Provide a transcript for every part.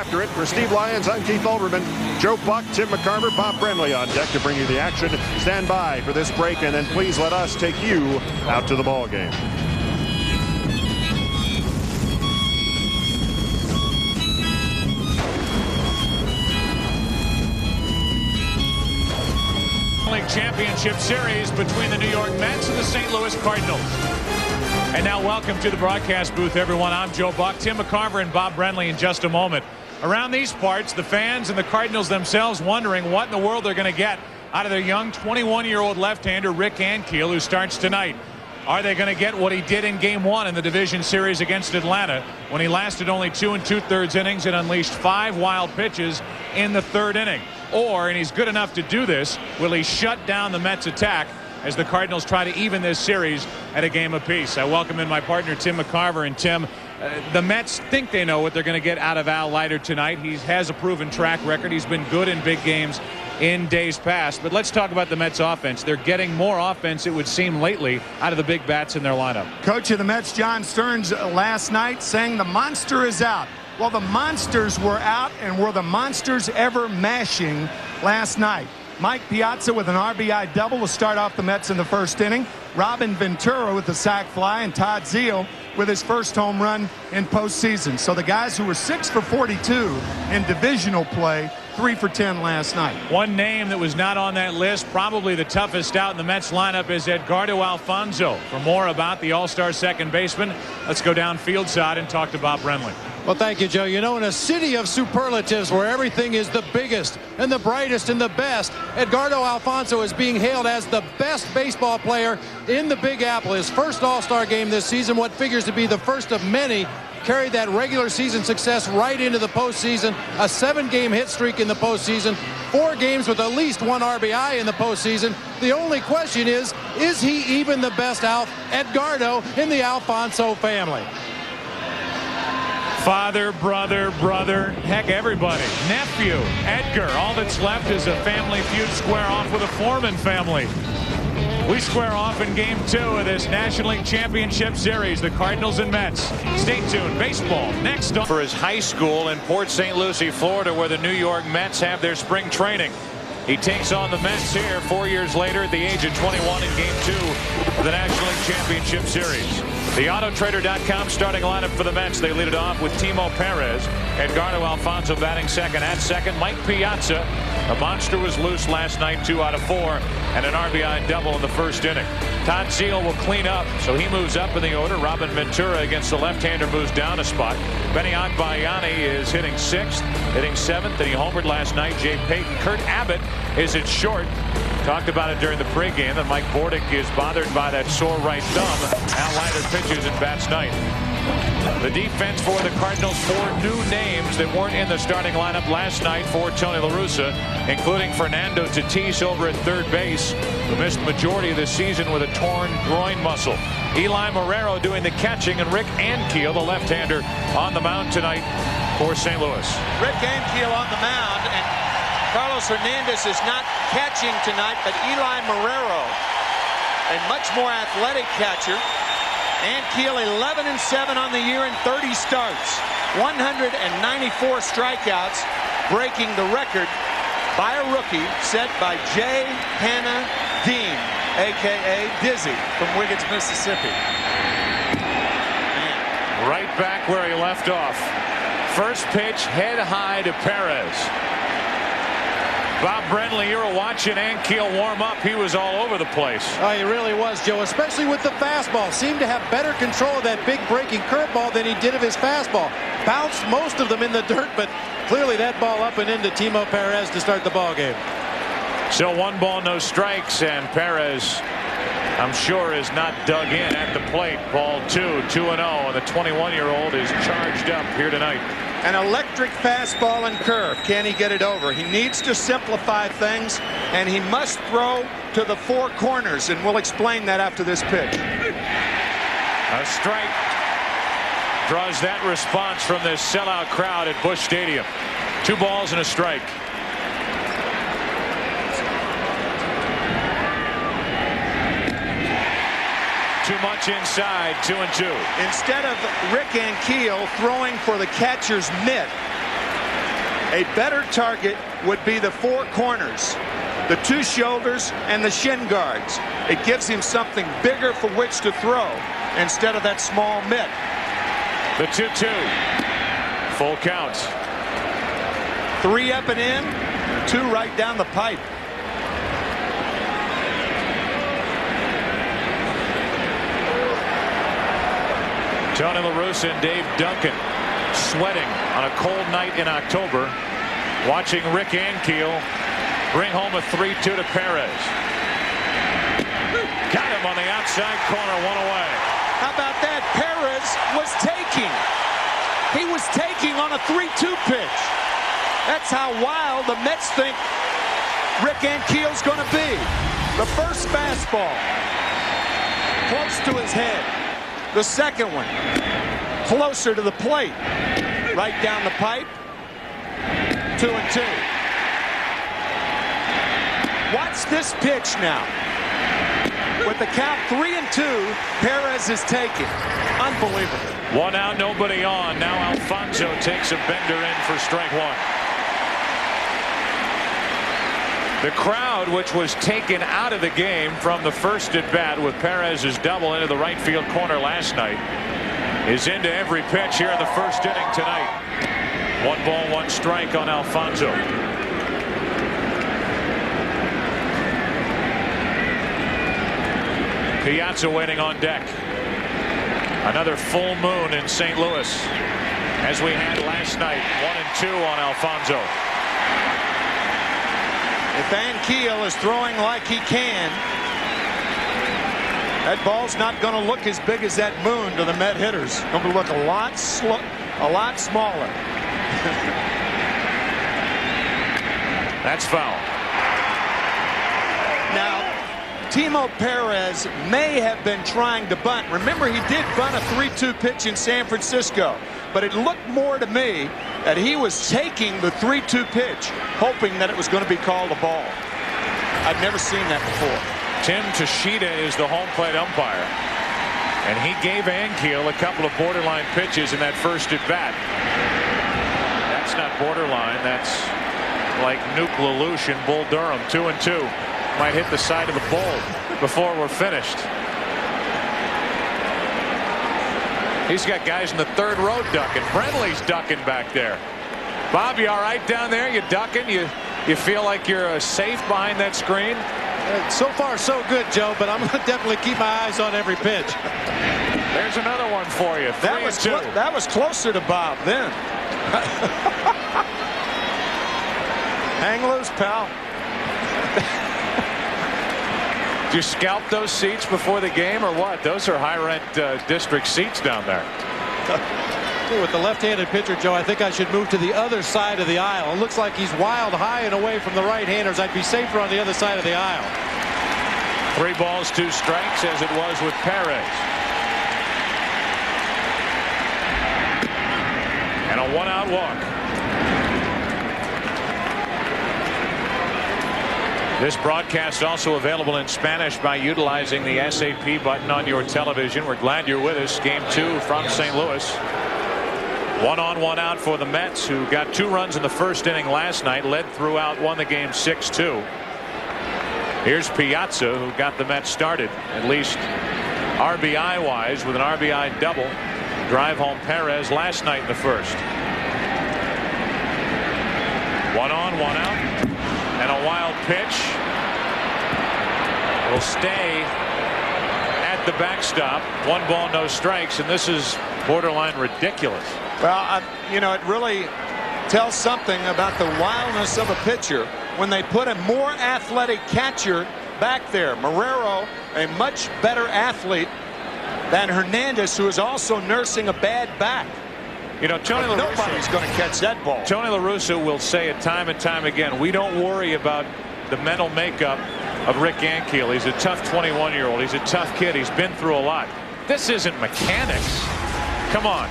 after it. For Steve Lyons, I'm Keith Olbermann. Joe Buck, Tim McCarver, Bob Brenly on deck to bring you the action. Stand by for this break, and then please let us take you out to the ball game. League Championship Series between the New York Mets and the St. Louis Cardinals. And now welcome to the broadcast booth, everyone. I'm Joe Buck, Tim McCarver, and Bob Brenly in just a moment. Around these parts, the fans and the Cardinals themselves wondering what in the world they're going to get out of their young 21-year-old left-hander Rick Ankiel, who starts tonight. Are they going to get what he did in Game 1 in the division series against Atlanta when he lasted only 2 2/3 innings and unleashed 5 wild pitches in the 3rd inning? Or, and he's good enough to do this, will he shut down the Mets attack as the Cardinals try to even this series at a game apiece? I welcome in my partner Tim McCarver. And Tim, the Mets think they know what they're going to get out of Leiter tonight. He has a proven track record. He's been good in big games in days past. But let's talk about the Mets offense. They're getting more offense, it would seem, lately out of the big bats in their lineup. Coach of the Mets, John Stearns, last night saying the monster is out. Well, the monsters were out, and were the monsters ever mashing last night? Mike Piazza with an RBI double to start off the Mets in the 1st inning. Robin Ventura with the sac fly, and Todd Zeile with his first home run in postseason. So the guys who were 6 for 42 in divisional play, 3 for 10 last night. One name that was not on that list, probably the toughest out in the Mets lineup, is Edgardo Alfonzo. For more about the All-Star second baseman, let's go down field side and talk to Bob Brenly. Well, thank you, Joe. You know, in a city of superlatives where everything is the biggest and the brightest and the best, Edgardo Alfonzo is being hailed as the best baseball player in the Big Apple. His first All-Star game this season, what figures to be the first of many, carried that regular season success right into the postseason. A 7-game hit streak in the postseason, 4 games with at least 1 RBI in the postseason. The only question is he even the best Edgardo in the Alfonso family? Father, brother, heck, everybody. Nephew, Edgar. All that's left is a family feud square off with a Foreman family. We square off in Game 2 of this National League Championship Series, the Cardinals and Mets. Stay tuned. Baseball next. For his high school in Port St. Lucie, Florida, where the New York Mets have their spring training. He takes on the Mets here 4 years later at the age of 21 in Game 2 of the National League Championship Series. The Autotrader.com starting lineup for the Mets. They lead it off with Timo Perez. Edgardo Alfonzo batting second. At second, Mike Piazza. The monster was loose last night, 2 out of 4, and an RBI double in the 1st inning. Todd Zeile will clean up, so he moves up in the order. Robin Ventura against the left-hander moves down a spot. Benny Agbayani is hitting 6th, hitting 7th, and he homered last night. Jay Payton. Kurt Abbott is at short. Talked about it during the pregame that Mike Bordick is bothered by that sore right thumb. Al Leiter pitches and bats ninth. The defense for the Cardinals, 4 new names that weren't in the starting lineup last night for Tony La Russa, including Fernando Tatis over at 3rd base, who missed the majority of the season with a torn groin muscle. Eli Marrero doing the catching, and Rick Ankiel, the left-hander, on the mound tonight for St. Louis. Rick Ankiel on the mound, and Carlos Hernandez is not catching tonight, but Eli Marrero, a much more athletic catcher. Ankiel 11-7 on the year in 30 starts, 194 strikeouts, breaking the record by a rookie set by Jay Hannah Dean, a.k.a. Dizzy, from Wiggins, Mississippi. Man. Right back where he left off. First pitch, head high to Perez. Bob Brenly, you were watching Ankiel warm up. He was all over the place. Oh, he really was, Joe, especially with the fastball. Seemed to have better control of that big breaking curveball than he did of his fastball. Bounced most of them in the dirt, but clearly that ball up and into Timo Perez to start the ball game. So 1 ball, no strikes, and Perez, I'm sure, is not dug in at the plate. Ball 2, 2-0, and the 21-year-old is charged up here tonight. An electric fastball and curve. Can he get it over? He needs to simplify things, and he must throw to the 4 corners, and we'll explain that after this pitch. A strike draws that response from this sellout crowd at Busch Stadium. 2 balls and a strike. Too much inside, 2-2. Instead of Rick Ankiel throwing for the catcher's mitt, A better target would be the four corners, the two shoulders and the shin guards. It gives him something bigger for which to throw instead of that small mitt. The 2-2. Full count. 3 up and in, 2 right down the pipe. Tony La Russa and Dave Duncan sweating on a cold night in October, watching Rick Ankiel bring home a 3-2 to Perez. Got him on the outside corner, 1 away. How about that? Perez was taking. He was taking on a 3-2 pitch. That's how wild the Mets think Rick Ankiel's going to be. The first fastball, close to his head. The second one, closer to the plate. Right down the pipe. 2-2. Watch this pitch now. With the count 3-2, Perez is taken. Unbelievable. 1 out, nobody on. Now Alfonso takes a bender in for strike 1. The crowd, which was taken out of the game from the first at bat with Perez's double into the right field corner last night, is into every pitch here in the first inning tonight. 1 ball, 1 strike on Alfonso. Piazza waiting on deck. Another full moon in St. Louis, as we had last night. 1-2 on Alfonso. If Ankiel is throwing like he can, that ball's not going to look as big as that moon to the Met hitters. It's going to look a lot smaller. That's foul. Now, Timo Perez may have been trying to bunt. Remember, he did bunt a 3-2 pitch in San Francisco, but it looked more to me that he was taking the 3-2 pitch, hoping that it was going to be called a ball. I've never seen that before. Tim Tashida is the home plate umpire, and he gave Ankiel a couple of borderline pitches in that first at bat. That's not borderline. That's like Nuke LaLoosh and Bull Durham. 2-2. Might hit the side of the bowl before we're finished. He's got guys in the third row ducking. Brentley's ducking back there. Bob, you all right down there? You ducking? You feel like you're safe behind that screen? So far, so good, Joe, but I'm going to definitely keep my eyes on every pitch. There's another one for you. 3-2. That was closer to Bob then. Hang loose, pal. Did you scalp those seats before the game or what? Those are high-rent district seats down there. With the left-handed pitcher, Joe, I think I should move to the other side of the aisle. It looks like he's wild high and away from the right-handers. I'd be safer on the other side of the aisle. 3 balls, 2 strikes, as it was with Perez. And a 1-out walk. This broadcast also available in Spanish by utilizing the SAP button on your television. We're glad you're with us. Game 2 from St. Louis. 1 on, 1 out for the Mets, who got 2 runs in the first inning last night, led throughout, won the game 6-2. Here's Piazza, who got the Mets started, at least RBI wise, with an RBI double. Drive home Perez last night in the first. 1 on, 1 out. And a wild pitch will stay at the backstop. 1 ball, no strikes, and this is borderline ridiculous. Well, you know, it really tells something about the wildness of a pitcher when they put a more athletic catcher back there. Marrero, a much better athlete than Hernandez, who is also nursing a bad back. You know, Tony La Russa, nobody's going to catch that ball. Tony La Russa will say it time and time again. We don't worry about the mental makeup of Rick Ankiel. He's a tough 21-year-old. He's a tough kid. He's been through a lot. This isn't mechanics. Come on.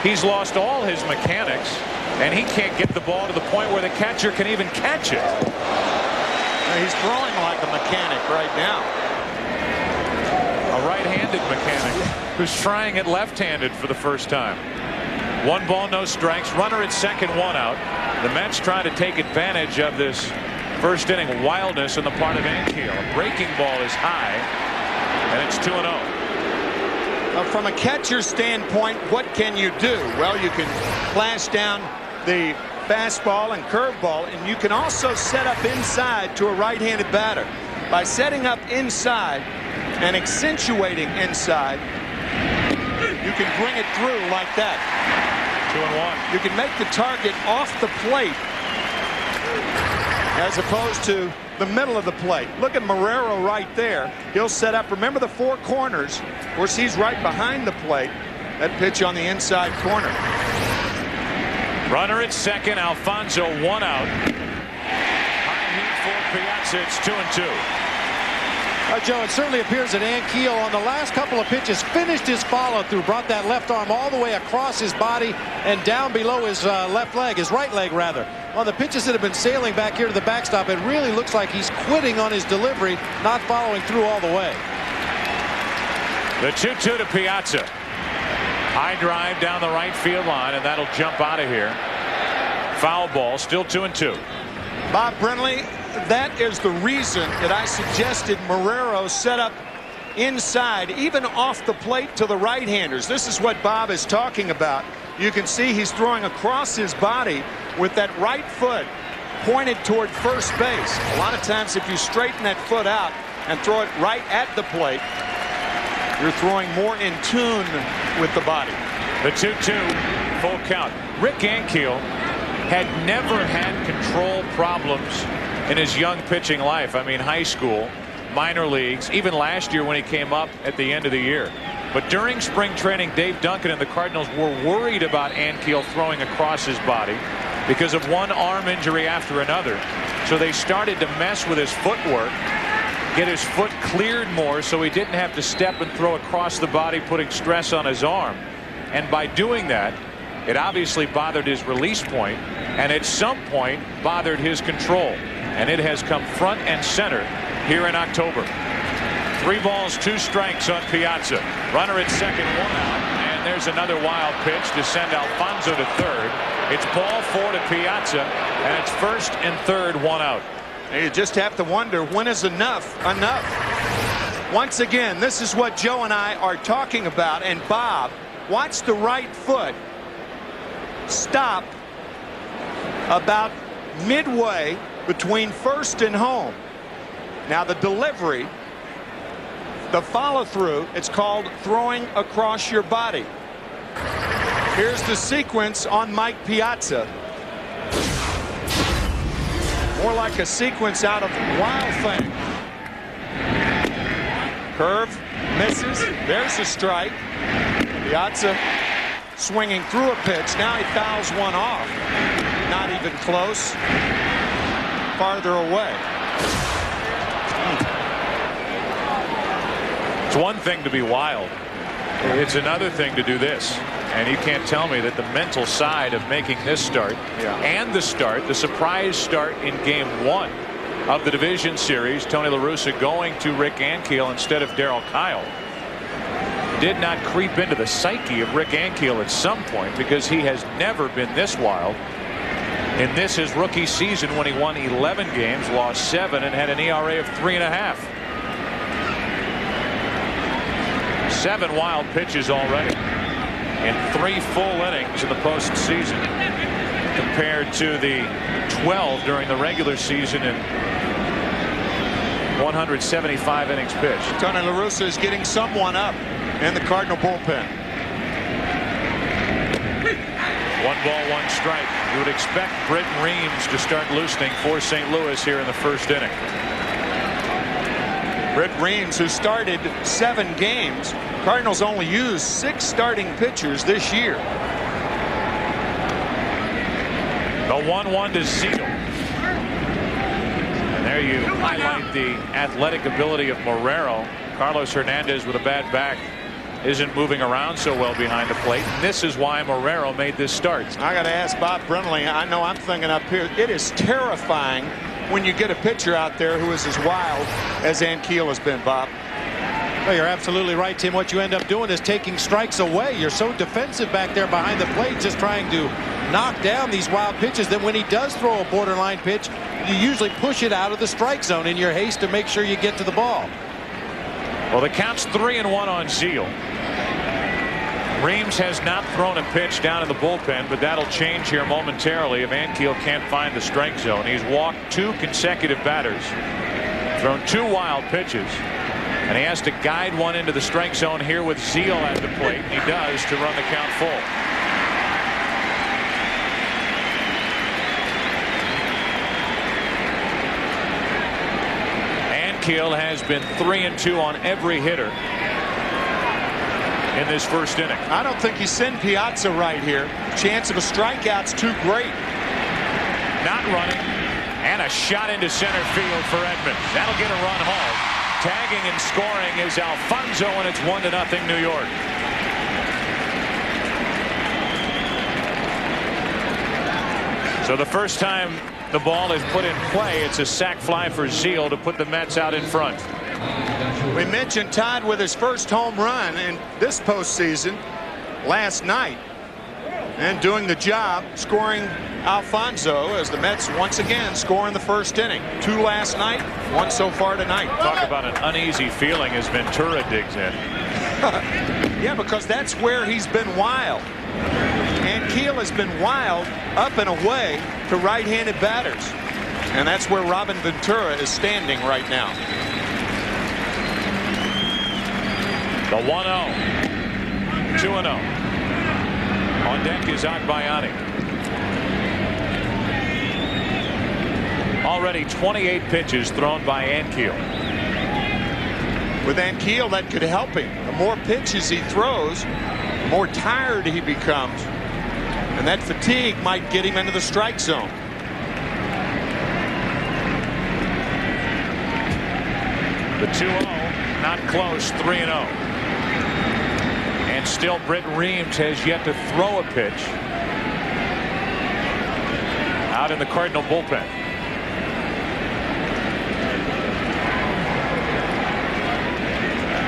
He's lost all his mechanics, and he can't get the ball to the point where the catcher can even catch it. He's throwing like a mechanic right now. A right-handed mechanic who's trying it left-handed for the first time. 1 ball, no strikes. Runner at second, 1 out. The Mets trying to take advantage of this first inning wildness on the part of Ankiel. A breaking ball is high, and it's 2-0. From a catcher standpoint, what can you do? Well, you can flash down the fastball and curveball, and you can also set up inside to a right-handed batter. By setting up inside and accentuating inside, you can bring it through like that. 2-1. You can make the target off the plate as opposed to the middle of the plate. Look at Marrero right there. He'll set up. Remember the 4 corners. Of course, he's right behind the plate. That pitch on the inside corner. Runner at second. Alfonso, 1 out. High heat for Piazza. It's 2-2. Joe, it certainly appears that Ankiel on the last couple of pitches finished his follow-through, brought that left arm all the way across his body and down below his left leg, his right leg rather. On the pitches that have been sailing back here to the backstop, it really looks like he's quitting on his delivery, not following through all the way. The 2-2 to Piazza. High drive down the right field line, and that'll jump out of here. Foul ball, still 2-2. Bob Brenly, that is the reason that I suggested Marrero set up inside, even off the plate to the right-handers. This is what Bob is talking about. You can see he's throwing across his body with that right foot pointed toward first base. A lot of times if you straighten that foot out and throw it right at the plate, you're throwing more in tune with the body. The 2-2, full count. Rick Ankiel had never had control problems in his young pitching life. I mean, high school, minor leagues, even last year when he came up at the end of the year. But during spring training, Dave Duncan and the Cardinals were worried about Ankiel throwing across his body because of one arm injury after another. So they started to mess with his footwork, get his foot cleared more so he didn't have to step and throw across the body, putting stress on his arm. And by doing that, it obviously bothered his release point, and at some point bothered his control. And it has come front and center here in October. 3 balls, 2 strikes on Piazza. Runner at second, 1 out. And there's another wild pitch to send Alfonso to third. It's ball 4 to Piazza, and it's first and third, 1 out. You just have to wonder, when is enough enough? Once again, this is what Joe and I are talking about. And Bob, watch the right foot stop about midway between first and home. Now the delivery, the follow through, it's called throwing across your body. Here's the sequence on Mike Piazza. More like a sequence out of Wild Thing. Curve, misses, there's a strike. Piazza swinging through a pitch. Now he fouls one off. Not even close. Farther away. It's one thing to be wild. It's another thing to do this. And you can't tell me that the mental side of making this start and the surprise start in game 1 of the division series, Tony La Russa going to Rick Ankiel instead of Darryl Kyle, did not creep into the psyche of Rick Ankiel at some point, because he has never been this wild in this his rookie season, when he won 11 games, lost 7, and had an ERA of 3.5. 7 wild pitches already in 3 full innings in the postseason, compared to the 12 during the regular season in 175 innings pitched. Tony La Russa is getting someone up in the Cardinal bullpen. 1 ball, 1 strike. You would expect Britton Reams to start loosening for St. Louis here in the first inning. Britt Reams, who started 7 games. Cardinals only used 6 starting pitchers this year. The 1-1 to Siegel. And there you highlight the athletic ability of Marrero. Carlos Hernandez with a bad back isn't moving around so well behind the plate. And this is why Marrero made this start. I got to ask Bob Brenly. I know I'm thinking up here. It is terrifying when you get a pitcher out there who is as wild as Ankiel has been, Bob. Well, you're absolutely right, Tim. What you end up doing is taking strikes away. You're so defensive back there behind the plate, just trying to knock down these wild pitches, that when he does throw a borderline pitch, you usually push it out of the strike zone in your haste to make sure you get to the ball. Well, the count's 3-1 on Zeal. Reams has not thrown a pitch down in the bullpen, but that'll change here momentarily if Ankiel can't find the strike zone. He's walked 2 consecutive batters, thrown 2 wild pitches, and he has to guide one into the strike zone here with Zeal at the plate, and he does to run the count full. Ankiel has been 3-2 on every hitter in this first inning. I don't think you send Piazza right here. Chance of a strikeout's too great. Not running, and a shot into center field for Edmonds. That'll get a run home. Tagging and scoring is Alfonso, and it's 1-0 New York. So the first time the ball is put in play, it's a sac fly for Zeal to put the Mets out in front. We mentioned tied with his first home run in this postseason last night, and doing the job, scoring Alfonso, as the Mets once again score in the first inning. 2 last night, 1 so far tonight. Talk about an uneasy feeling as Ventura digs in. Yeah, because that's where he's been wild. Ankiel has been wild up and away to right-handed batters, and that's where Robin Ventura is standing right now. The 1-0, 2-0. On deck is Agbayani. Already 28 pitches thrown by Ankiel. With Ankiel, that could help him. The more pitches he throws, the more tired he becomes, and that fatigue might get him into the strike zone. The 2-0, not close, 3-0. And still Britt Reams has yet to throw a pitch out in the Cardinal bullpen.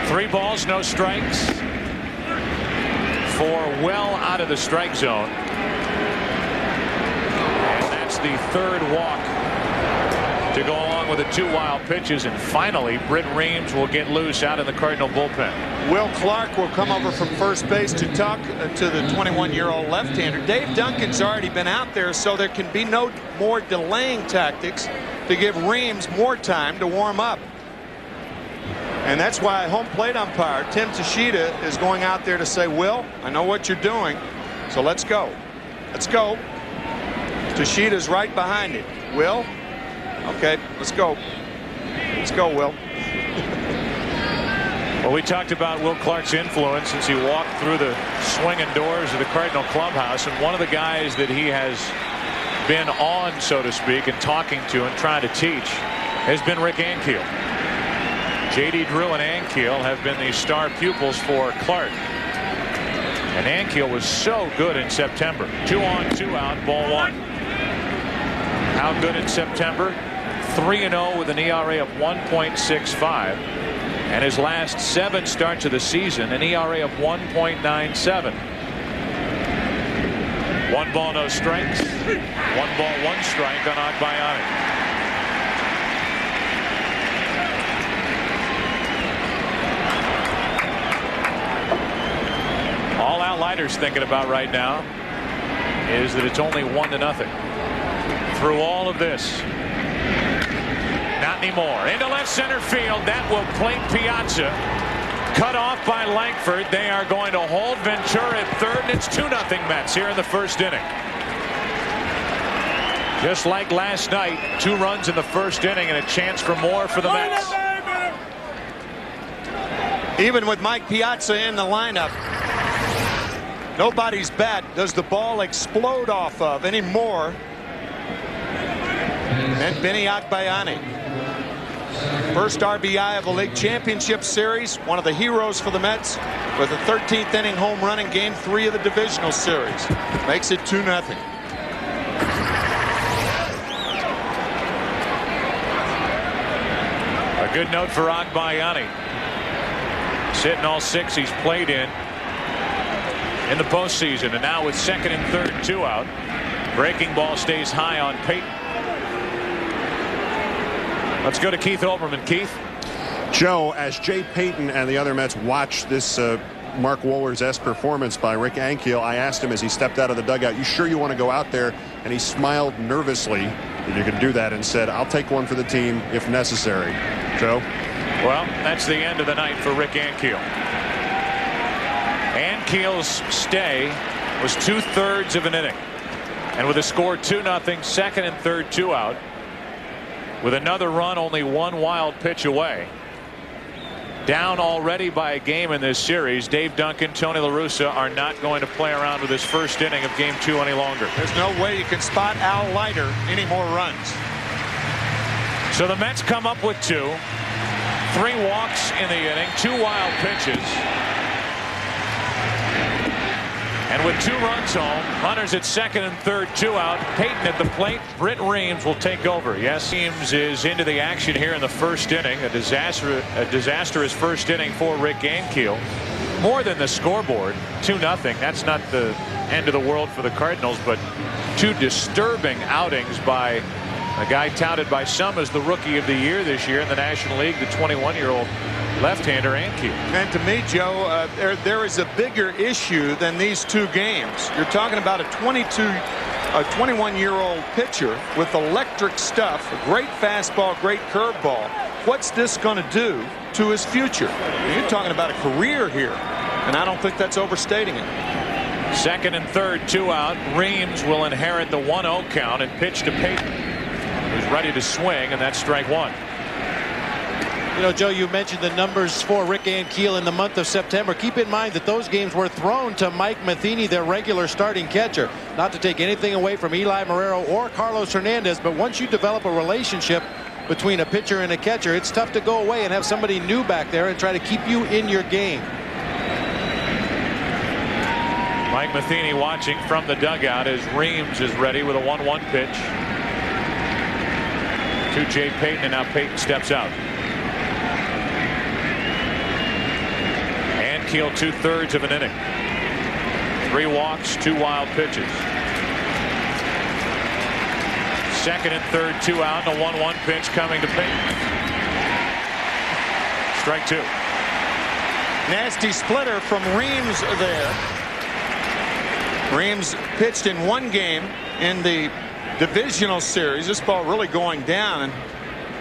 Three balls, no strikes for well out of the strike zone. And that's the 3rd walk to go along with the 2 wild pitches, and finally Britt Reams will get loose out in the Cardinal bullpen. Will Clark will come over from first base to talk to the 21-year-old left-hander. Dave Duncan's already been out there, so there can be no more delaying tactics to give Reams more time to warm up. And that's why home plate umpire Tim Tashida is going out there to say, Will, I know what you're doing, so let's go. Let's go. Tashida's right behind it. Will? Okay, let's go. Let's go, Will. Well, we talked about Will Clark's influence since he walked through the swinging doors of the Cardinal clubhouse, and one of the guys that he has been on, so to speak, and talking to and trying to teach has been Rick Ankiel. J.D. Drew and Ankiel have been the star pupils for Clark. And Ankiel was so good in September. 2 on, 2 out, ball 1. How good in September? 3-0 with an ERA of 1.65. And his last 7 starts of the season, an ERA of 1.97. 1 ball, no strikes. 1 ball, 1 strike on Agbayani. All Al Leiter's thinking about right now is that it's only 1-0. Through all of this, not anymore. Into left center field, that will plate Piazza. Cut off by Langford. They are going to hold Ventura at 3rd, and it's 2-0 Mets here in the first inning. Just like last night, 2 runs in the first inning and a chance for more for the Mets. Even with Mike Piazza in the lineup, nobody's bat does the ball explode off of anymore than Benny Agbayani. First RBI of the League Championship Series, one of the heroes for the Mets, with a 13th inning home run in Game 3 of the Divisional Series. Makes it 2-0. A good note for Agbayani. Sitting all 6 he's played in the postseason, and now with second and third, 2 out. Breaking ball stays high on Peyton. Let's go to Keith Olbermann. Keith. Joe, as Jay Payton and the other Mets watched this Mark Wohlers-esque performance by Rick Ankiel, I asked him as he stepped out of the dugout, "You sure you want to go out there?" And he smiled nervously that you could do that and said, "I'll take one for the team if necessary." Joe? Well, that's the end of the night for Rick Ankiel. Ankiel's stay was 2/3 of an inning. And with a score 2-0, second and third, 2 out. With another run, only 1 wild pitch away. Down already by a game in this series, Dave Duncan, Tony La Russa are not going to play around with this first inning of game 2 any longer. There's no way you can spot Al Leiter any more runs. So the Mets come up with 2. 3 walks in the inning, 2 wild pitches. And with 2 runs home, runners at second and third, 2 out. Peyton at the plate. Britt Reams will take over. Yes, Reams is into the action here in the first inning. A disastrous first inning for Rick Ankiel. More than the scoreboard, 2-0. That's not the end of the world for the Cardinals, but 2 disturbing outings by a guy touted by some as the rookie of the year this year in the National League, the 21-year-old left-hander Ankiel. And to me, Joe, there is a bigger issue than these 2 games. You're talking about a 21-year-old pitcher with electric stuff, a great fastball, great curveball. What's this going to do to his future? You're talking about a career here, and I don't think that's overstating it. Second and third, 2 out. Reams will inherit the 1-0 count and pitch to Peyton, who's ready to swing, and that's strike 1. You know, Joe, you mentioned the numbers for Rick Ankiel in the month of September. Keep in mind that those games were thrown to Mike Matheny, their regular starting catcher. Not to take anything away from Eli Marrero or Carlos Hernandez, but once you develop a relationship between a pitcher and a catcher, it's tough to go away and have somebody new back there and try to keep you in your game. Mike Matheny watching from the dugout as Reams is ready with a 1-1 pitch to Jay Payton, and now Payton steps out. Ankiel 2/3 of an inning. 3 walks, 2 wild pitches. Second and third, 2 out, and a 1-1 pitch coming to Payton. Strike 2. Nasty splitter from Reams there. Reams pitched in 1 game in the divisional series. This ball really going down, and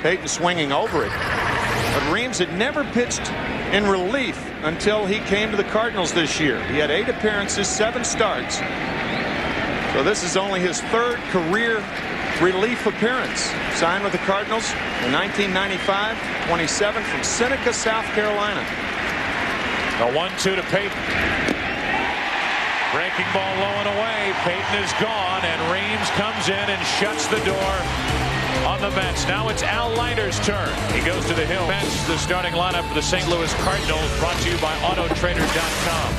Payton swinging over it. But Reams had never pitched in relief until he came to the Cardinals this year. He had 8 appearances, 7 starts. So this is only his 3rd career relief appearance. Signed with the Cardinals in 1995, 27 from Seneca, South Carolina. The 1-2 to Payton. Breaking ball low and away. Payton is gone, and Reams comes in and shuts the door on the Mets. Now it's Al Leiter's turn. He goes to the hill. Mets, the starting lineup for the St. Louis Cardinals, brought to you by Autotrader.com.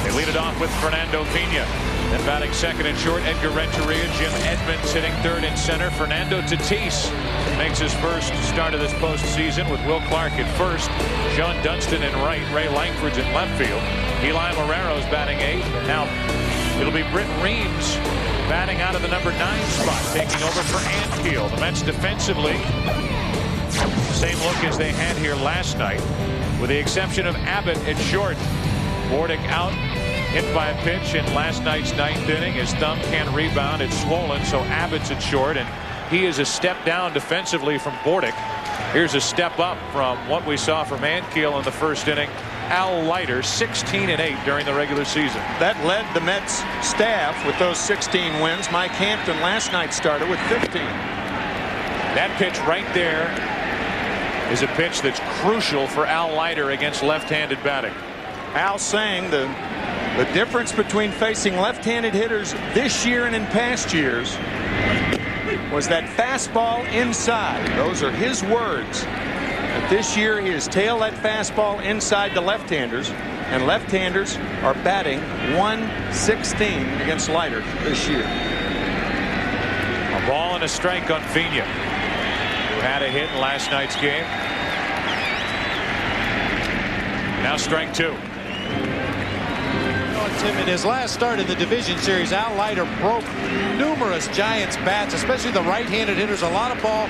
They lead it off with Fernando Pena. Then batting second and short, Edgar Renteria. Jim Edmonds hitting third and center. Fernando Tatis makes his first start of this postseason with Will Clark at first. Sean Dunston in right. Ray Langford's in left field. Eli Marrero's batting 8th. And now it'll be Britt Reams batting out of the number 9 spot, taking over for Ankiel. The Mets defensively, same look as they had here last night, with the exception of Abbott at short. Bordick out, hit by a pitch in last night's 9th inning. His thumb can't rebound. It's swollen, so Abbott's at short, and he is a step down defensively from Bordick. Here's a step up from what we saw from Ankiel in the first inning. Al Leiter, 16-8 during the regular season. That led the Mets staff with those 16 wins. Mike Hampton last night started with 15. That pitch right there is a pitch that's crucial for Al Leiter against left-handed batting. Al saying the difference between facing left-handed hitters this year and in past years was that fastball inside. Those are his words. But this year he has tailed that fastball inside the left-handers, and left-handers are batting .116 against Leiter this year. A ball and a strike on Pena, who had a hit in last night's game. Now strike two. Tim, in his last start in the division series, Al Leiter broke numerous Giants bats, especially the right-handed hitters. A lot of ball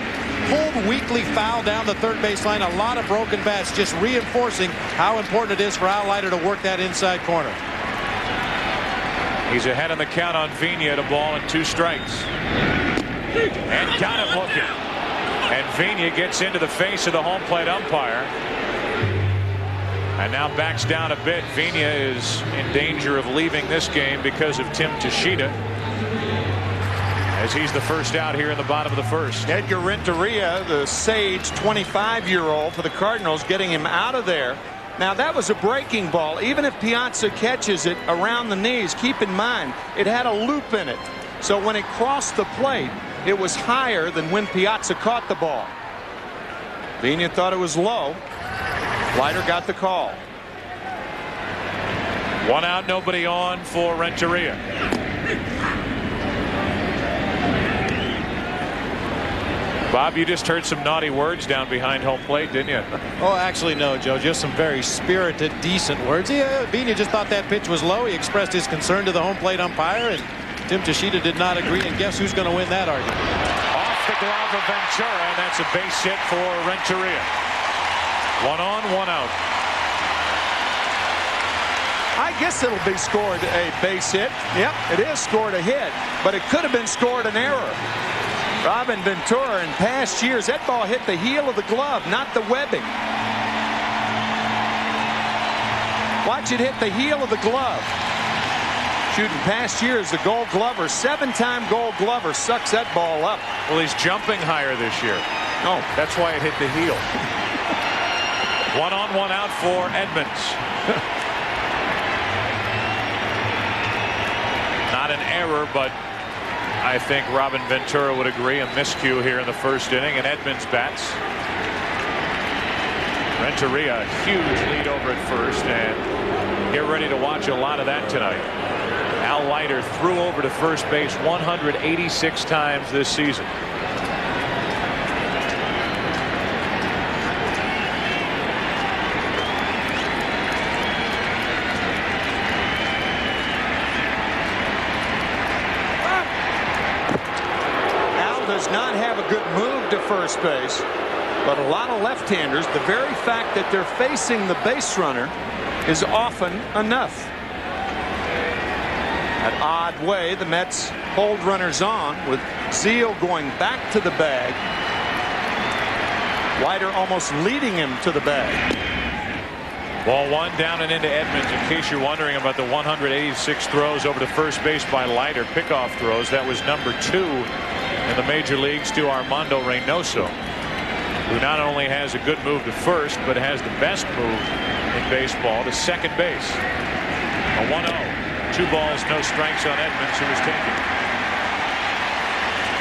pulled weakly foul down the third base line. A lot of broken bats, just reinforcing how important it is for Al Leiter to work that inside corner. He's ahead on the count on Vina, a ball and 2 strikes. And got him looking. And Vina gets into the face of the home plate umpire. And now backs down a bit. Vina is in danger of leaving this game because of Tim Tschida, as he's the first out here in the bottom of the first. Edgar Renteria, the sage 25-year-old for the Cardinals, getting him out of there. Now that was a breaking ball. Even if Piazza catches it around the knees, keep in mind it had a loop in it. So when it crossed the plate, it was higher than when Piazza caught the ball. Vina thought it was low. Leiter got the call. 1 out, nobody on for Renteria. Bob, you just heard some naughty words down behind home plate, didn't you? Oh, actually, no, Joe. Just some very spirited, decent words. Yeah, Vina just thought that pitch was low. He expressed his concern to the home plate umpire, and Tim Tschida did not agree. And guess who's going to win that argument? Off the glove of Ventura, and that's a base hit for Renteria. 1 on, 1 out. I guess it'll be scored a base hit. Yep, it is scored a hit, but it could have been scored an error. Robin Ventura, in past years, that ball hit the heel of the glove, not the webbing. Watch it hit the heel of the glove. Shooting past years, the Gold Glover, 7-time Gold Glover, sucks that ball up. Well, he's jumping higher this year. Oh, that's why it hit the heel. 1 on, 1 out for Edmonds. Not an error, but I think Robin Ventura would agree, a miscue here in the first inning, and Edmonds bats. Renteria, huge lead over at first, and get ready to watch a lot of that tonight. Al Leiter threw over to first base 186 times this season. Not have a good move to first base, but a lot of left-handers, the very fact that they're facing the base runner is often enough. That odd way the Mets hold runners on, with Zeal going back to the bag, Leiter almost leading him to the bag. Ball 1 down and into Edmonds. In case you're wondering about the 186 throws over to first base by Leiter, pickoff throws, that was number 2 in the major leagues to Armando Reynoso, who not only has a good move to first, but has the best move in baseball to second base. A 1-0. 2 balls, no strikes on Edmonds, who was taken.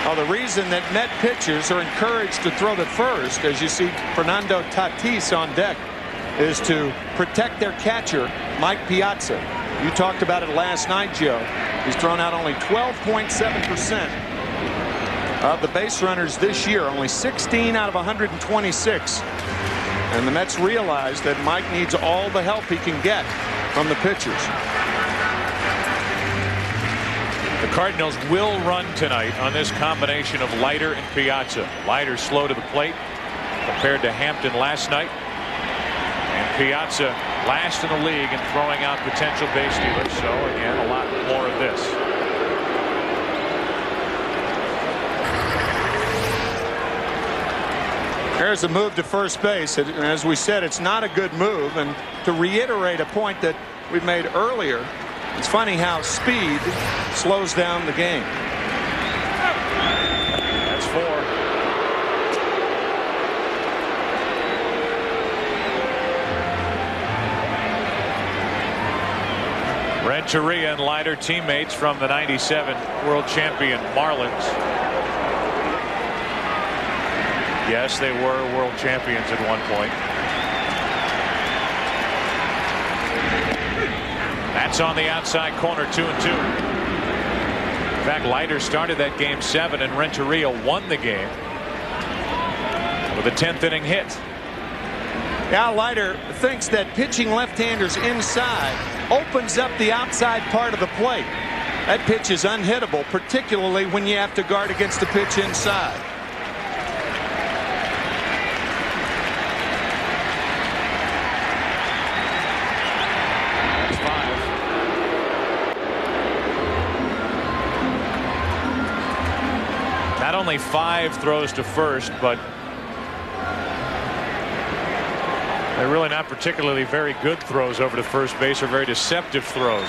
Well, the reason that Met pitchers are encouraged to throw to first, as you see Fernando Tatis on deck, is to protect their catcher, Mike Piazza. You talked about it last night, Joe. He's thrown out only 12.7% of the base runners this year, only 16 out of 126. And the Mets realize that Mike needs all the help he can get from the pitchers. The Cardinals will run tonight on this combination of Leiter and Piazza. Leiter slow to the plate compared to Hampton last night. And Piazza last in the league in throwing out potential base stealers. So again, a lot more of this. There's a move to first base. As we said, it's not a good move. And to reiterate a point that we made earlier, it's funny how speed slows down the game. That's 4. Renteria and Leiter, teammates from the '97 world champion Marlins. Yes, they were world champions at one point. That's on the outside corner, 2-2. In fact, Leiter started that game 7, and Renteria won the game with a 10th inning hit. Now Leiter thinks that pitching left-handers inside opens up the outside part of the plate. That pitch is unhittable, particularly when you have to guard against the pitch inside. That's 5. Not only 5 throws to first, but they're really not particularly very good throws over to first base, or very deceptive throws.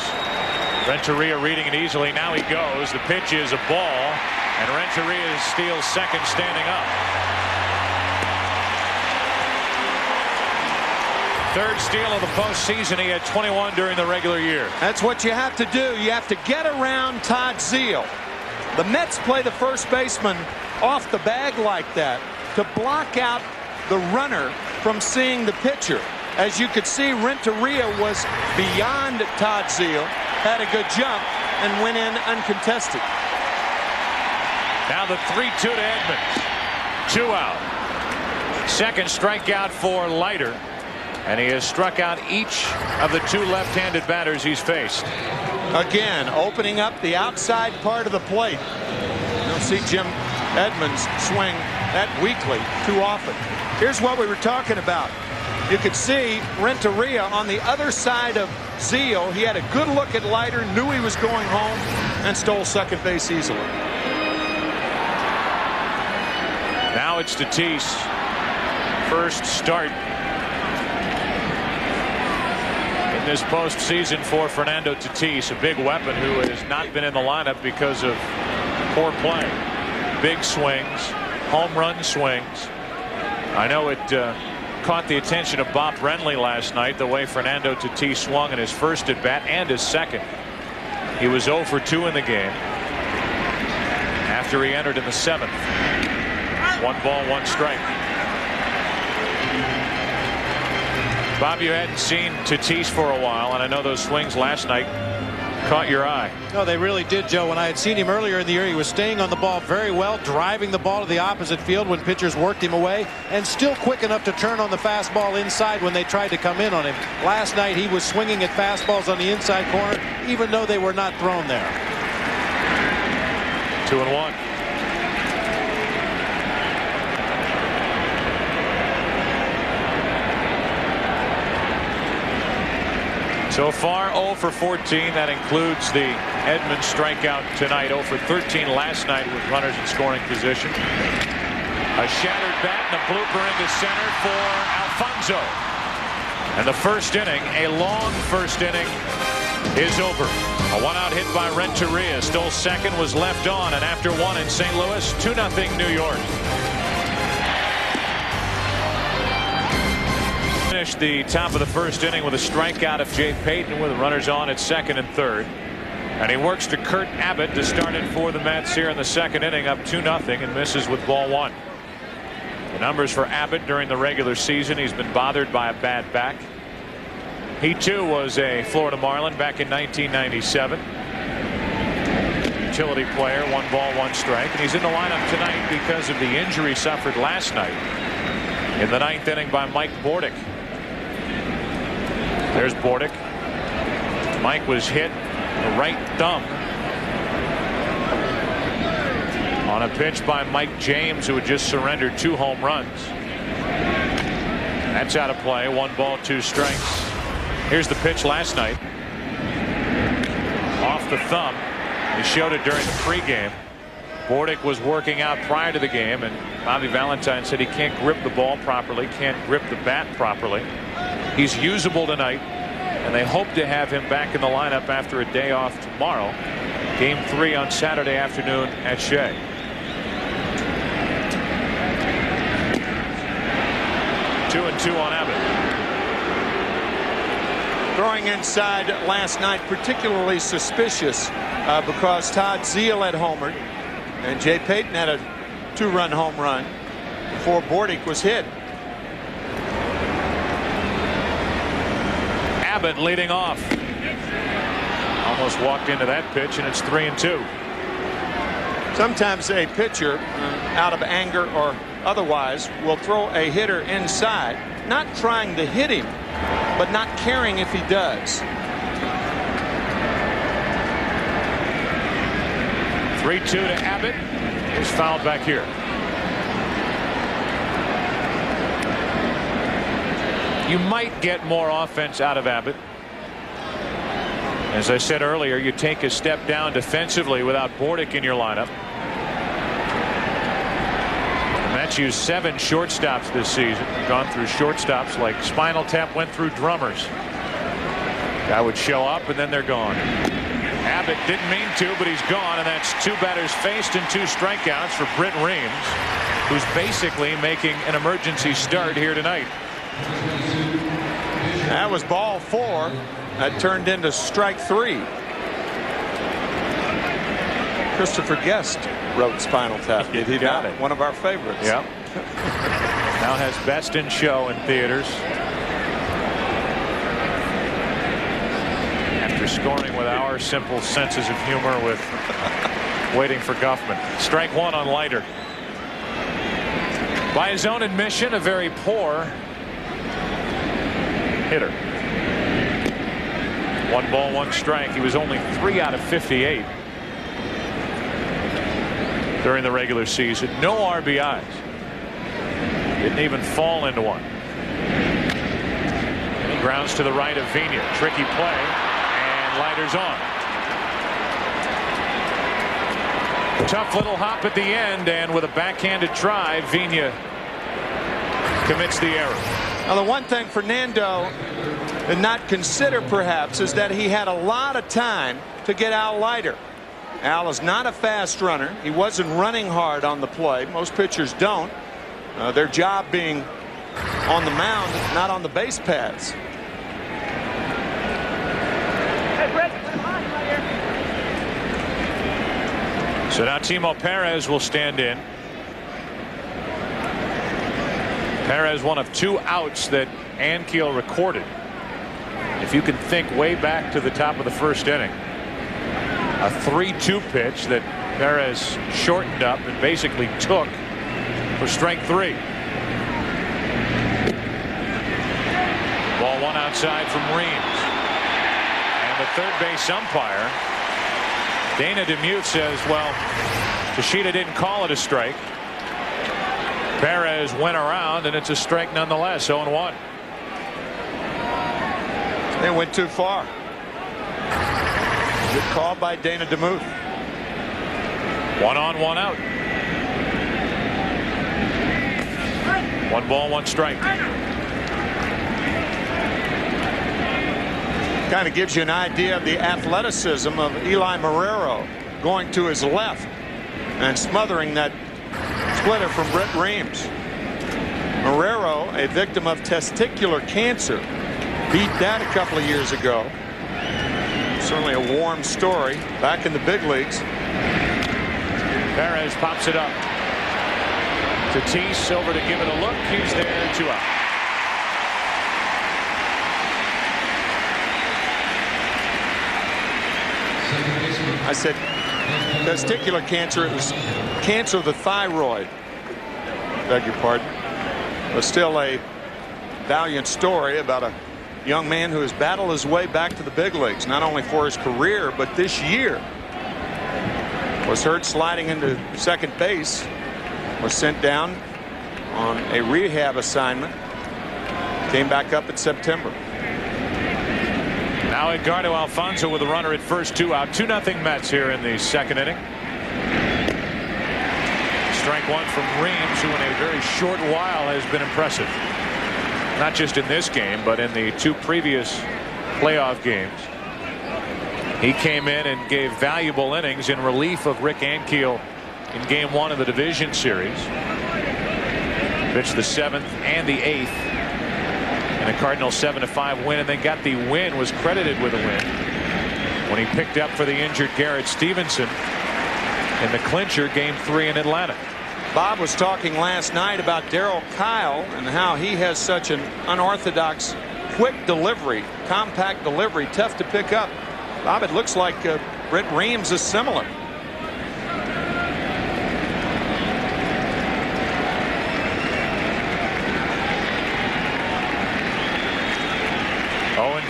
Renteria reading it easily. Now he goes. The pitch is a ball, and Renteria steals second standing up. Third steal of the postseason. He had 21 during the regular year. That's what you have to do. You have to get around Todd Zeile. The Mets play the first baseman off the bag like that to block out the runner from seeing the pitcher. As you could see, Renteria was beyond Todd Zeile, had a good jump, and went in uncontested. Now the 3-2 to Edmonds. 2 out. Second strikeout for Leiter, and he has struck out each of the 2 left-handed batters he's faced. Again, opening up the outside part of the plate. You don't see Jim Edmonds swing that weakly too often. Here's what we were talking about. You could see Renteria on the other side of Zeile. He had a good look at Leiter, knew he was going home, and stole second base easily. Now it's Tatis. First start in this postseason for Fernando Tatis, a big weapon who has not been in the lineup because of poor play. Big swings, home run swings. I know it caught the attention of Bob Brenly last night, the way Fernando Tatis swung in his first at bat and his second. He was 0 for 2 in the game after he entered in the 7th. 1 ball, 1 strike. Bob, you hadn't seen Tatis for a while, and I know those swings last night caught your eye. No, they really did, Joe. When I had seen him earlier in the year, he was staying on the ball very well, driving the ball to the opposite field when pitchers worked him away, and still quick enough to turn on the fastball inside when they tried to come in on him. Last night he was swinging at fastballs on the inside corner, even though they were not thrown there. 2-1. So far 0 for 14. That includes the Edmonds strikeout tonight. 0 for 13 last night with runners in scoring position. A shattered bat and a blooper into center for Alfonso. And the first inning, a long first inning, is over. A 1-out hit by Renteria. Stole second, was left on, and after 1 in St. Louis, 2-0 New York. Finished the top of the first inning with a strikeout of Jay Payton with runners on at second and third. And he works to Kurt Abbott to start it for the Mets here in the second inning, up 2-0, and misses with ball 1. The numbers for Abbott during the regular season: he's been bothered by a bad back. He too was a Florida Marlin back in 1997. Utility player, 1 ball, 1 strike, and he's in the lineup tonight because of the injury suffered last night in the 9th inning by Mike Bordick. There's Bordick. Mike was hit the right thumb on a pitch by Mike James, who had just surrendered 2 home runs. That's out of play. 1 ball, 2 strikes. Here's the pitch last night. Off the thumb. He showed it during the pregame. Bordick was working out prior to the game, and Bobby Valentine said he can't grip the ball properly, can't grip the bat properly. He's usable tonight, and they hope to have him back in the lineup after a day off tomorrow. Game 3 on Saturday afternoon at Shea. Two and 2 on Abbott. Throwing inside last night, particularly suspicious because Todd Zeile had homered, and Jay Payton had a 2-run home run before Bordick was hit. Abbott leading off. Almost walked into that pitch, and it's 3 and 2. Sometimes a pitcher, out of anger or otherwise, will throw a hitter inside not trying to hit him, but not caring if he does. 3-2 to Abbott. He's fouled back here. You might get more offense out of Abbott. As I said earlier, you take a step down defensively without Bordick in your lineup. The Mets used 7 shortstops this season. Gone through shortstops like Spinal Tap went through drummers. Guy would show up and then they're gone. Abbott didn't mean to, but he's gone, and that's 2 batters faced and 2 strikeouts for Britt Reams, who's basically making an emergency start here tonight. That was ball 4. That turned into strike 3. Christopher Guest wrote Spinal Tap. Did he not? One of our favorites. Yep. Now has Best in Show in theaters. After scoring with our simple senses of humor with Waiting for Guffman. Strike 1 on Leiter. By his own admission, a very poor hitter. 1 ball, 1 strike. He was only 3 out of 58 during the regular season. No RBIs. Didn't even fall into one. And he grounds to the right of Vina. Tricky play, and Leiter's on. Tough little hop at the end, and with a backhanded try, Vina commits the error. Now, the one thing Fernando did not consider, perhaps, is that he had a lot of time to get Al Leiter. Al is not a fast runner. He wasn't running hard on the play. Most pitchers don't. Their job being on the mound, not on the base paths. So now Timo Perez will stand in. Perez, one of 2 outs that Ankiel recorded. If you can think way back to the top of the first inning, a 3-2 pitch that Perez shortened up and basically took for strike 3. Ball 1 outside from Reams, and the third base umpire Dana DeMuth says, well, Teixeira didn't call it a strike. Perez went around, and it's a strike nonetheless. 0-1. They went too far. Good call by Dana DeMuth. 1 on, 1 out. 1 ball, 1 strike. Kind of gives you an idea of the athleticism of Eli Marrero, going to his left and smothering that splitter from Britt Reams. Marrero, a victim of testicular cancer, beat that a couple of years ago. Certainly a warm story back in the big leagues. Perez pops it up. Tatis over to give it a look. He's there, 2 out. I said testicular cancer. It was cancer of the thyroid. Beg your pardon. But still a valiant story about a young man who has battled his way back to the big leagues, not only for his career, but this year. Was hurt sliding into second base. Was sent down on a rehab assignment. Came back up in September. Now Edgardo Alfonso with a runner at first, 2 out. 2-0 Mets here in the second inning. Strike 1 from Reams, who in a very short while has been impressive. Not just in this game, but in the 2 previous playoff games. He came in and gave valuable innings in relief of Rick Ankiel in game 1 of the division series. Pitched the 7th and the 8th. And a Cardinals 7-5 win, and they got the win, was credited with a win when he picked up for the injured Garrett Stevenson in the clincher game 3 in Atlanta. Bob was talking last night about Darryl Kyle and how he has such an unorthodox quick delivery, compact delivery, tough to pick up. Bob, it looks like Britt Reams is similar.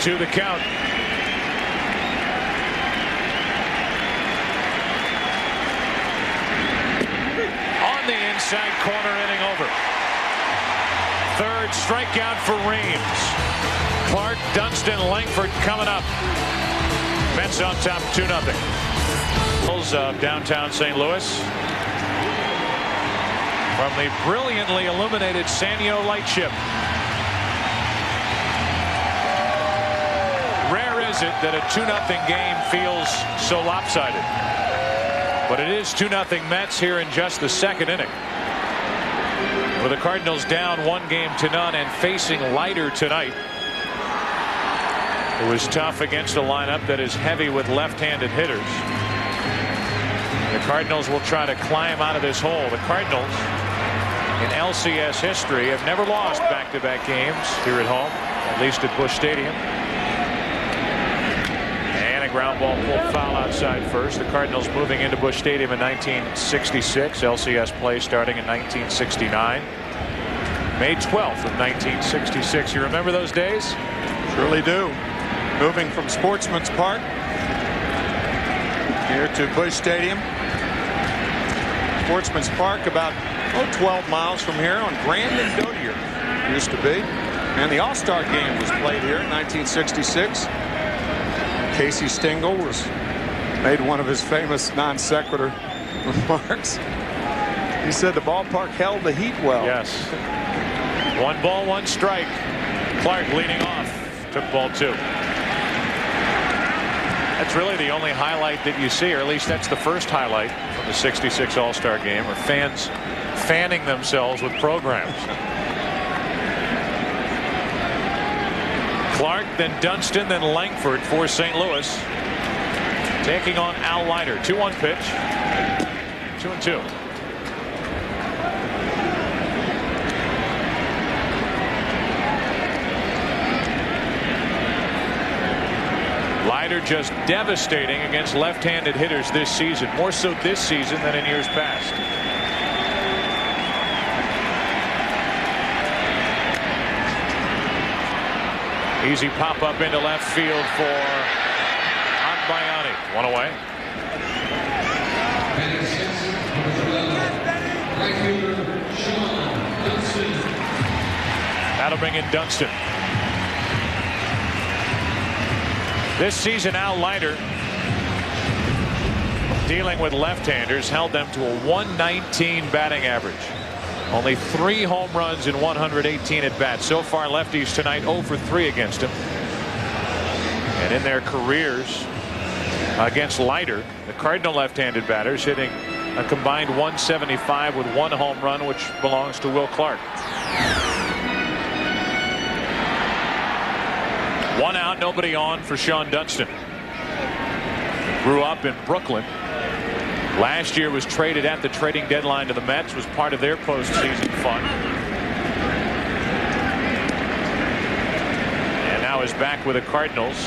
2-2 the count. On the inside corner, inning over. Third strikeout for Reams. Clark, Dunston, Langford coming up. Mets on top 2-0. Of downtown St. Louis. From the brilliantly illuminated Sanyo lightship. Rare is it that a 2-0 game feels so lopsided. But it is 2-0 Mets here in just the second inning. With the Cardinals down 1-0 and facing Leiter tonight. It was tough against a lineup that is heavy with left-handed hitters. The Cardinals will try to climb out of this hole. The Cardinals in LCS history have never lost back-to-back games here at home, at least at Busch Stadium. And a ground ball pulled foul outside first. The Cardinals moving into Busch Stadium in 1966. LCS play starting in 1969. May 12th of 1966. You remember those days? Surely do. Moving from Sportsman's Park here to Busch Stadium. Sportsman's Park about 12 miles from here on Grand and Dodier used to be. And the All-Star game was played here in 1966. Casey Stengel made one of his famous non sequitur remarks. He said the ballpark held the heat well. Yes. 1 ball, 1 strike. Clark leading off. Took ball 2. That's really the only highlight that you see, or at least that's the first highlight from the 66 All-Star game, or fans fanning themselves with programs. Clark, then Dunston, then Langford for St. Louis. Taking on Al Leiter. 2-1 pitch. 2-2. Leiter just devastating against left-handed hitters this season, more so this season than in years past. Easy pop up into left field for Akbayani. 1 away. That'll bring in Dunston. This season, Al Leiter, dealing with left-handers, held them to a .119 batting average. Only 3 home runs in 118 at-bats. So far, lefties tonight 0 for 3 against him. And in their careers against Leiter, the Cardinal left-handed batters hitting a combined 175 with 1 home run, which belongs to Will Clark. 1 out, nobody on for Sean Dunston. Grew up in Brooklyn. Last year was traded at the trading deadline to the Mets, was part of their postseason fun. And now is back with the Cardinals,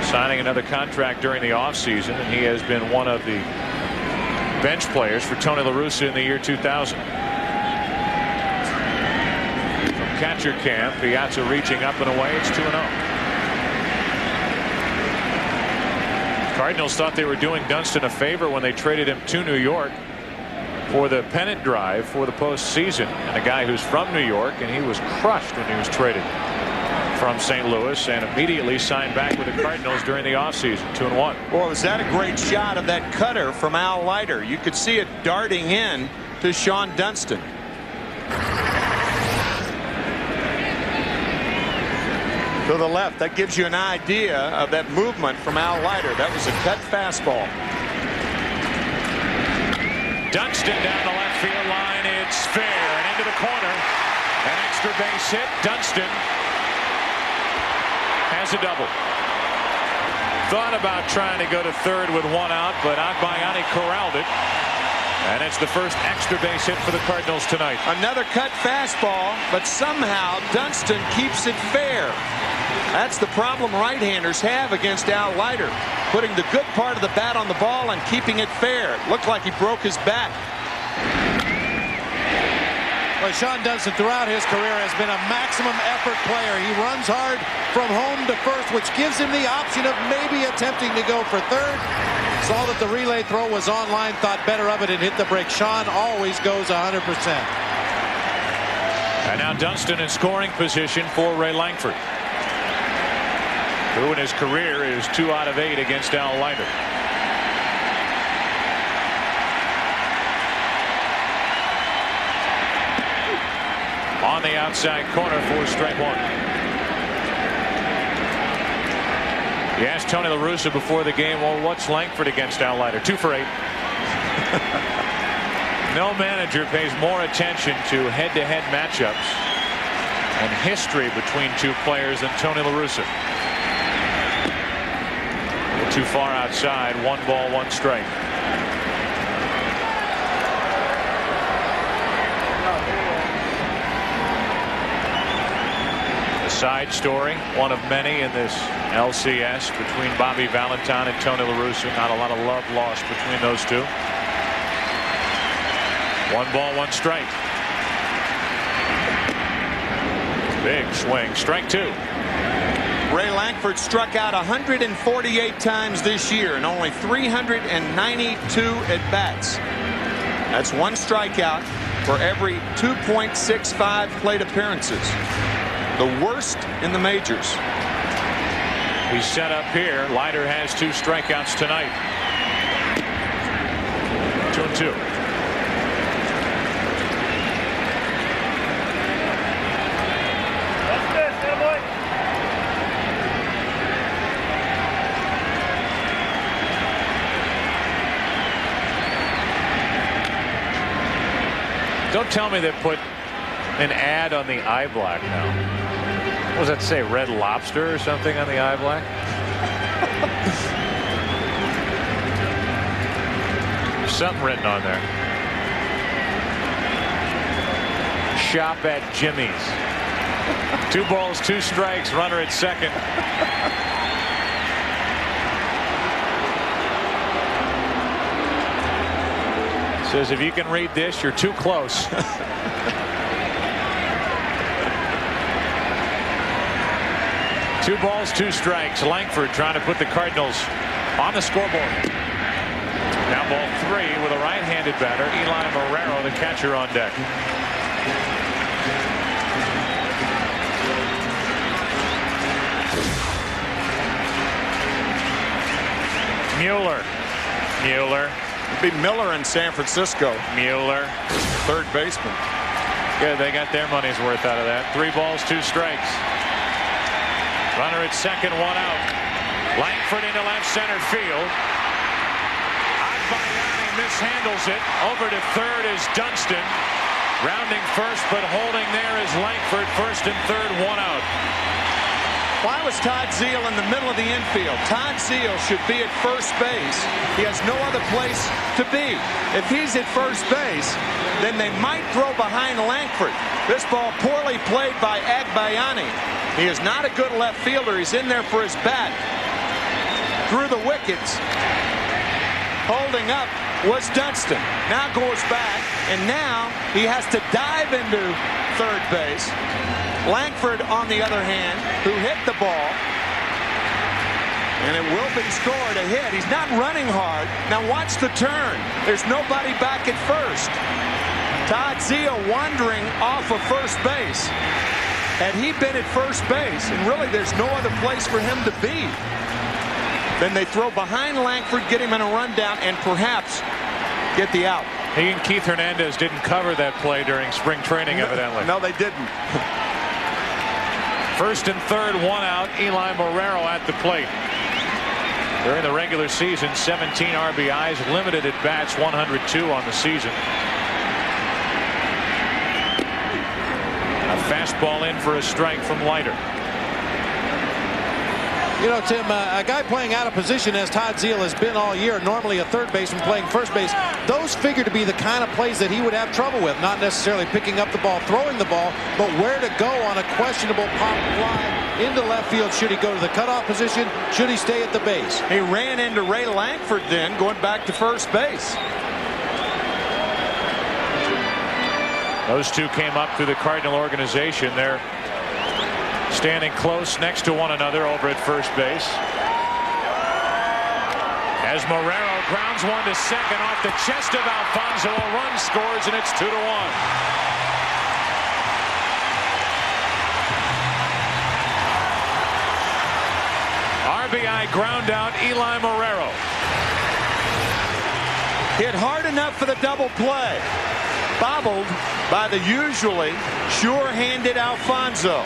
signing another contract during the offseason, and he has been one of the bench players for Tony La Russa in the year 2000. From catcher camp, Piazza reaching up and away. It's 2-0. Cardinals thought they were doing Dunston a favor when they traded him to New York for the pennant drive for the postseason, and a guy who's from New York, and he was crushed when he was traded from St. Louis and immediately signed back with the Cardinals during the offseason. 2-1. Boy, was that a great shot of that cutter from Al Leiter. You could see it darting in to Sean Dunston. To the left, that gives you an idea of that movement from Al Leiter. That was a cut fastball. Dunston down the left field line. It's fair and into the corner. An extra base hit. Dunston has a double. Thought about trying to go to third with 1 out, but Akbayani corralled it. And it's the first extra base hit for the Cardinals tonight. Another cut fastball, but somehow Dunston keeps it fair. That's the problem right-handers have against Al Leiter, putting the good part of the bat on the ball and keeping it fair. It looked like he broke his back. but Sean Dunston throughout his career has been a maximum effort player. He runs hard from home to first, which gives him the option of maybe attempting to go for third. Saw that the relay throw was online, thought better of it, and hit the break. Sean always goes 100%. And now Dunston in scoring position for Ray Langford, who in his career is 2 out of 8 against Al Leiter. On the outside corner for strike 1. You asked Tony La Russa before the game, well, what's Langford against Al Leiter? 2 for 8. No manager pays more attention to head-to-head matchups and history between 2 players than Tony La Russa. Too far outside. 1 ball, 1 strike. A side story, one of many in this LCS between Bobby Valentine and Tony La Russa. Not a lot of love lost between those 2. 1 ball, 1 strike. Big swing. Strike 2. Ray Langford struck out 148 times this year and only 392 at-bats. That's 1 strikeout for every 2.65 plate appearances. The worst in the majors. He's set up here. Leiter has 2 strikeouts tonight. 2-2. Don't tell me they put an ad on the eye black now. What does that say? Red Lobster or something on the eye black? There's something written on there. Shop at Jimmy's. 2 balls, 2 strikes. Runner at second. Says if you can read this, you're too close. 2 balls, 2 strikes. Langford trying to put the Cardinals on the scoreboard. Now ball 3 with a right-handed batter. Eli Marrero, the catcher, on deck. Mueller. It'd be Miller in San Francisco. Mueller. Third baseman. Good, they got their money's worth out of that. 3 balls, 2 strikes. Runner at second, 1 out. Langford into left center field. Agbayani mishandles it. Over to third is Dunston. Rounding first, but holding there is Langford. First and third, 1 out. Why was Todd Zeile in the middle of the infield? Todd Zeile should be at first base. He has no other place to be. If he's at first base, then they might throw behind Langford. This ball poorly played by Agbayani. He is not a good left fielder. He's in there for his bat. Through the wickets. Holding up was Dunston. Now goes back, and now he has to dive into third base. Langford, on the other hand, who hit the ball, and it will be scored, a hit. He's not running hard. Now watch the turn. There's nobody back at first. Todd Zeile wandering off of first base. Had he been at first base, and really there's no other place for him to be, then they throw behind Langford, get him in a rundown, and perhaps get the out. He and Keith Hernandez didn't cover that play during spring training, evidently. No, they didn't. First and third, 1 out. Eli Marrero at the plate. During the regular season, 17 RBIs, limited at bats, 102 on the season. A fastball in for a strike from Leiter. You know, Tim, a guy playing out of position as Todd Zeile has been all year, normally a third baseman playing first base, those figure to be the kind of plays that he would have trouble with. Not necessarily picking up the ball, throwing the ball, but where to go on a questionable pop fly into left field. Should he go to the cutoff position? Should he stay at the base? He ran into Ray Langford then, going back to first base. Those two came up through the Cardinal organization. They're standing close next to one another over at first base. As Marrero grounds one to second off the chest of Alfonso, a run scores, and it's 2-1. RBI ground out, Eli Marrero. Hit hard enough for the double play. Bobbled by the usually sure-handed Alfonso.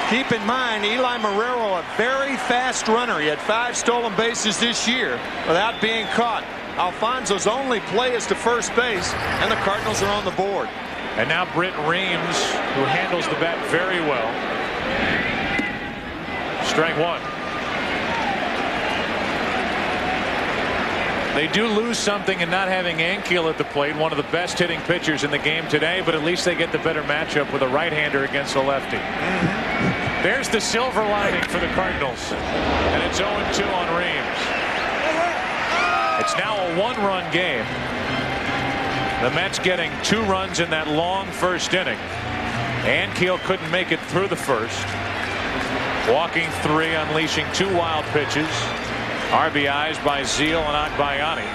Keep in mind, Eli Marrero, a very fast runner. He had 5 stolen bases this year without being caught. Alfonso's only play is to first base, and the Cardinals are on the board. And now Britt Reams, who handles the bat very well. Strike one. They do lose something in not having Ankiel at the plate, one of the best hitting pitchers in the game today, but at least they get the better matchup with a right-hander against a lefty. There's the silver lining for the Cardinals, and it's 0-2 on Reams. It's now a 1-run game. The Mets getting 2 runs in that long first inning. Ankiel couldn't make it through the first. Walking 3, unleashing 2 wild pitches. RBIs by Zeal and Agbayani.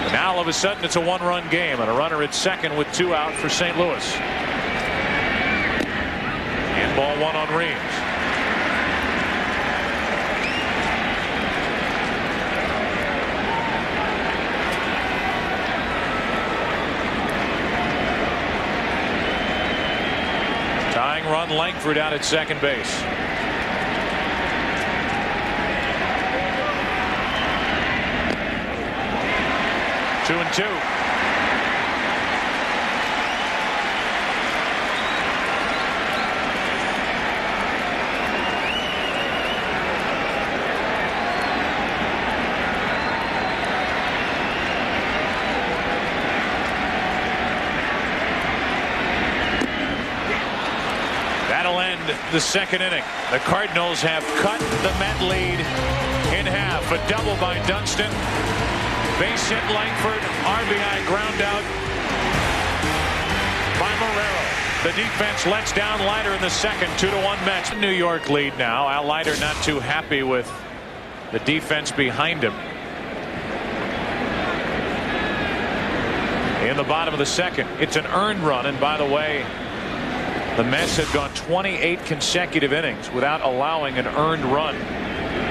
But now all of a sudden it's a 1-run game and a runner at second with 2 out for St. Louis. And ball 1 on Reams. Tying run, Langford out at second base. 2-2. That'll end the second inning. The Cardinals have cut the Met lead in half. A double by Dunston. Base hit Langford, RBI ground out by Marrero. The defense lets down Leiter in the second. 2-1 Mets. New York lead now. Al Leiter not too happy with the defense behind him. In the bottom of the second, it's an earned run, and by the way, the Mets had gone 28 consecutive innings without allowing an earned run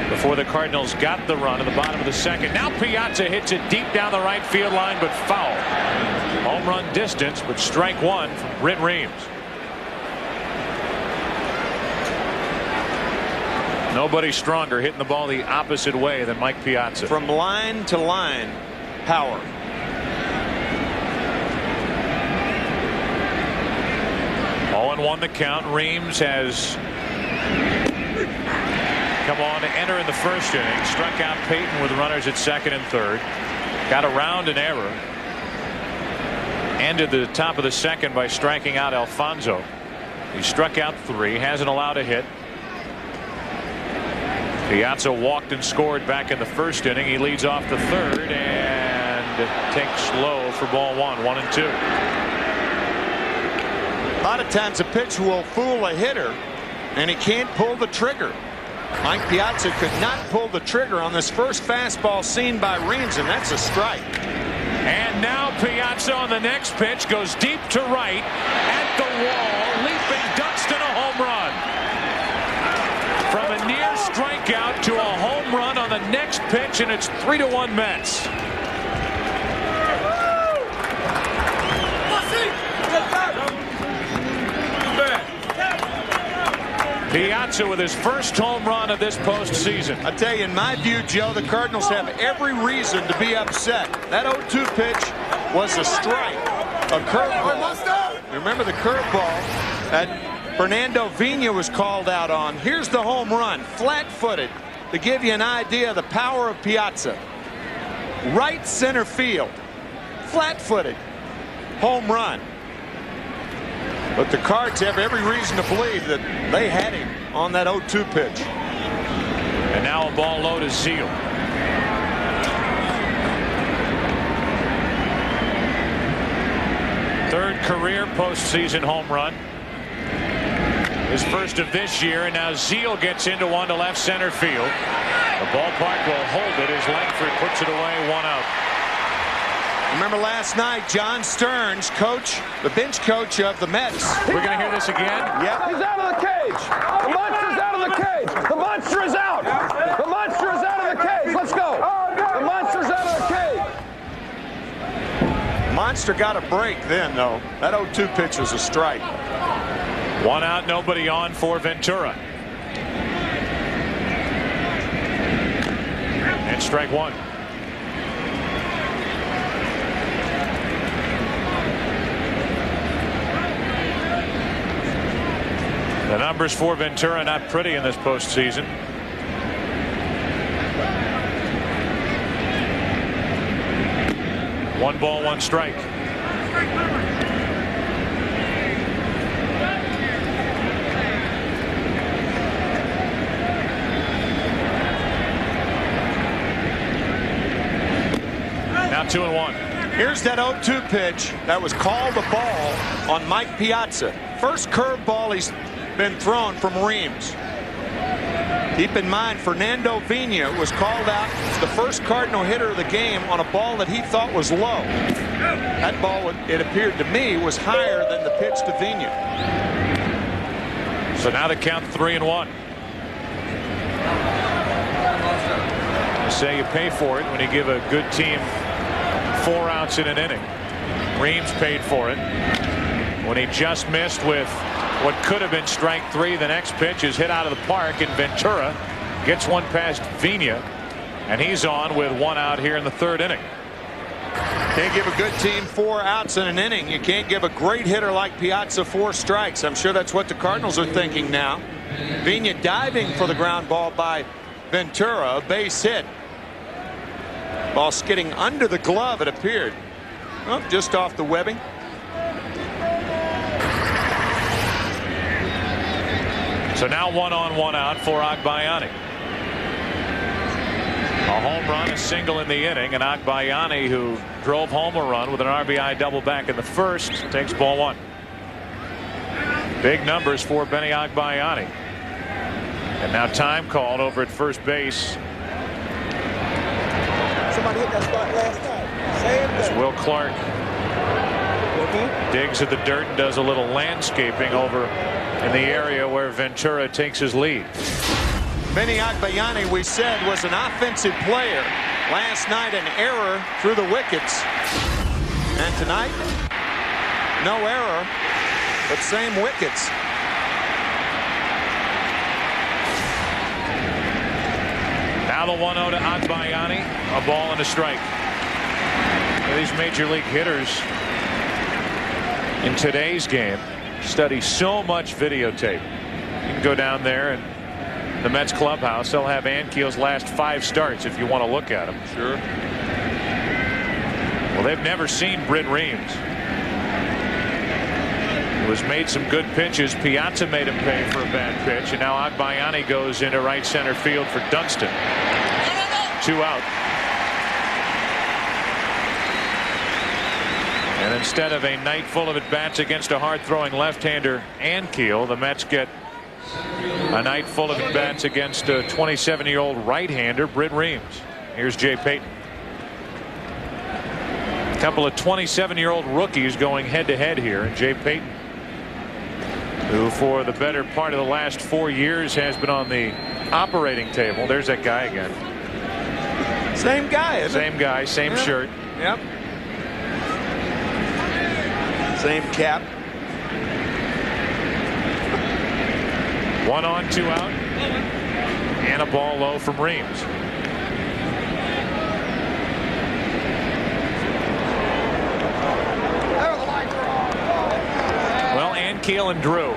before the Cardinals got the run in the bottom of the second. Now Piazza hits it deep down the right field line, but foul. Home run distance, but strike one from Britt Reams. Nobody stronger hitting the ball the opposite way than Mike Piazza. From line to line, power. Oh, and 1 the count. Reams has come on to enter in the first inning. Struck out Payton with runners at second and third. Got around an error. Ended the top of the second by striking out Alfonso. He struck out 3. Hasn't allowed a hit. Piazza walked and scored back in the first inning. He leads off the third and takes low for ball 1. 1-2. A lot of times a pitch will fool a hitter and he can't pull the trigger. Mike Piazza could not pull the trigger on this first fastball seen by Reams, and that's a strike. And now Piazza on the next pitch goes deep to right at the wall. Leaping Dunston, a home run. From a near strikeout to a home run on the next pitch, and it's 3-1 Mets. Piazza with his first home run of this postseason. I tell you, in my view, Joe, the Cardinals have every reason to be upset. That 0-2 pitch was a strike, a curveball. Remember the curveball that Fernando Vina was called out on. Here's the home run, flat-footed, to give you an idea of the power of Piazza. Right center field, flat-footed, home run. But the Cards have every reason to believe that they had him on that 0-2 pitch. And now a ball low to Zeal. Third career postseason home run. His first of this year, and now Zeal gets into one to left center field. The ballpark will hold it as Langford puts it away, 1 out. Remember last night, John Stearns, the bench coach of the Mets. We're going to hear this again? Yep. He's out of the cage. The monster's out of the cage. The monster is out. The monster is out of the cage. Let's go. The monster's out of the cage. Monster got a break then, though. That 0-2 pitch was a strike. 1 out, nobody on for Ventura. And strike 1. The numbers for Ventura not pretty in this postseason. One ball, 1 strike. Now 2-1. Here's that 0-2 pitch that was called a ball on Mike Piazza. First curveball he's been thrown from Reams. Keep in mind, Fernando Vina was called out as the first Cardinal hitter of the game on a ball that he thought was low. That ball, it appeared to me, was higher than the pitch to Vina. So now the count 3-1. I say you pay for it when you give a good team 4 outs in an inning. Reams paid for it when he just missed with what could have been strike 3. The next pitch is hit out of the park, and Ventura gets one past Vina, and he's on with 1 out here in the 3rd inning. Can't give a good team 4 outs in an inning. You can't give a great hitter like Piazza 4 strikes. I'm sure that's what the Cardinals are thinking now. Vina diving for the ground ball by Ventura, a base hit. Ball skidding under the glove, it appeared. Oh, just off the webbing. So now 1 on, 1 out for Agbayani. A home run, a single in the inning, and Agbayani, who drove home a run with an RBI double back in the first, takes ball 1. Big numbers for Benny Agbayani. And now time called over at first base. Somebody hit that spot last night. Same As Will Clark digs at the dirt and does a little landscaping over in the area where Ventura takes his lead. Benny Agbayani, we said, was an offensive player. Last night, an error through the wickets. And tonight, no error, but same wickets. Now the 1-0 to Agbayani, a ball and a strike. These major league hitters in today's game study so much videotape. You can go down there and the Mets clubhouse. They'll have Ankiel's last 5 starts if you want to look at them. Sure. Well, they've never seen Britt Reams. He was made some good pitches. Piazza made him pay for a bad pitch, and now Agbayani goes into right center field for Dunston. 2 out. And instead of a night full of at-bats against a hard-throwing left-hander Ankiel, the Mets get a night full of at-bats against a 27-year-old right-hander Britt Reams. Here's Jay Payton. A couple of 27-year-old rookies going head-to-head here. And Jay Payton, who for the better part of the last 4 years has been on the operating table. There's that guy again. Same guy, isn't it? Same guy, same shirt. Yep. Same cap. 1 on, 2 out. And a ball low from Reams. Well, Ankiel and Drew.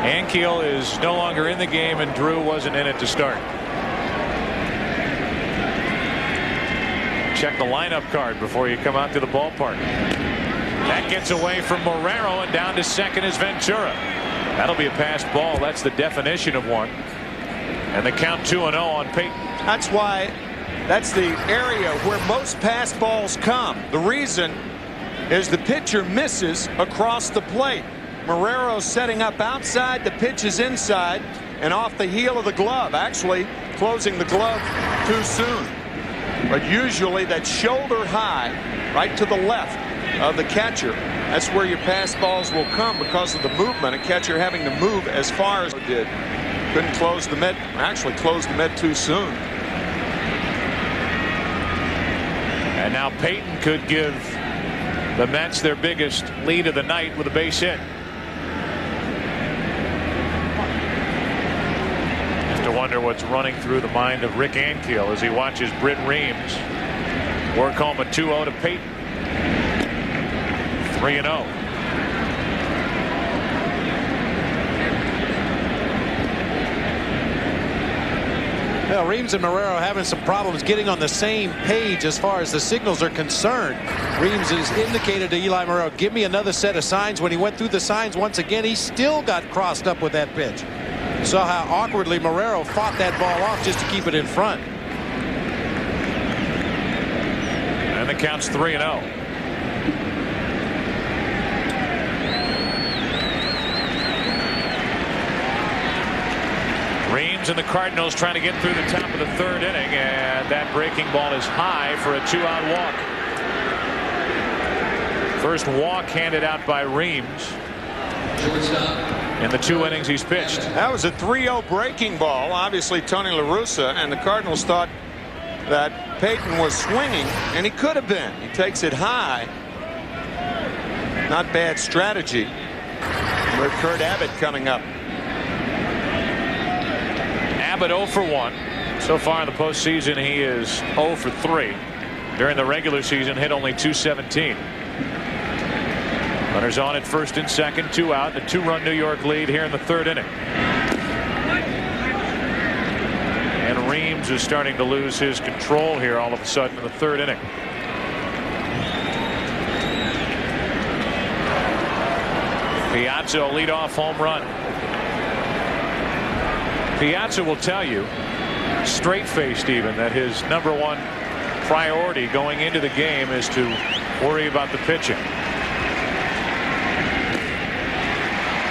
Ankiel is no longer in the game, and Drew wasn't in it to start. Check the lineup card before you come out to the ballpark. That gets away from Marrero, and down to second is Ventura. That'll be a passed ball. That's the definition of one. And the count 2-0 on Payton. That's why that's the area where most pass balls come. The reason as the pitcher misses across the plate. Marrero setting up outside, the pitch is inside and off the heel of the glove, actually closing the glove too soon. But usually that shoulder high right to the left of the catcher, that's where your pass balls will come because of the movement. A catcher having to move as far as it did. Couldn't close the mitt, actually closed the mitt too soon. And now Payton could give the Mets their biggest lead of the night with a base hit. Just to wonder what's running through the mind of Rick Ankiel as he watches Britt Reams work home a 2-0 to Payton. 3-0. Well, Reams and Marrero having some problems getting on the same page as far as the signals are concerned. Reams has indicated to Eli Marrero, give me another set of signs. When he went through the signs once again, he still got crossed up with that pitch. You saw how awkwardly Marrero fought that ball off just to keep it in front. And the count's 3-0. Reams and the Cardinals trying to get through the top of the third inning, and that breaking ball is high for a 2-out walk. First walk handed out by Reams in the 2 innings he's pitched. That was a 3-0 breaking ball. Obviously Tony La Russa and the Cardinals thought that Payton was swinging, and he could have been. He takes it high. Not bad strategy. With Kurt Abbott coming up. Abbott 0 for 1. So far in the postseason, he is 0 for 3. During the regular season, hit only .217. Runners on at first and second, 2 out. The 2-run New York lead here in the third inning. And Reams is starting to lose his control here all of a sudden in the third inning. Piazza leadoff home run. Piazza will tell you, straight-faced even, that his #1 priority going into the game is to worry about the pitching.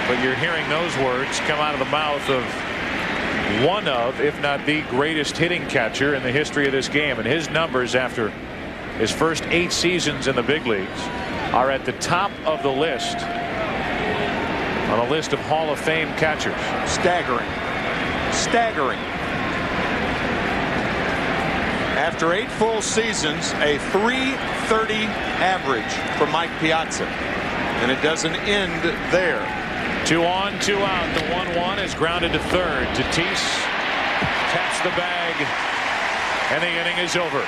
But you're hearing those words come out of the mouth of one of, if not the greatest hitting catcher in the history of this game. And his numbers after his first 8 seasons in the big leagues are at the top of the list on a list of Hall of Fame catchers. Staggering. Staggering. After 8 full seasons, a .330 average for Mike Piazza. And it doesn't end there. 2 on, 2 out. The 1-1 is grounded to third. Tatis taps the bag, and the inning is over.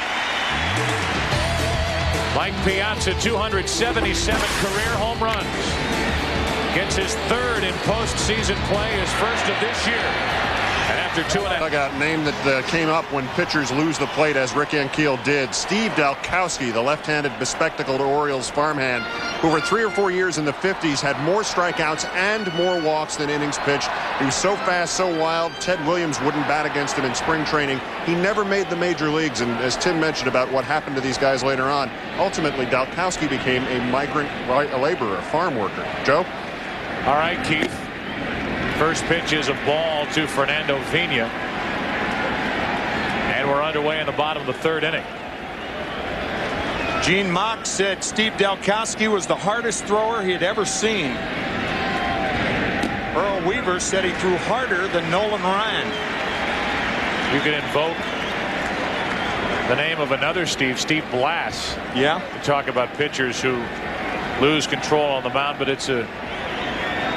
Mike Piazza, 277 career home runs. Gets his 3rd in postseason play, his 1st of this year. And after 2.5. I got a name that came up when pitchers lose the plate, as Rick Ankiel did. Steve Dalkowski, the left-handed bespectacled Orioles farmhand, who for 3 or 4 years in the 50s had more strikeouts and more walks than innings pitched. He was so fast, so wild, Ted Williams wouldn't bat against him in spring training. He never made the major leagues, and as Tim mentioned about what happened to these guys later on, ultimately Dalkowski became a migrant laborer, a farm worker. Joe? All right, Keith. First pitch is a ball to Fernando Pena. And we're underway in the bottom of the third inning. Gene Mock said Steve Dalkowski was the hardest thrower he had ever seen. Earl Weaver said he threw harder than Nolan Ryan. You can invoke the name of another Steve Blass. Yeah. To talk about pitchers who lose control on the mound, but it's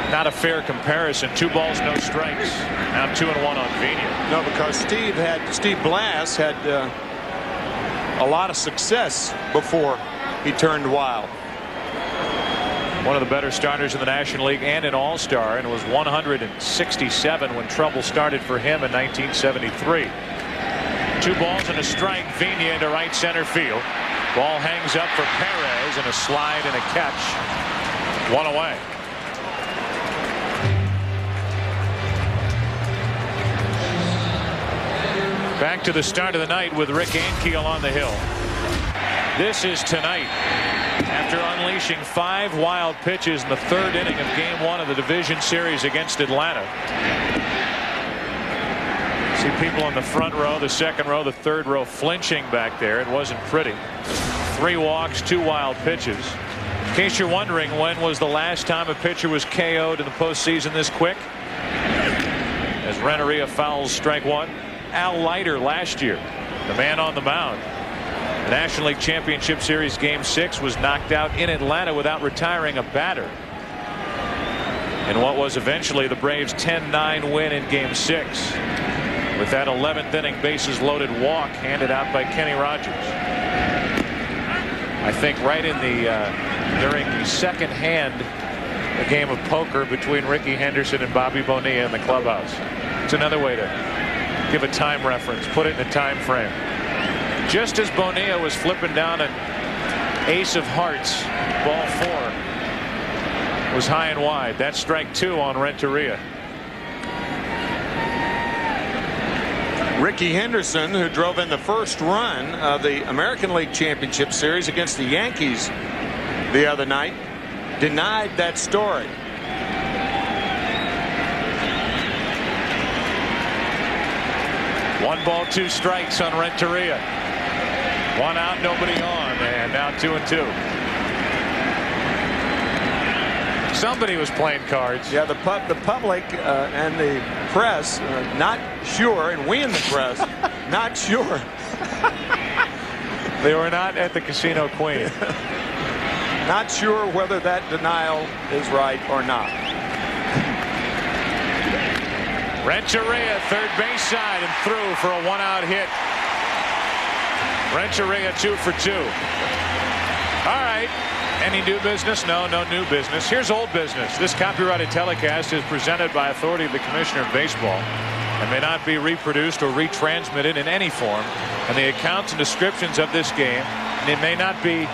not a fair comparison. 2 balls, no strikes. Now 2-1 on Pena. No, because Steve Blass had a lot of success before he turned wild. One of the better starters in the National League and an All-Star, and was 167 when trouble started for him in 1973. 2 balls and a strike. Pena into right center field. Ball hangs up for Perez, and a slide and a catch. 1 away. Back to the start of the night with Rick Ankiel on the hill. This is tonight at After unleashing 5 wild pitches in the 3rd inning of Game 1 of the division series against Atlanta. See people in the front row, the 2nd row, the 3rd row flinching back there. It wasn't pretty. 3 walks, 2 wild pitches. In case you're wondering, when was the last time a pitcher was KO'd in the postseason this quick? As Renteria fouls strike 1. Al Leiter last year, the man on the mound. The National League Championship Series Game 6 was knocked out in Atlanta without retiring a batter. In what was eventually the Braves' 10-9 win in Game 6. With that 11th inning bases loaded walk handed out by Kenny Rogers. I think right in the during the second hand a game of poker between Ricky Henderson and Bobby Bonilla in the clubhouse. It's another way to give a time reference, put it in a time frame. Just as Bonilla was flipping down an ace of hearts, ball 4 was high and wide. That's strike 2 on Renteria. Ricky Henderson, who drove in the first run of the American League Championship Series against the Yankees the other night, denied that story. One ball, 2 strikes on Renteria. 1 out, nobody on, and now 2-2. Somebody was playing cards. Yeah, the public and the press not sure, and we in the press not sure. They were not at the Casino Queen. Not sure whether that denial is right or not. Renteria, 3rd base side, and through for a 1-out hit. Renteria 2 for 2. All right. Any new business? No new business. Here's old business. This copyrighted telecast is presented by authority of the Commissioner of Baseball and may not be reproduced or retransmitted in any form. And the accounts and descriptions of this game, it may not be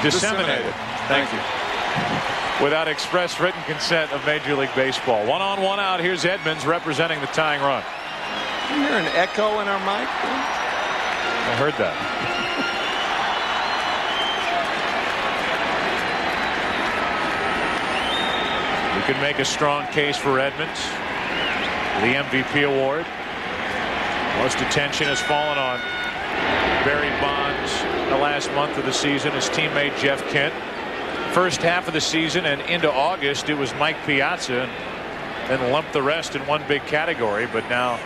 disseminated. Thank you. Without express written consent of Major League Baseball. 1 on, 1 out. Here's Edmonds representing the tying run. You hear an echo in our mic? I heard that. You can make a strong case for Edmonds. The MVP award. Most attention has fallen on Barry Bonds the last month of the season. His teammate Jeff Kent. First half of the season and into August it was Mike Piazza, and then lumped the rest in one big category. But now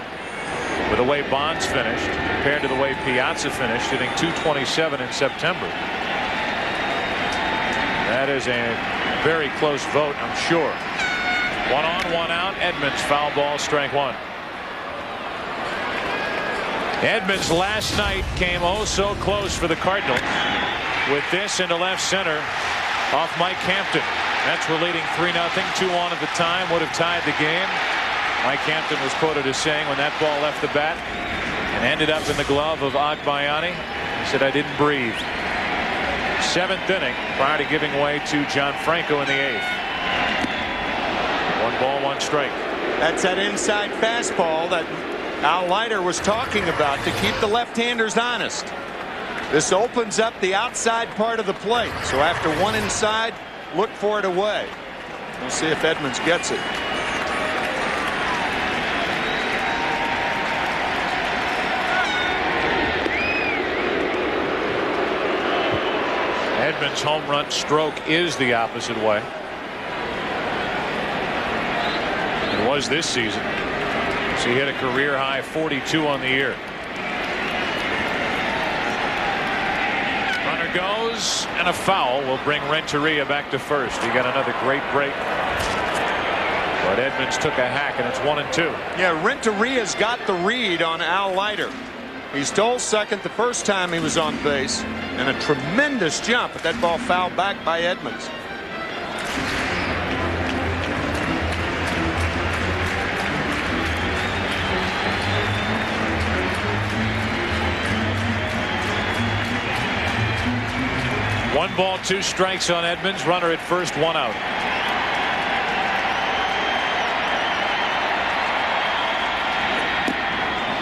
with the way Bonds finished compared to the way Piazza finished, hitting .227 in September, that is a very close vote, I'm sure. 1 on, 1 out. Edmonds, foul ball, strike 1. Edmonds last night came oh so close for the Cardinals with this into left center off Mike Hampton. Mets were leading 3-0, 2 on at the time, would have tied the game. Mike Hampton was quoted as saying when that ball left the bat and ended up in the glove of Agbayani, he said, "I didn't breathe." 7th inning prior to giving way to John Franco in the 8th. 1 ball, 1 strike. That's that inside fastball that Al Leiter was talking about to keep the left-handers honest. This opens up the outside part of the plate. So after 1 inside, look for it away. We'll see if Edmonds gets it. Edmonds' home run stroke is the opposite way. It was this season. So he hit a career high 42 on the year. Runner goes, and a foul will bring Renteria back to first. He got another great break, but Edmonds took a hack, and it's 1-2. Yeah, Renteria's got the read on Al Leiter. He stole second the first time he was on base, and a tremendous jump, but that ball fouled back by Edmonds. One ball, 2 strikes on Edmonds. Runner at first, 1 out.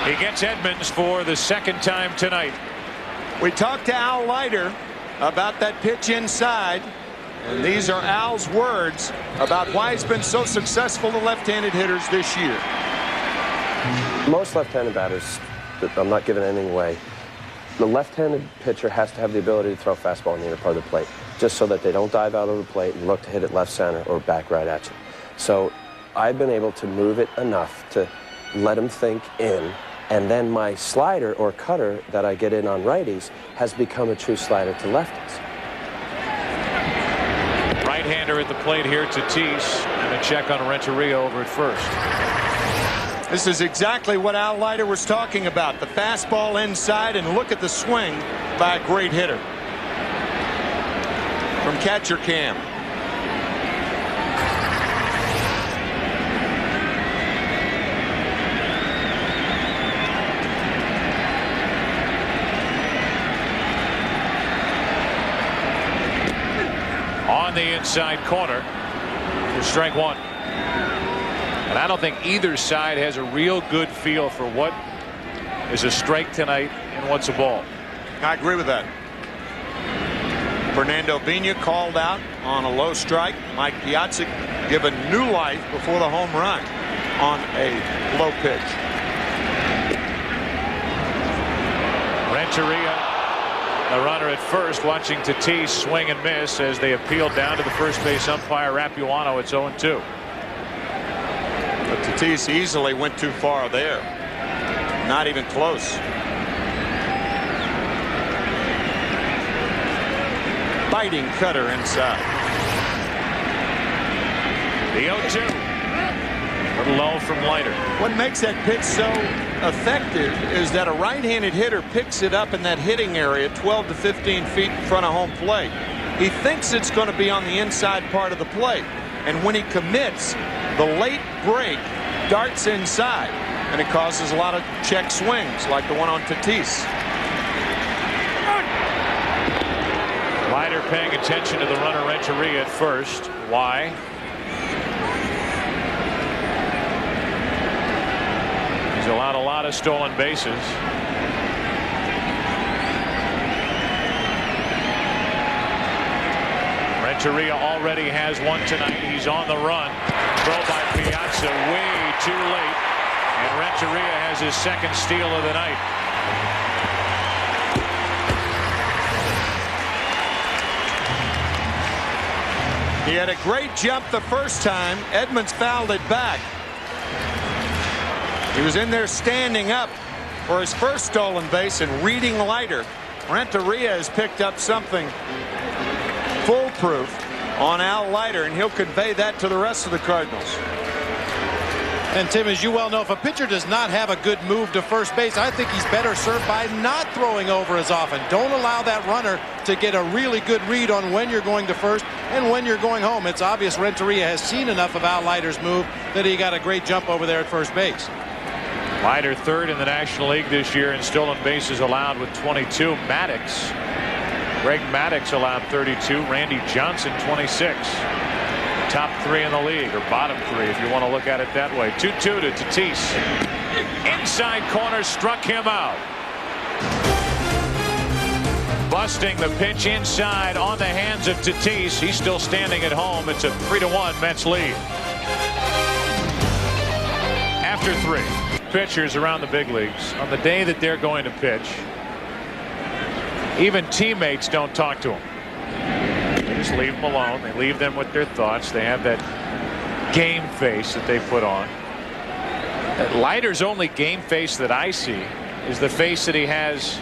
He gets Edmonds for the 2nd time tonight. We talked to Al Leiter about that pitch inside. And these are Al's words about why he's been so successful to left-handed hitters this year. Most left-handed batters, I'm not giving anything away, the left-handed pitcher has to have the ability to throw a fastball in the inner part of the plate, just so that they don't dive out of the plate and look to hit it left center or back right at you. So I've been able to move it enough to let him think in, and then my slider or cutter that I get in on righties has become a true slider to lefties. Right-hander at the plate here, Tatis, and a check on Renteria over at first. This is exactly what Al Leiter was talking about. The fastball inside, and look at the swing by a great hitter. From catcher cam. On the inside corner for strike one. And I don't think either side has a real good feel for what is a strike tonight and what's a ball. I agree with that. Fernando Pena called out on a low strike. Mike Piazza given new life before the home run on a low pitch. Renteria, the runner at first, watching Tatis swing and miss as they appeal down to the first base umpire Rapuano. It's 0-2. But Tatis easily went too far there. Not even close. Biting cutter inside. The 0-2. A little low from Leiter. What makes that pitch so effective is that a right-handed hitter picks it up in that hitting area 12 to 15 feet in front of home plate. He thinks it's going to be on the inside part of the plate. And when he commits, the late break darts inside, and it causes a lot of check swings like the one on Tatis. Leiter paying attention to the runner Renteria at first. Why? He's allowed a lot of stolen bases. Renteria already has one tonight. He's on the run. Throw by Piazza way too late. And Renteria has his second steal of the night. He had a great jump the first time. Edmonds fouled it back. He was in there standing up for his first stolen base and reading Leiter. Renteria has picked up something foolproof on Al Leiter, and he'll convey that to the rest of the Cardinals. And Tim, as you well know, if a pitcher does not have a good move to first base, I think he's better served by not throwing over as often. Don't allow that runner to get a really good read on when you're going to first and when you're going home. It's obvious Renteria has seen enough of Al Leiter's move that he got a great jump over there at first base. Leiter third in the National League this year in stolen bases allowed with 22. Greg Maddux allowed 32. Randy Johnson 26. Top three in the league, or bottom three if you want to look at it that way. 2-2 to Tatis. Inside corner, struck him out. Busting the pitch inside on the hands of Tatis. He's still standing at home. It's a 3-1 Mets lead. After three. Pitchers around the big leagues, on the day that they're going to pitch, even teammates don't talk to them. They just leave them alone. They leave them with their thoughts. They have that game face that they put on. Leiter's only game face that I see is the face that he has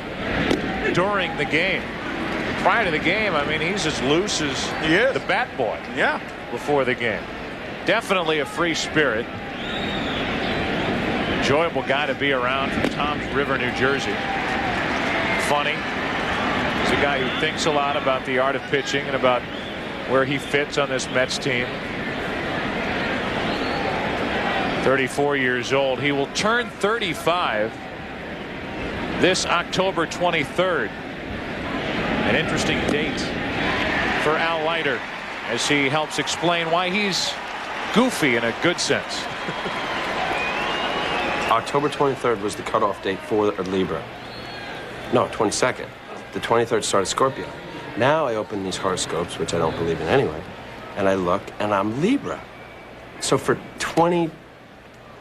during the game. Prior to the game, I mean, he's as loose as the bat boy. Yeah. Before the game. Definitely a free spirit. Enjoyable guy to be around from Toms River, New Jersey. Funny. He's a guy who thinks a lot about the art of pitching and about where he fits on this Mets team. 34 years old. He will turn 35 this October 23rd. An interesting date for Al Leiter as he helps explain why he's goofy in a good sense. October 23rd was the cutoff date for Libra. No, 22nd. The 23rd started Scorpio. Now I open these horoscopes, which I don't believe in anyway, and I look, and I'm Libra. So for 20,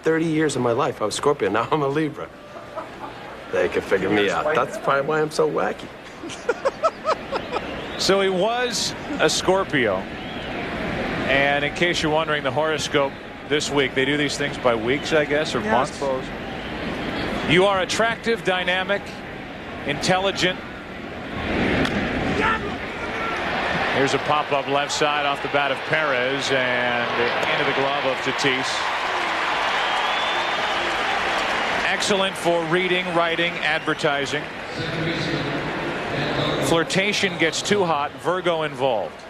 30 years of my life, I was Scorpio. Now I'm a Libra. They can figure me out. That's probably why I'm so wacky. So he was a Scorpio. And in case you're wondering, the horoscope this week, they do these things by weeks, I guess, or months. You are attractive, dynamic, intelligent. Here's a pop-up left side off the bat of Perez and into the glove of Tatis. Excellent for reading, writing, advertising. Flirtation gets too hot, Virgo involved.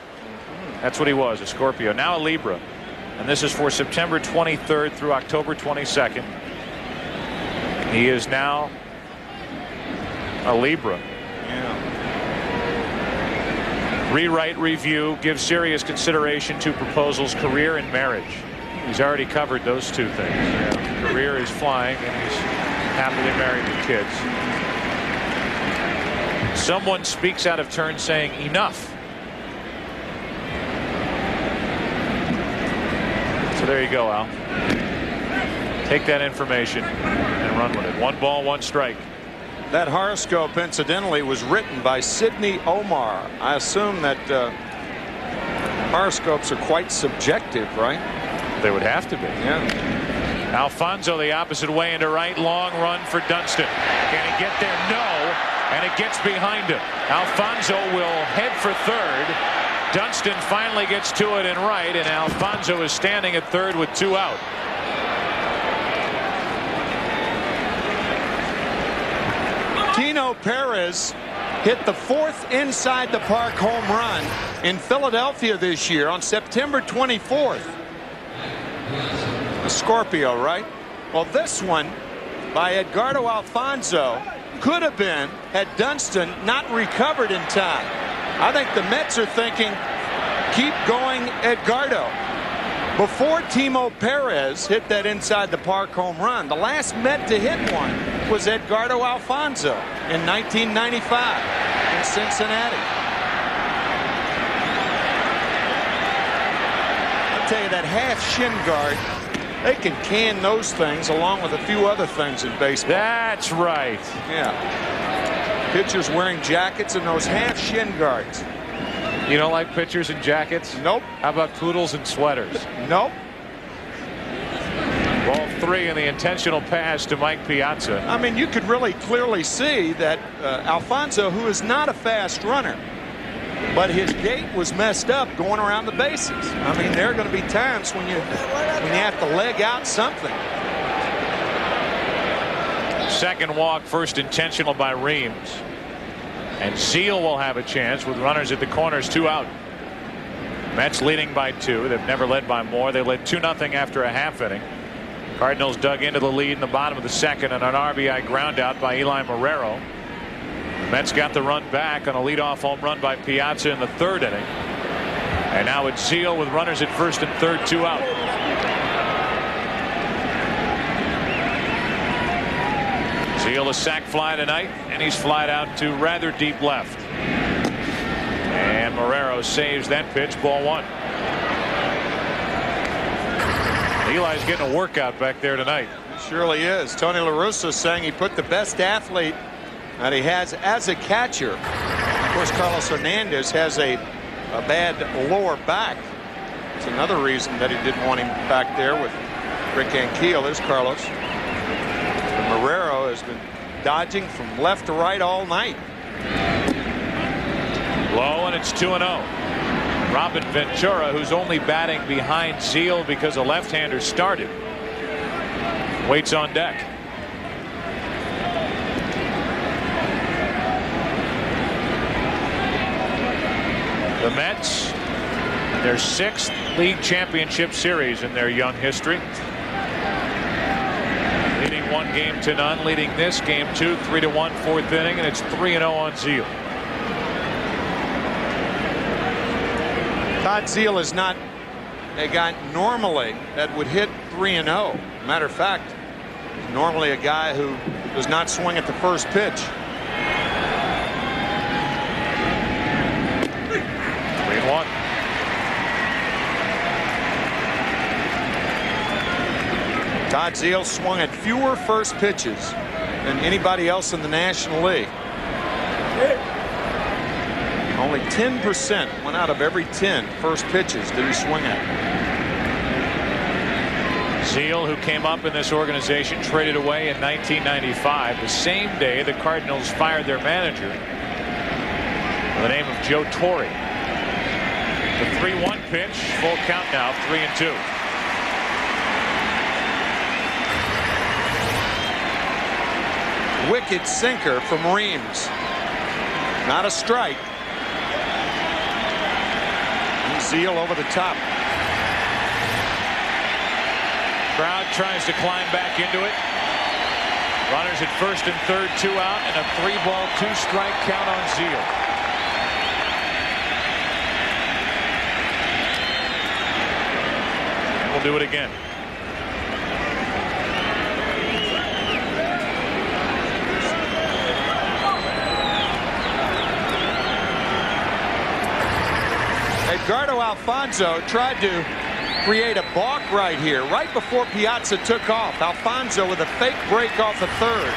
That's what he was, a Scorpio. Now a Libra. And this is for September 23rd through October 22nd. He is now a Libra. Yeah. Rewrite, review, give serious consideration to proposals, career, and marriage. He's already covered those two things. Yeah. Career is flying, and he's happily married with kids. Someone speaks out of turn saying, enough. So there you go, Al. Take that information and run with it. 1 ball, 1 strike. That horoscope, incidentally, was written by Sidney Omar. I assume that horoscopes are quite subjective, right? They would have to be. Yeah. Alfonso the opposite way into right. Long run for Dunston. Can he get there? No. And it gets behind him. Alfonso will head for third. Dunston finally gets to it in right, and Alfonso is standing at third with 2 out. Tino Perez hit the 4th inside the park home run in Philadelphia this year on September 24th. A Scorpio, right? Well, this one by Edgardo Alfonso could have been had Dunston not recovered in time. I think the Mets are thinking, keep going, Edgardo. Before Timo Perez hit that inside the park home run, the last Met to hit one was Edgardo Alfonso in 1995 in Cincinnati. I'll tell you, that half shin guard, they can can those things along with a few other things in baseball. That's right. Yeah. Pitchers wearing jackets and those half shin guards. You don't like pitchers in jackets? Nope. How about poodles and sweaters? Nope. Ball 3 in the intentional pass to Mike Piazza. I mean, you could really clearly see that Alfonso, who is not a fast runner, but his gait was messed up going around the bases. I mean, there are going to be times when you have to leg out something. Second walk, first intentional by Reams. And Zeal will have a chance with runners at the corners, 2 out. Mets leading by 2. They've never led by more. They led 2-0 after a half inning. Cardinals dug into the lead in the bottom of the second on an RBI ground out by Eli Marrero. Mets got the run back on a leadoff home run by Piazza in the 3rd inning. And now it's Zeal with runners at first and third, 2 out. Zeal a sac fly tonight, and he's flied out to rather deep left. And Marrero saves that pitch, ball 1. Eli's getting a workout back there tonight. He surely is. Tony La Russa saying he put the best athlete that he has as a catcher. Of course, Carlos Hernandez has a bad lower back. It's another reason that he didn't want him back there with Rick Ankiel. There's Carlos. Marrero has been dodging from left to right all night. Low, and it's 2-0. Robin Ventura, who's only batting behind Zeal because a left-hander started, waits on deck. The Mets, their 6th league championship series in their young history. Leading 1-0, leading this game 2, 3-1, 4th inning, and it's 3-0 on Zeal. Todd Zeal is not a guy normally that would hit 3-0. Matter of fact, normally a guy who does not swing at the first pitch. Todd Zeile swung at fewer first pitches than anybody else in the National League. Only 10% went out of every 10 first pitches did he swing at. Zeile, who came up in this organization, traded away in 1995, the same day the Cardinals fired their manager by the name of Joe Torre. The 3-1 pitch, full count now, 3-2. Wicked sinker from Reams. Not a strike. And Zeile over the top. Crowd tries to climb back into it. Runners at first and third, 2 out, and a 3-ball, 2-strike count on Zeile. And we'll do it again. Edgardo Alfonzo tried to create a balk right here, right before Piazza took off. Alfonzo with a fake break off the third,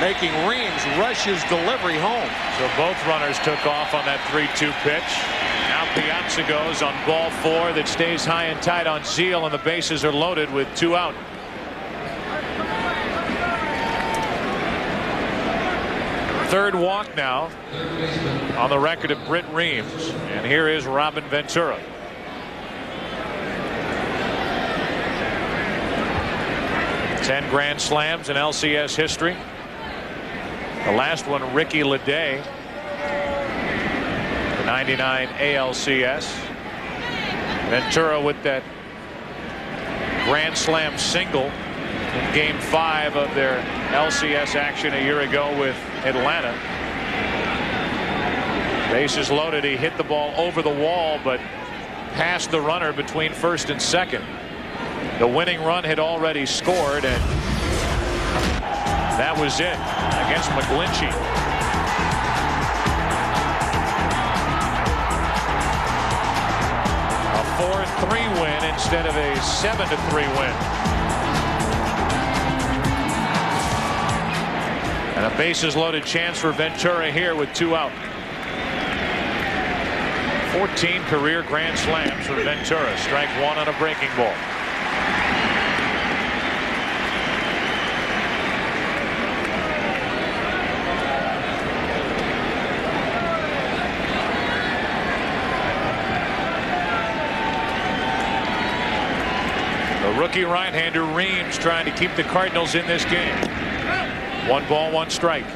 making Reams rush his delivery home. So both runners took off on that 3-2 pitch. Now Piazza goes on ball 4 that stays high and tight on Zeile, and the bases are loaded with 2 out. Third walk now on the record of Britt Reams, and here is Robin Ventura. Ten grand slams in LCS history. The last one, Ricky Leday, the 99 ALCS. Ventura with that grand slam single in game 5 of their LCS action a year ago with Atlanta. Bases loaded. He hit the ball over the wall, but past the runner between first and second. The winning run had already scored, and that was it against McGlinchey. A 4-3 win instead of a 7-3 win. And a bases loaded chance for Ventura here with 2 out. 14 career grand slams for Ventura. Strike 1 on a breaking ball. The rookie right-hander Reams trying to keep the Cardinals in this game. 1 ball, 1 strike.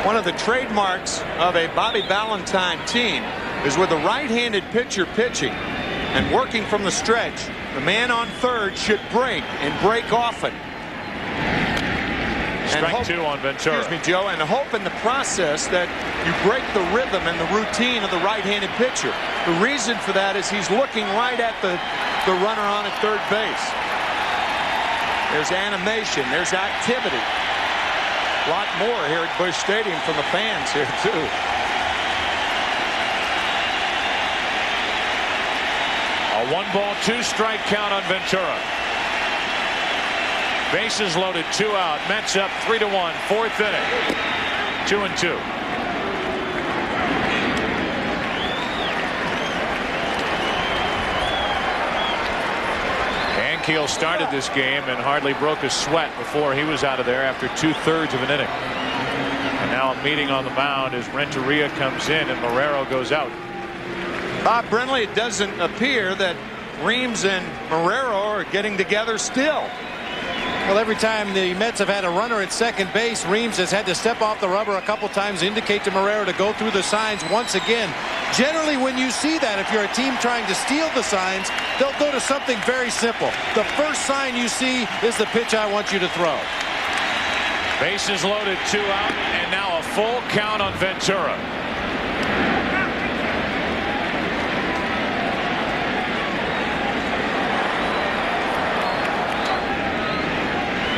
One of the trademarks of a Bobby Ballantyne team is with a right-handed pitcher pitching and working from the stretch, the man on third should break and break often. Strike 2 on Ventura. Excuse me, Joe, and hope in the process that you break the rhythm and the routine of the right-handed pitcher. The reason for that is he's looking right at the runner on at third base. There's animation. There's activity. A lot more here at Busch Stadium from the fans here, too. A 1-ball, 2-strike count on Ventura. Bases loaded, 2 out. Mets up 3-1. 4th inning. 2-2. Ankiel started this game and hardly broke a sweat before he was out of there after 2/3 of an inning. And now a meeting on the mound as Renteria comes in and Marrero goes out. Bob Brenly, it doesn't appear that Reams and Marrero are getting together still. Well, every time the Mets have had a runner at second base, Reams has had to step off the rubber a couple times, indicate to Marrero to go through the signs once again. Generally, when you see that, if you're a team trying to steal the signs, they'll go to something very simple. The first sign you see is the pitch I want you to throw. Bases loaded, 2 out, and now a full count on Ventura.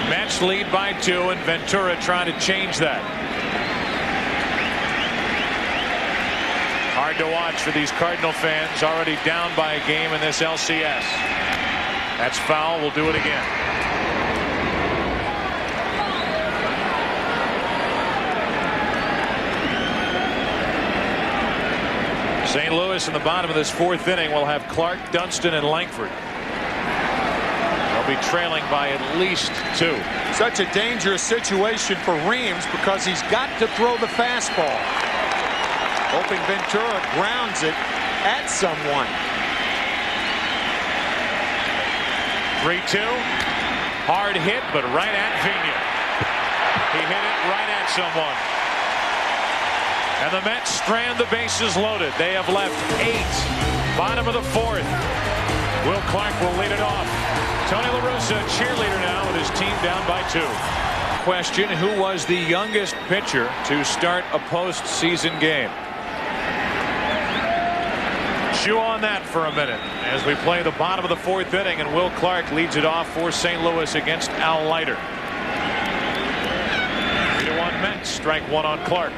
Mets lead by 2, and Ventura trying to change that. Hard to watch for these Cardinal fans, already down by a game in this LCS. That's foul. We'll do it again. St. Louis in the bottom of this fourth inning will have Clark, Dunston, and Langford. They'll be trailing by at least 2. Such a dangerous situation for Reams because he's got to throw the fastball. Hoping Ventura grounds it at someone. 3-2. Hard hit, but right at Vigna. He hit it right at someone. And the Mets strand the bases loaded. They have left 8. Bottom of the fourth. Will Clark will lead it off. Tony La Russa, cheerleader now with his team down by 2. Question: who was the youngest pitcher to start a postseason game? Chew on that for a minute as we play the bottom of the fourth inning, and Will Clark leads it off for St. Louis against Al Leiter. 3-1 Mets. Strike 1 on Clark.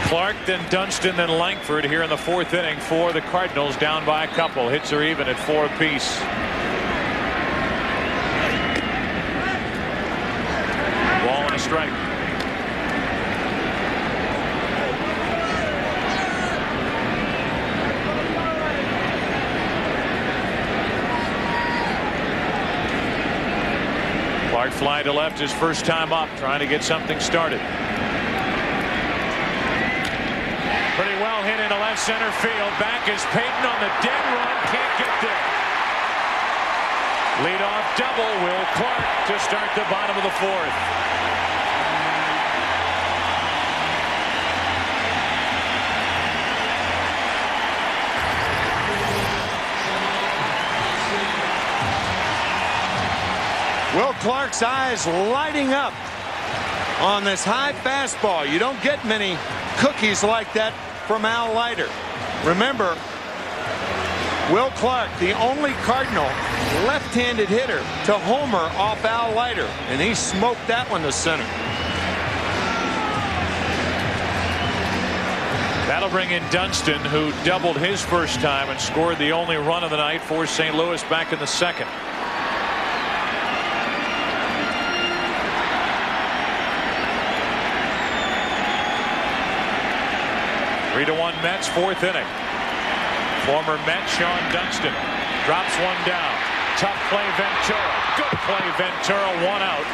Clark, then Dunston, then Langford here in the fourth inning for the Cardinals, down by a couple. Hits are even at 4 apiece. Ball and a strike. Clark fly to left his first time up, trying to get something started. Pretty well hit into left center field. Back is Payton on the dead run. Can't get there. Leadoff double. Will Clark to start the bottom of the fourth. Will Clark's eyes lighting up on this high fastball. You don't get many cookies like that from Al Leiter. Remember, Will Clark, the only Cardinal left-handed hitter to homer off Al Leiter, and he smoked that one to center. That'll bring in Dunston, who doubled his first time and scored the only run of the night for St. Louis back in the second. 3-1 Mets, fourth inning. Former Met Sean Dunston drops one down. Tough play Ventura. Good play Ventura. 1 out.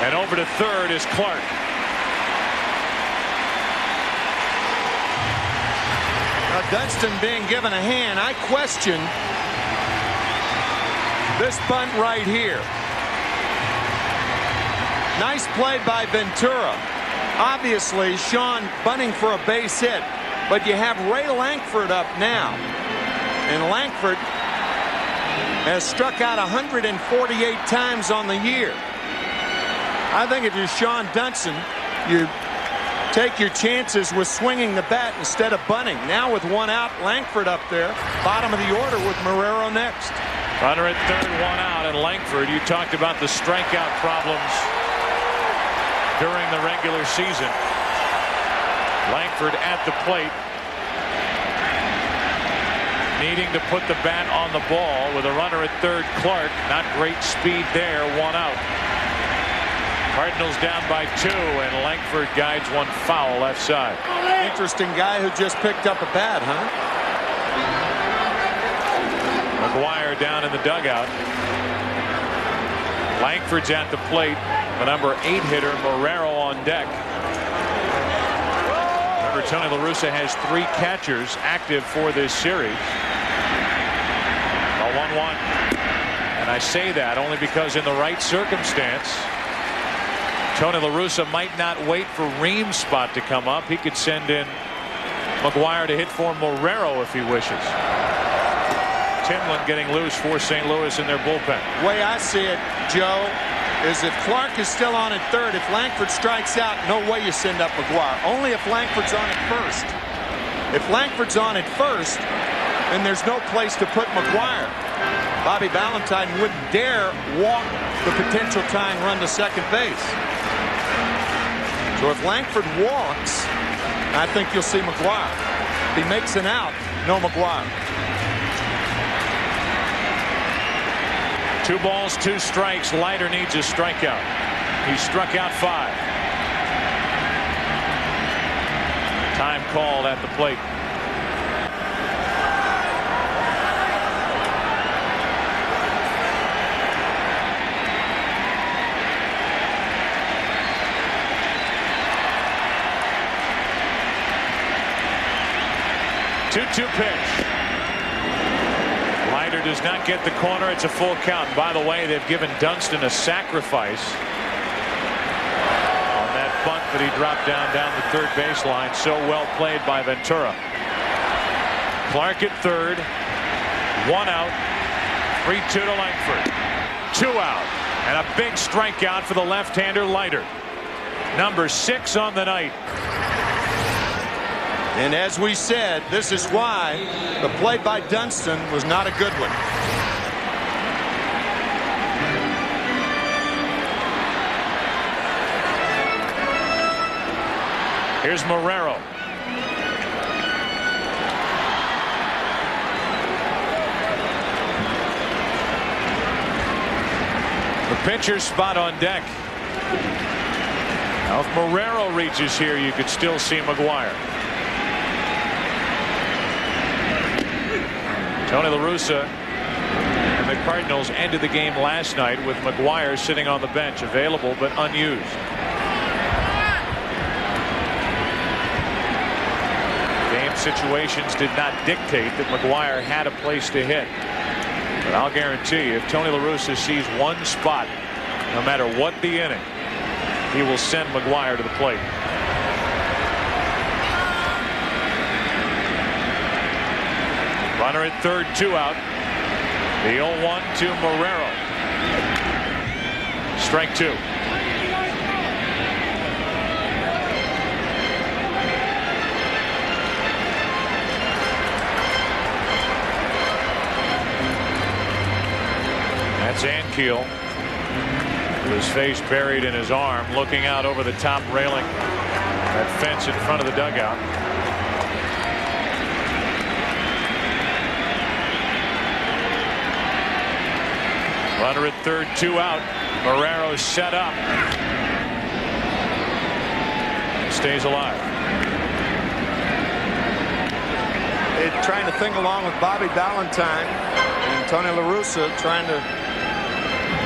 And over to third is Clark. Now Dunston being given a hand. I question this bunt right here. Nice play by Ventura. Obviously Sean bunting for a base hit. But you have Ray Langford up now. And Langford has struck out 148 times on the year. I think if you're Sean Dunston, you take your chances with swinging the bat instead of bunting. Now with 1 out, Langford up there. Bottom of the order with Marrero next. Runner at third, 1 out. And Langford, you talked about the strikeout problems during the regular season. Langford at the plate, needing to put the bat on the ball with a runner at third. Clark, not great speed there. 1 out. Cardinals down by 2, and Langford guides one foul left side. Interesting guy who just picked up a bat, huh? McGuire down in the dugout. Langford's at the plate. The number 8 hitter Marrero on deck. Tony La Russa has 3 catchers active for this series. A 1-1. And I say that only because in the right circumstance, Tony La Russa might not wait for Reams' spot to come up. He could send in McGuire to hit for Marrero if he wishes. Timlin getting loose for St. Louis in their bullpen. The way I see it, Joe, is if Clark is still on at third, if Langford strikes out, no way you send up McGuire. Only if Langford's on at first. If Langford's on at first, then there's no place to put McGuire. Bobby Valentine wouldn't dare walk the potential tying run to second base. So if Langford walks, I think you'll see McGuire. If he makes an out, no McGuire. 2 balls, 2 strikes. Leiter needs a strikeout. He struck out 5. Time called at the plate. Two pitch. Leiter does not get the corner. It's a full count. By the way, they've given Dunston a sacrifice on that bunt that he dropped down the third baseline. So well played by Ventura. Clark at third. 1 out. 3-2 to Langford. 2 out. And a big strikeout for the left-hander Leiter. Number 6 on the night. And as we said, this is why the play by Dunston was not a good one. Here's Marrero. The pitcher's spot on deck. Now if Marrero reaches here, you could still see McGuire. Tony La Russa and the Cardinals ended the game last night with McGuire sitting on the bench, available but unused. Game situations did not dictate that McGuire had a place to hit. But I'll guarantee you, if Tony La Russa sees one spot, no matter what the inning, he will send McGuire to the plate. Runner at third, 2 out. The 0-1 to Marrero. Strike 2. That's Ankiel, with his face buried in his arm, looking out over the top railing, that fence in front of the dugout. Runner at third, 2 out. Marrero set up. Stays alive. They're trying to think along with Bobby Valentine and Tony La Russa, trying to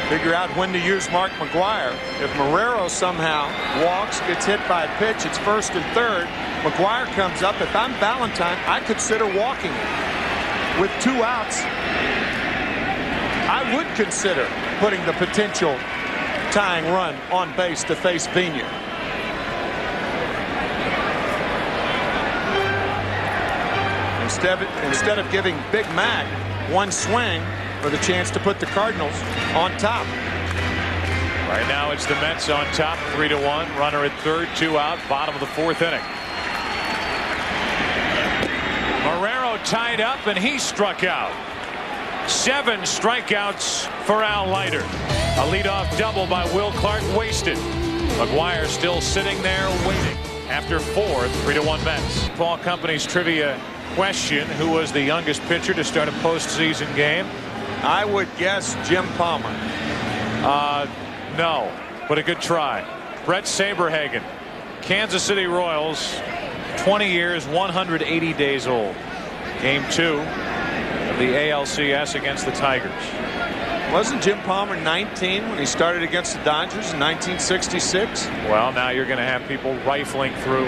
figure out when to use Mark McGuire. If Marrero somehow walks, gets hit by a pitch, it's first and third. McGuire comes up. If I'm Valentine, I consider walking it. With 2 outs, I would consider putting the potential tying run on base to face Pena. Instead of giving Big Mac one swing for the chance to put the Cardinals on top. Right now it's the Mets on top, 3-1. Runner at third, 2 out, bottom of the 4th inning. Marrero tied up and he struck out. 7 strikeouts for Al Leiter. A leadoff double by Will Clark wasted. McGuire still sitting there waiting after 4. 3-1 Mets. Paul Company's trivia question: who was the youngest pitcher to start a postseason game? I would guess Jim Palmer. No, but a good try. Brett Saberhagen, Kansas City Royals, 20 years, 180 days old. Game 2 of the ALCS against the Tigers. Wasn't Jim Palmer 19 when he started against the Dodgers in 1966? Well, now you're going to have people rifling through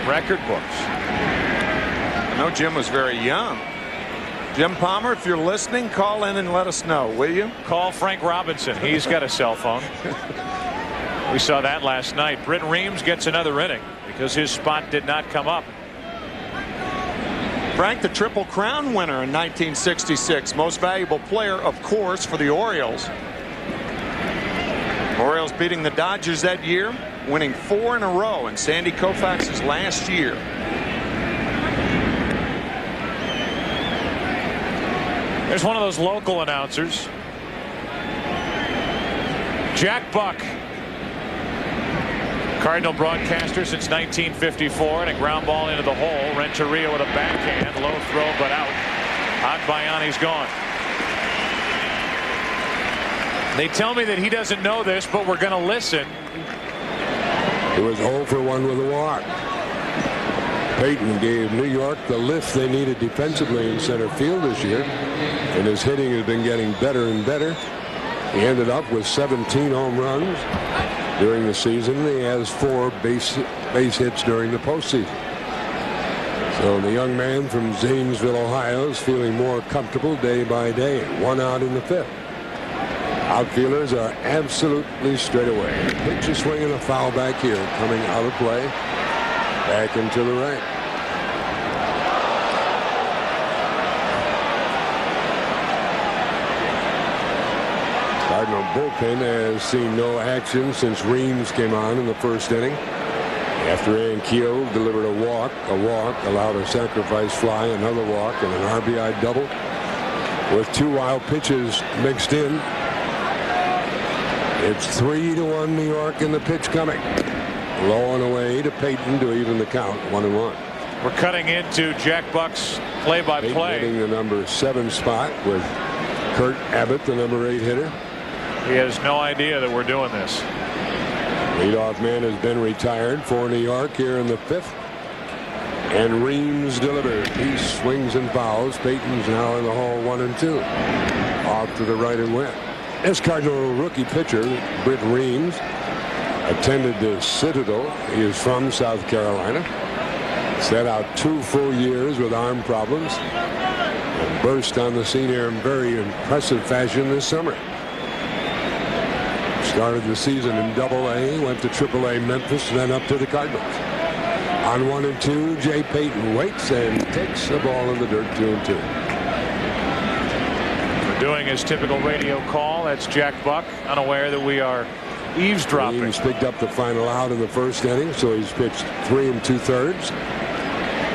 record books. I know Jim was very young. Jim Palmer, if you're listening, call in and let us know, will you? Call Frank Robinson. He's got a cell phone. We saw that last night. Britt Reams gets another inning because his spot did not come up. Frank, the Triple Crown winner in 1966. Most valuable player, of course, for the Orioles. Orioles beating the Dodgers that year, winning 4 in a row in Sandy Koufax's last year. There's one of those local announcers. Jack Buck, Cardinal broadcaster since 1954, and a ground ball into the hole. Renteria with a backhand, low throw but out. Agbayani's gone. They tell me that he doesn't know this, but we're going to listen. It was 0 for 1 with a walk. Peyton gave New York the lift they needed defensively in center field this year, and his hitting has been getting better and better. He ended up with 17 home runs during the season. He has 4 base hits during the postseason. So the young man from Zanesville, Ohio, is feeling more comfortable day by day. 1 out in the 5th. Outfielders are absolutely straight away. Pitch is swinging, a foul back here, coming out of play, back into the right. Cardinal bullpen has seen no action since Reams came on in the first inning. After Ankiel delivered a walk, allowed a sacrifice fly, another walk, and an RBI double. With 2 wild pitches mixed in, it's 3-1 New York, and the pitch coming. Low and away to Peyton to even the count, 1-1. We're cutting into Jack Buck's play-by-play. Hitting the number 7 spot with Kurt Abbott, the number 8 hitter. He has no idea that we're doing this. Leadoff man has been retired for New York here in the 5th. And Reams delivers. He swings and fouls. Peyton's now in the hole, 1-2. Off to the right and went. This Cardinal rookie pitcher, Britt Reams, attended the Citadel. He is from South Carolina. Sat out 2 full years with arm problems and burst on the scene here in very impressive fashion this summer. Started the season in Double-A, went to Triple-A Memphis, then up to the Cardinals. On 1-2, Jay Peyton waits and takes the ball in the dirt, 2-2. Doing his typical radio call. That's Jack Buck, unaware that we are eavesdropping. He's picked up the final out in the first inning, so he's pitched 3 2/3.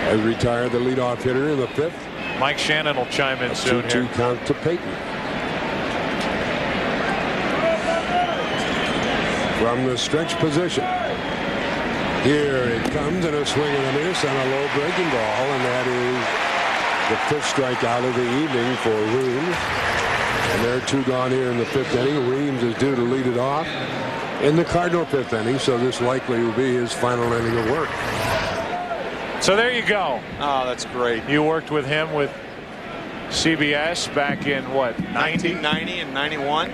Has retired the leadoff hitter in the 5th. Mike Shannon will chime in soon. 2-2 count to Peyton. From the stretch position. Here it comes, and a swing and a miss on a low breaking ball, and that is the 5th strikeout of the evening for Reams. And there are 2 gone here in the 5th inning. Reams is due to lead it off in the Cardinal 5th inning, so this likely will be his final inning of work. So there you go. Oh, that's great. You worked with him with CBS back in what, 1990 and 91.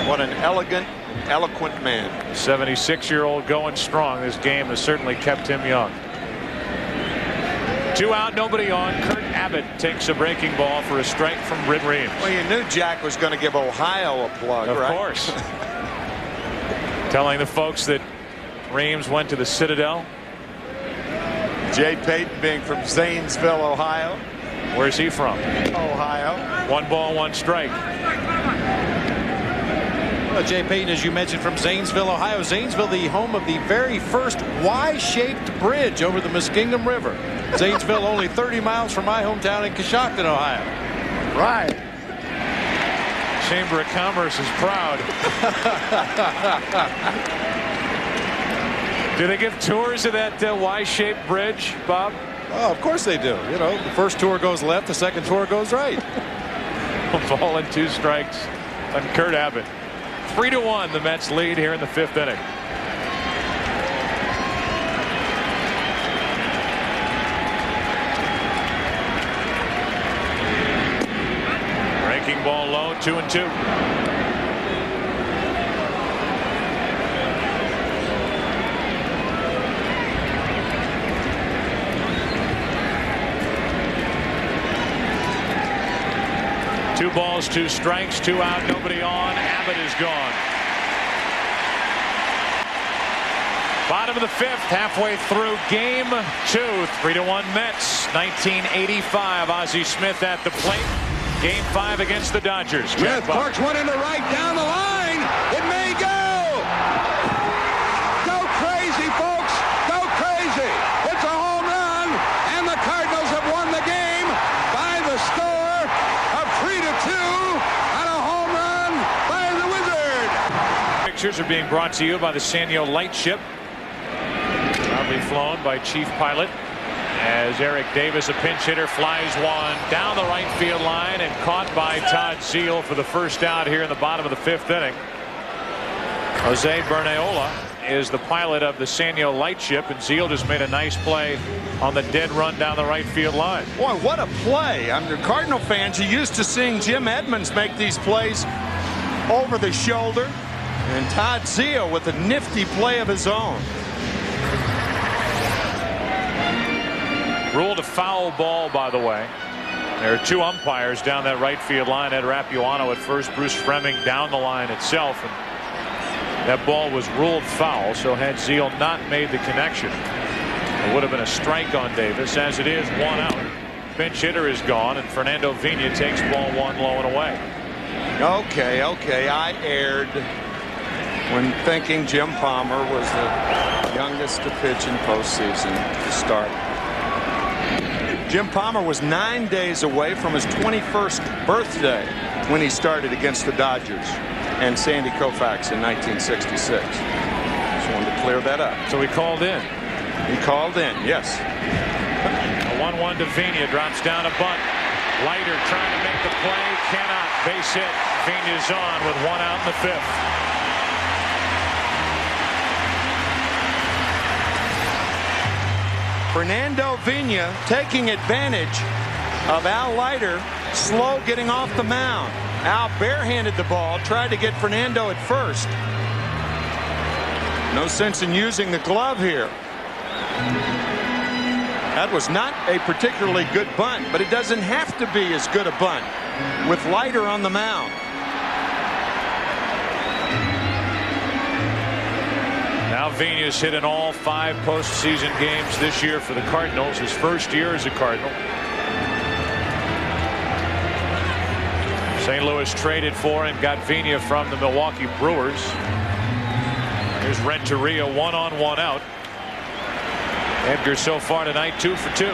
What an elegant, eloquent man. 76-year-old going strong. This game has certainly kept him young. 2 out, nobody on. Kurt Abbott takes a breaking ball for a strike from Britt Reams. Well, you knew Jack was going to give Ohio a plug, right? Of course. Telling the folks that Reams went to the Citadel. Jay Peyton being from Zanesville, Ohio. Where's he from? Ohio. 1 ball, 1 strike. Well, Jay Peyton, as you mentioned, from Zanesville, Ohio. Zanesville, the home of the very first Y-shaped bridge over the Muskingum River. Zanesville, only 30 miles from my hometown in Coshocton, Ohio. Right. Chamber of Commerce is proud. Do they give tours of that Y-shaped bridge, Bob? Oh, of course they do. You know, the first tour goes left, the second tour goes right. 1 ball and 2 strikes on Kurt Abbott. 3-1, the Mets lead here in the 5th inning. Breaking ball low, 2-2. Two balls, 2 strikes, 2 out, nobody on. Abbott is gone. Bottom of the 5th, halfway through game 2. 3-1 Mets. 1985. Ozzie Smith at the plate. Game 5 against the Dodgers. Smith parks one into right, down the line. It may go. Go crazy, folks. Go crazy. It's a home run, and the Cardinals have won the game by pictures are being brought to you by the Sanyo Lightship, proudly flown by Chief Pilot. As Eric Davis, a pinch hitter, flies one down the right field line and caught by Todd Zeile for the first out here in the bottom of the 5th inning. Jose Bernayola is the pilot of the Sanyo Lightship, and Zeile just made a nice play on the dead run down the right field line. Boy, what a play. I'm the Cardinal fans, you're used to seeing Jim Edmonds make these plays over the shoulder, and Todd Zeile with a nifty play of his own. Ruled a foul ball, by the way. There are 2 umpires down that right field line. Ed Rapuano at first, Bruce Fremming down the line itself. And that ball was ruled foul, so had Zeile not made the connection, it would have been a strike on Davis. As it is, 1 out. Pinch hitter is gone, and Fernando Vina takes ball 1 low and away. Okay, I erred when thinking Jim Palmer was the youngest to pitch in postseason to start. Jim Palmer was 9 days away from his 21st birthday when he started against the Dodgers and Sandy Koufax in 1966. Just wanted to clear that up. So he called in. He called in, yes. A 1-1 to Vina, drops down a bunt. Leiter trying to make the play, cannot. Base hit. Vina's on with 1 out in the 5th. Fernando Vina taking advantage of Al Leiter slow getting off the mound. Al barehanded the ball, tried to get Fernando at first. No sense in using the glove here. That was not a particularly good bunt, but it doesn't have to be as good a bunt with Leiter on the mound. Now Vina's hit in all 5 postseason games this year for the Cardinals, his first year as a Cardinal. St. Louis traded for and got Vina from the Milwaukee Brewers. Here's Renteria, 1 on 1 out. Edgar so far tonight 2 for 2.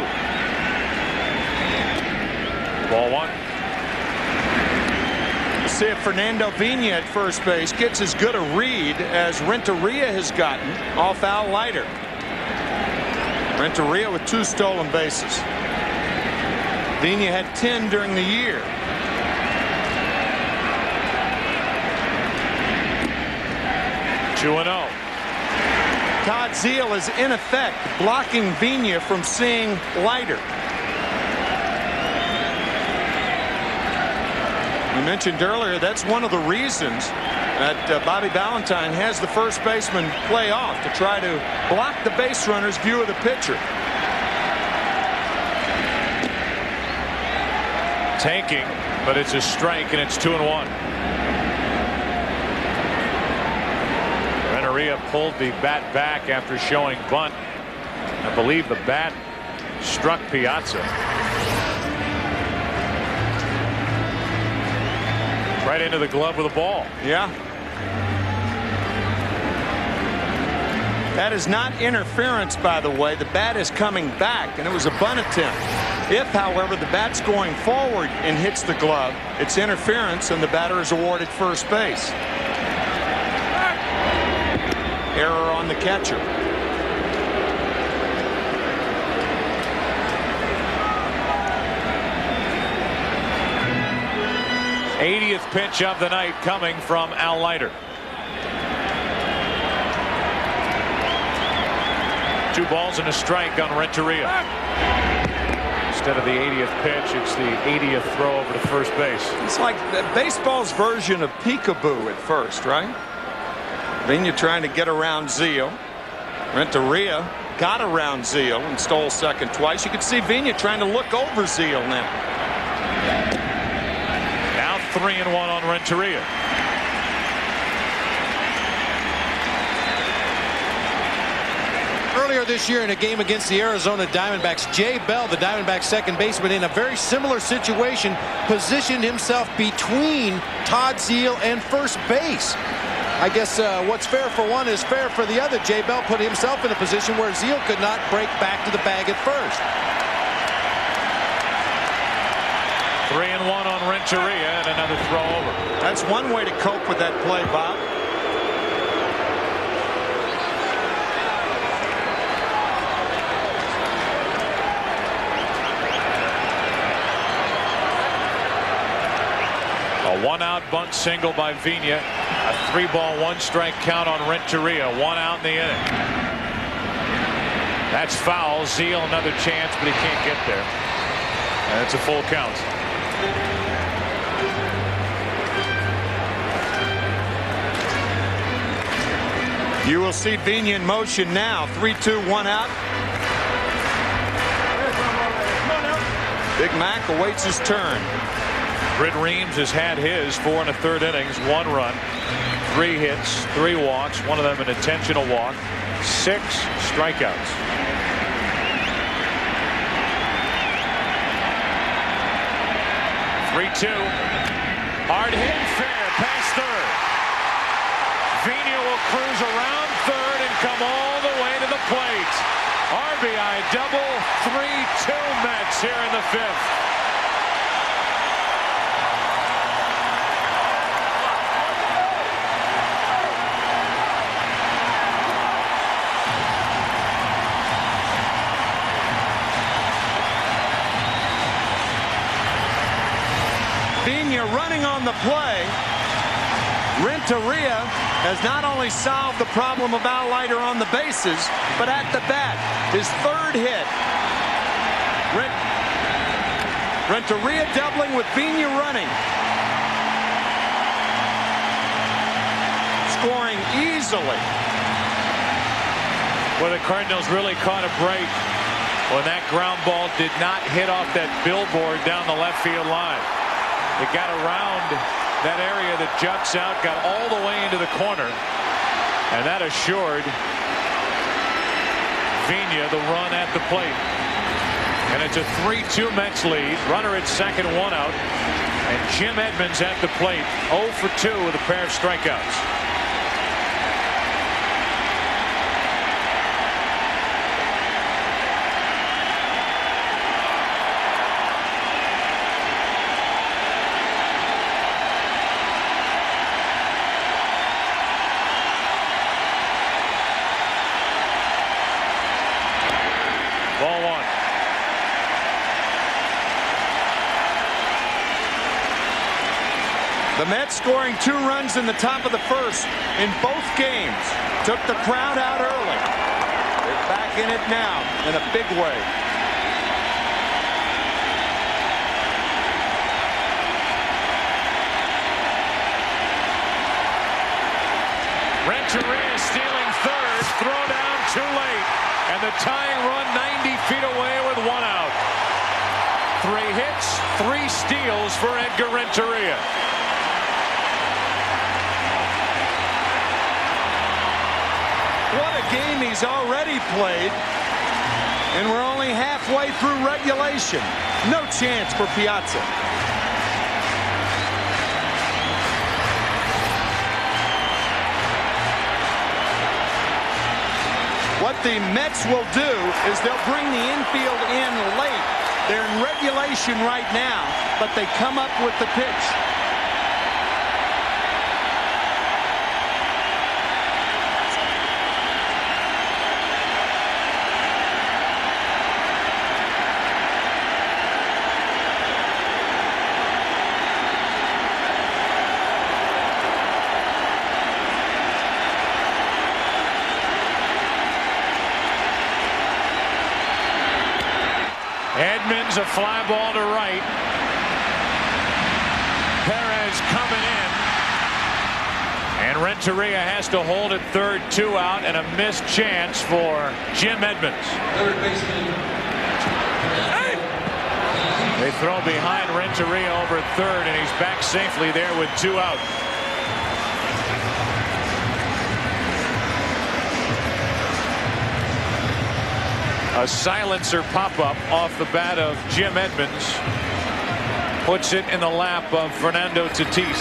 Ball 1. See if Fernando Vina at first base gets as good a read as Renteria has gotten off Al Leiter. Renteria with 2 stolen bases. Vina had 10 during the year. (2-0). Todd Zeile is in effect blocking Vina from seeing Leiter. We mentioned earlier that's one of the reasons that Bobby Valentine has the first baseman play off, to try to block the base runner's view of the pitcher. Tanking, but it's a strike, and it's 2-1. Renteria pulled the bat back after showing bunt. I believe the bat struck Piazza. Right into the glove with a ball. Yeah. That is not interference, by the way. The bat is coming back, and it was a bunt attempt. If, however, the bat's going forward and hits the glove, it's interference, and the batter is awarded first base. Error on the catcher. '80th pitch of the night coming from Al Leiter. 2 balls and a strike on Renteria. Instead of the 80th pitch, it's the 80th throw over to first base. It's like baseball's version of peekaboo at first, right? Vina trying to get around Zeile. Renteria got around Zeile and stole second twice. You can see Vina trying to look over Zeile now. Now 3-1 on Renteria. Earlier this year in a game against the Arizona Diamondbacks, Jay Bell, the Diamondbacks second baseman, in a very similar situation, positioned himself between Todd Zeile and first base. I guess what's fair for one is fair for the other. Jay Bell put himself in a position where Zeile could not break back to the bag at first. 3-1 on Renteria, and another throw over. That's one way to cope with that play, Bob. 1 out bunt single by Vina. A 3-ball 1-strike count on Renteria. 1 out in the inning. That's foul. Zeal another chance, but he can't get there. And it's a full count. You will see Vina in motion now. 3-2, 1 out. Big Mac awaits his turn. Britt Reams has had his 4 1/3 innings, 1 run, 3 hits, 3 walks, one of them an intentional walk, 6 strikeouts. Three-two. Hard hit, fair, past third. Vina will cruise around third and come all the way to the plate. RBI double, 3-2 Mets here in the 5th. Vina running on the play. Renteria has not only solved the problem of Leiter on the bases, but at the bat. His 3rd hit. Renteria doubling with Vina running. Scoring easily. Well, the Cardinals really caught a break when that ground ball did not hit off that billboard down the left field line. It got around that area that juts out, got all the way into the corner, and that assured Vina the run at the plate. And it's a 3-2 Mets lead. Runner at second, 1 out, and Jim Edmonds at the plate, 0 for 2 with a pair of strikeouts. Ball 1. The Mets scoring 2 runs in the top of the 1st in both games. Took the crowd out early. They're back in it now in a big way. Renteria stealing third. Throw down too late. And the tying run 90 feet away with 1 out. 3 hits, 3 steals for Edgar Renteria. What a game he's already played. And we're only halfway through regulation. No chance for Piazza. What the Mets will do is they'll bring the infield in late. They're in regulation right now, but they come up with the pitch. Edmonds, a fly ball to right. Perez coming in. And Renteria has to hold it third, 2 out, and a missed chance for Jim Edmonds. They throw behind Renteria over third, and he's back safely there with 2 out. A silencer pop-up off the bat of Jim Edmonds puts it in the lap of Fernando Tatis.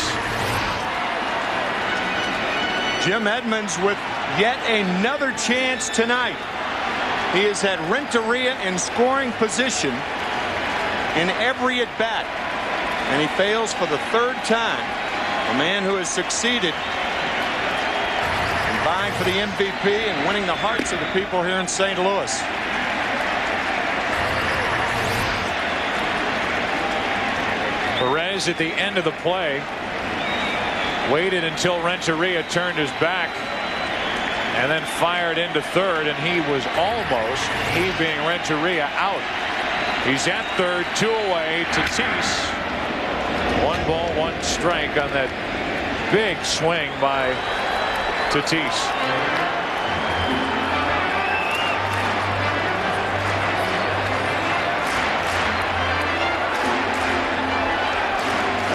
Jim Edmonds with yet another chance tonight. He has had Renteria in scoring position in every at-bat, and he fails for the 3rd time. A man who has succeeded in vying for the MVP and winning the hearts of the people here in St. Louis. Perez at the end of the play waited until Renteria turned his back and then fired into third, and he was almost, he being Renteria, out. He's at third, 2 away. Tatis, 1 ball, 1 strike on that big swing by Tatis.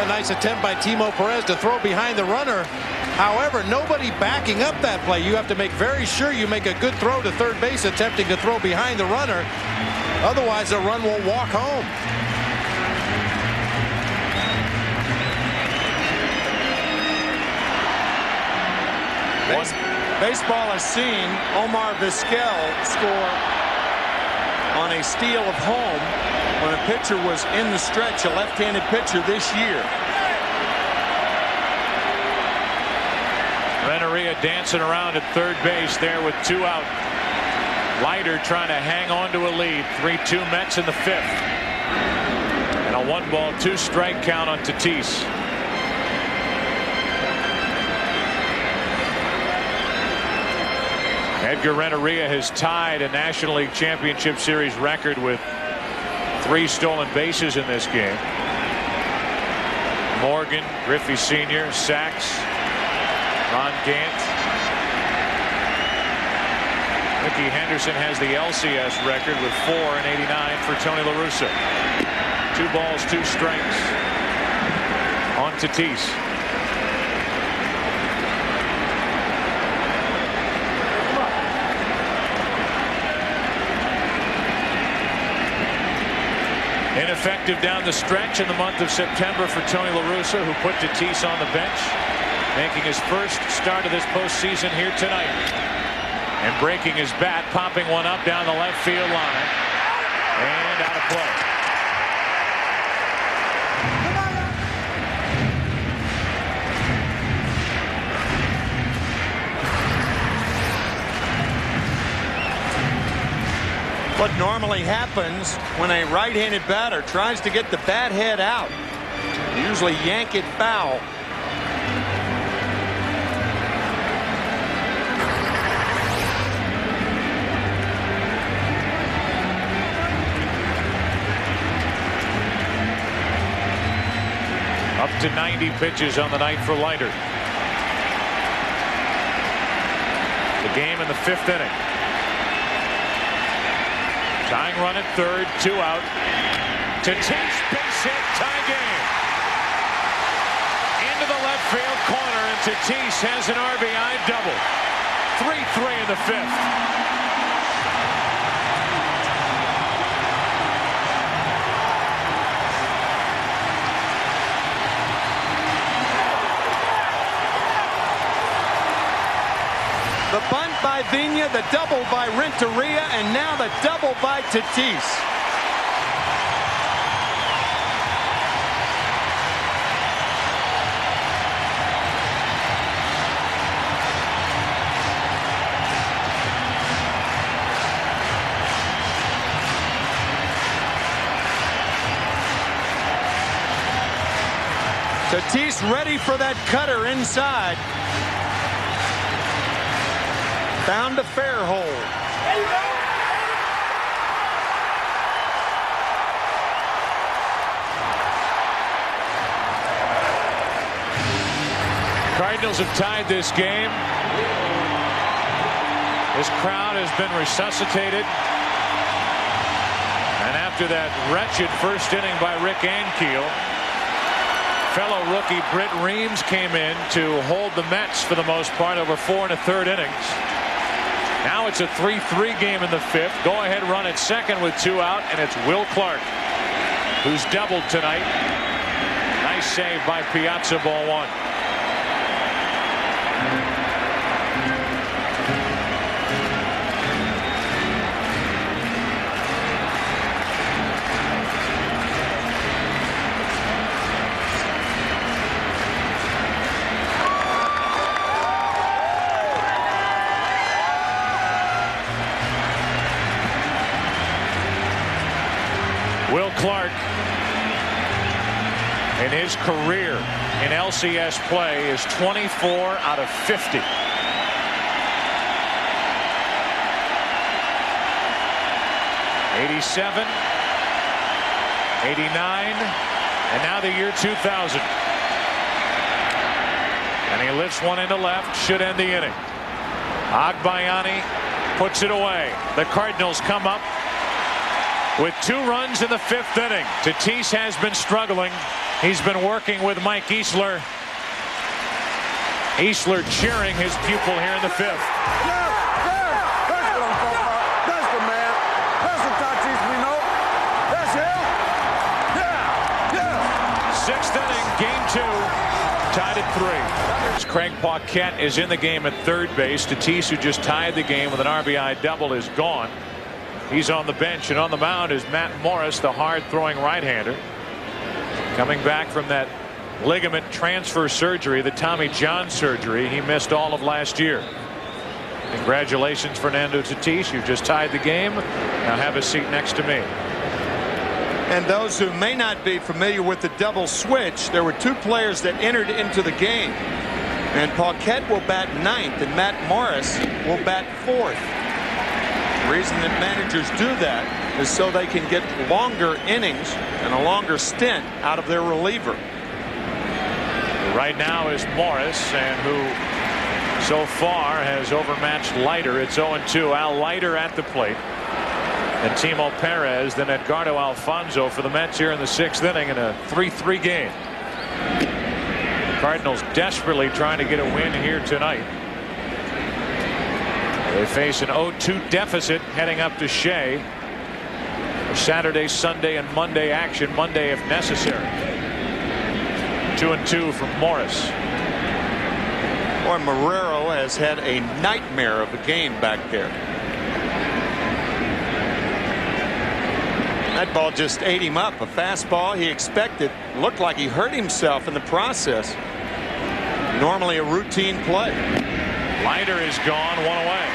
A nice attempt by Timo Perez to throw behind the runner. However, nobody backing up that play. You have to make very sure you make a good throw to third base attempting to throw behind the runner. Otherwise, the run will walk home. Baseball has seen Omar Vizquel score on a steal of home when a pitcher was in the stretch, a left-handed pitcher this year. Renteria dancing around at third base there with 2 out. Leiter trying to hang on to a lead. 3-2 Mets in the 5th. And a 1 ball, 2 strike count on Tatis. Edgar Renteria has tied a National League Championship Series record with 3 stolen bases in this game. Morgan, Griffey Sr., Sachs, Ron Gant. Ricky Henderson has the LCS record with 4 in '89 for Tony La Russa. 2 balls, 2 strikes on Tatis. Ineffective down the stretch in the month of September for Tony La Russa, who put Tatis on the bench, making his first start of this postseason here tonight. And breaking his bat, popping one up down the left field line. And out of play. What normally happens when a right-handed batter tries to get the bat head out, they usually yank it foul. Up to 90 pitches on the night for Leiter. The game in the 5th inning. Tying run at third, 2 out. Tatis, base hit, tie game. Into the left field corner, and Tatis has an RBI double. 3-3 in the 5th. The bunt by Vigna, the double by Renteria, and now the double by Tatis. Tatis ready for that cutter inside. Found a fair hole. Cardinals have tied this game. This crowd has been resuscitated. And after that wretched first inning by Rick Ankiel, fellow rookie Britt Reams came in to hold the Mets for the most part over 4 1/3 innings. Now it's a 3-3 game in the 5th. Go ahead run at second with 2 out, and it's Will Clark who's doubled tonight. Nice save by Piazza, ball 1. Will Clark in his career in LCS play is 24 out of 50. '87, '89, and now the year 2000. And he lifts one into left, should end the inning. Agbayani puts it away. The Cardinals come up with 2 runs in the 5th inning. Tatis has been struggling. He's been working with Mike Easler. Easler cheering his pupil here in the 5th. That's the man. That's the Tatis we know. That's him. Yeah. 6th inning, game 2, tied at 3. Craig Paquette is in the game at third base. Tatis, who just tied the game with an RBI double, is gone. He's on the bench, and on the mound is Matt Morris, the hard-throwing right-hander, coming back from that ligament transfer surgery, the Tommy John surgery he missed all of last year. Congratulations, Fernando Tatis. You just tied the game. Now have a seat next to me. And those who may not be familiar with the double switch, there were 2 players that entered into the game. And Paquette will bat 9th, and Matt Morris will bat 4th. The reason that managers do that is so they can get longer innings and a longer stint out of their reliever. Right now is Morris, and who so far has overmatched Leiter. It's 0-2. Al Leiter at the plate. And Timo Perez, then Edgardo Alfonso for the Mets here in the 6th inning in a 3-3 game. Cardinals desperately trying to get a win here tonight. They face an 0-2 deficit heading up to Shea for Saturday, Sunday, and Monday action. Monday if necessary. 2-2 from Morris. Boy, Marrero has had a nightmare of a game back there. That ball just ate him up. A fastball he expected. Looked like he hurt himself in the process. Normally a routine play. Leiter is gone, 1 away.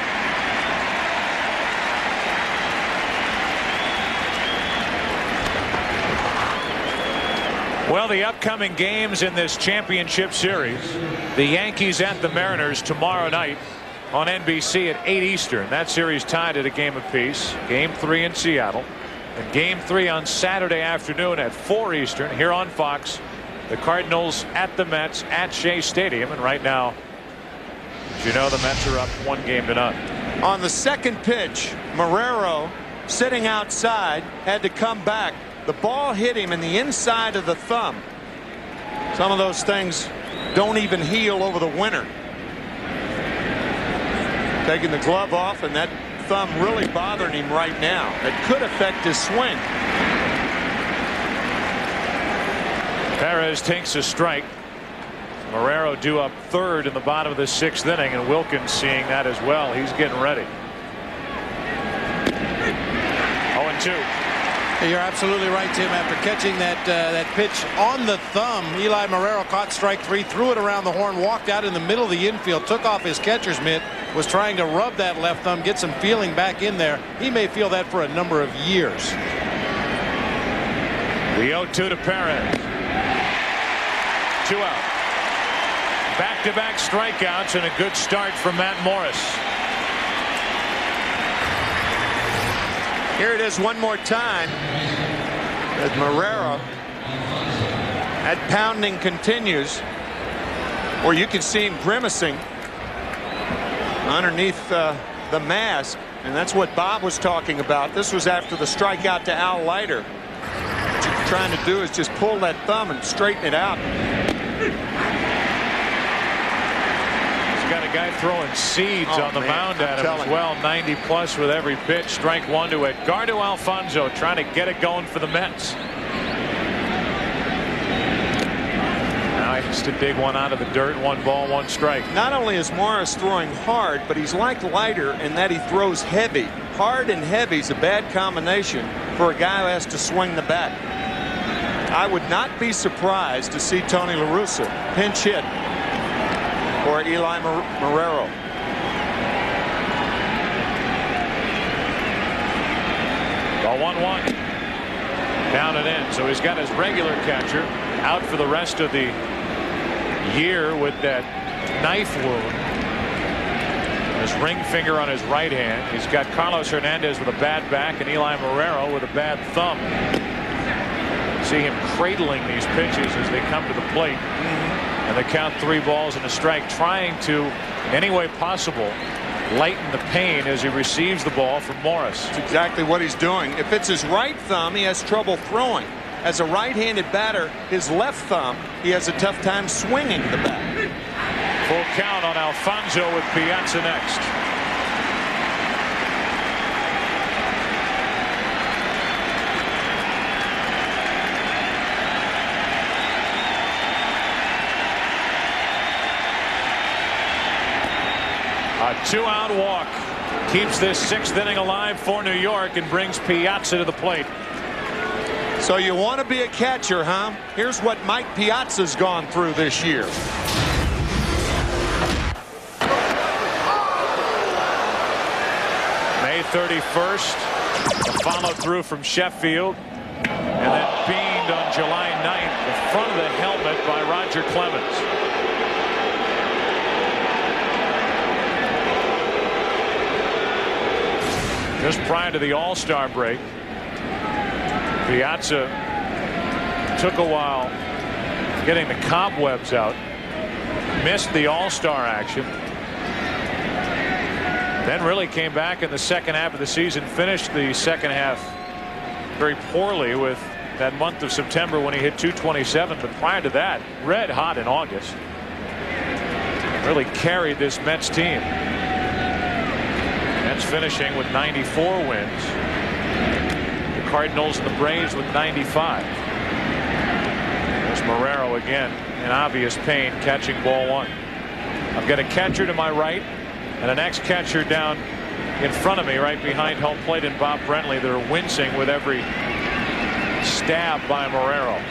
Well, the upcoming games in this championship series, the Yankees at the Mariners tomorrow night on NBC at 8 Eastern. That series tied at a game apiece. Game 3 in Seattle, and game 3 on Saturday afternoon at 4 Eastern here on Fox. The Cardinals at the Mets at Shea Stadium, and right now, as you know, the Mets are up 1-0. On the second pitch, Marrero, sitting outside, had to come back. The ball hit him in the inside of the thumb. Some of those things don't even heal over the winter. Taking the glove off, and that thumb really bothering him right now. It could affect his swing. Perez takes a strike. Marrero due up 3rd in the bottom of the 6th inning, and Wilkins seeing that as well. He's getting ready. 0-2. You're absolutely right, Tim. After catching that pitch on the thumb, Eli Marrero caught strike 3, threw it around the horn, walked out in the middle of the infield, took off his catcher's mitt, was trying to rub that left thumb, get some feeling back in there. He may feel that for a number of years. The 0-2 to Perez. 2 out. Back-to-back strikeouts and a good start from Matt Morris. Here it is one more time as Marrero. That pounding continues, or you can see him grimacing underneath the mask, and that's what Bob was talking about. This was after the strikeout to Al Leiter. What you're trying to do is just pull that thumb and straighten it out. He's got a guy throwing seeds on the mound at him as well. 90+ with every pitch. Strike 1 to Edgardo Alfonso, trying to get it going for the Mets. Now he has to dig one out of the dirt. 1 ball, 1 strike. Not only is Morris throwing hard, but he's like Leiter in that he throws heavy. Hard and heavy is a bad combination for a guy who has to swing the bat. I would not be surprised to see Tony La Russa pinch hit for Eli Marrero. Ball 1-1. Down and in. So he's got his regular catcher out for the rest of the year with that knife wound. His ring finger on his right hand. He's got Carlos Hernandez with a bad back and Eli Marrero with a bad thumb. See him cradling these pitches as they come to the plate. And they count 3 balls and a strike, trying to, any way possible, lighten the pain as he receives the ball from Morris. That's exactly what he's doing. If it's his right thumb, he has trouble throwing. As a right-handed batter, his left thumb, he has a tough time swinging the bat. Full count on Alfonso with Piazza next. A 2-out walk keeps this 6th inning alive for New York and brings Piazza to the plate. So you want to be a catcher, huh? Here's what Mike Piazza's gone through this year. May 31st, a follow through from Sheffield, and then beamed on July 9th, the front of the helmet by Roger Clemens. Just prior to the All-Star break, Piazza took a while getting the cobwebs out, missed the All-Star action, then really came back in the second half of the season, finished the second half very poorly with that month of September when he hit .227, but prior to that, red hot in August. Really carried this Mets team. Mets finishing with 94 wins. The Cardinals and the Braves with 95. There's Marrero again in obvious pain catching ball 1. I've got a catcher to my right and an ex-catcher down in front of me right behind home plate and Bob Brentley that are wincing with every stab by Marrero.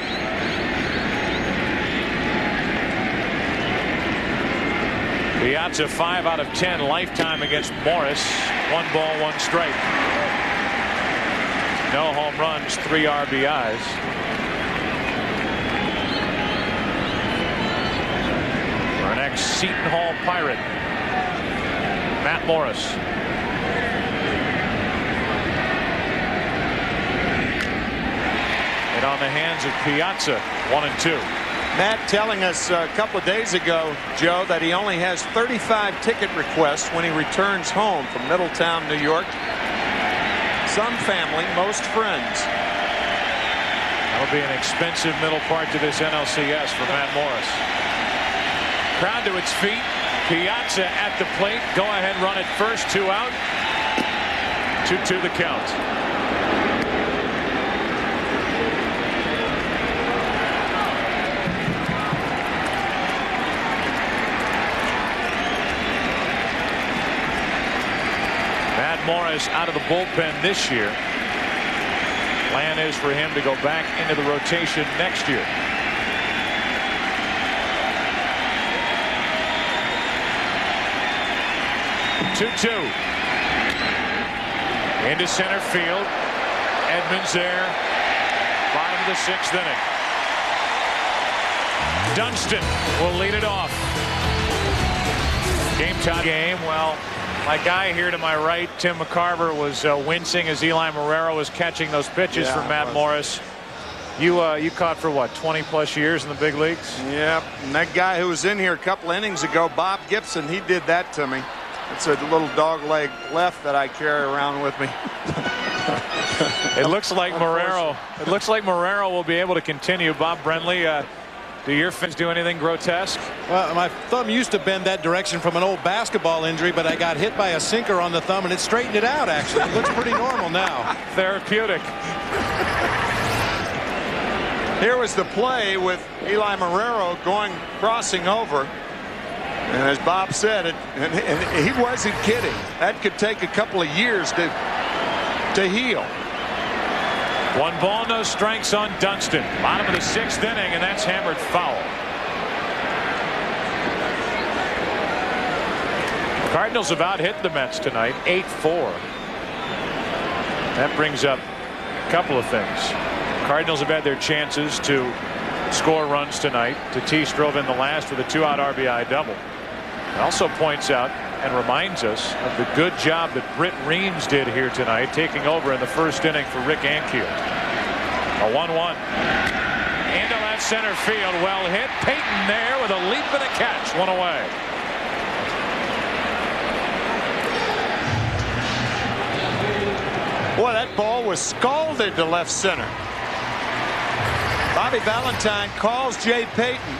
Piazza 5 out of 10 lifetime against Morris. 1 ball, 1 strike. No home runs, 3 RBIs. Our next Seton Hall Pirate, Matt Morris. And on the hands of Piazza, 1-2. Matt telling us a couple of days ago, Joe, that he only has 35 ticket requests when he returns home from Middletown, New York. Some family, most friends. That'll be an expensive middle part to this NLCS for Matt Morris. Crowd to its feet. Piazza at the plate. Go ahead, run at first, 2 out. 2-2 the count. Morris out of the bullpen this year. Plan is for him to go back into the rotation next year. Two-two. Into center field. Edmonds there. Bottom of the 6th inning. Dunston will lead it off. Game tie game. Well, my guy here to my right, Tim McCarver, was wincing as Eli Marrero was catching those pitches from Matt Morris. You caught for what, 20+ years in the big leagues? Yep. And that guy who was in here a couple innings ago, Bob Gibson, he did that to me. It's a little dog leg left that I carry around with me. It looks like Marrero. It looks like Marrero will be able to continue. Bob Brentley, do your fans do anything grotesque? Well, my thumb used to bend that direction from an old basketball injury, but I got hit by a sinker on the thumb and it straightened it out. Actually, it looks pretty normal now. Therapeutic. Here was the play with Eli Marrero crossing over. And as Bob said, and he wasn't kidding. That could take a couple of years to heal. 1 ball, no strikes on Dunston. Bottom of the 6th inning, and that's hammered foul. Cardinals have out-hit the Mets tonight, 8-4. That brings up a couple of things. Cardinals have had their chances to score runs tonight. Tatis drove in the last with a 2-out RBI double. It also points out and reminds us of the good job that Britt Reams did here tonight, taking over in the first inning for Rick Ankiel. A 1-1 into left center field. Well hit. Payton there with a leap and a catch. One away. Boy, that ball was scalded to left center. Bobby Valentine calls Jay Payton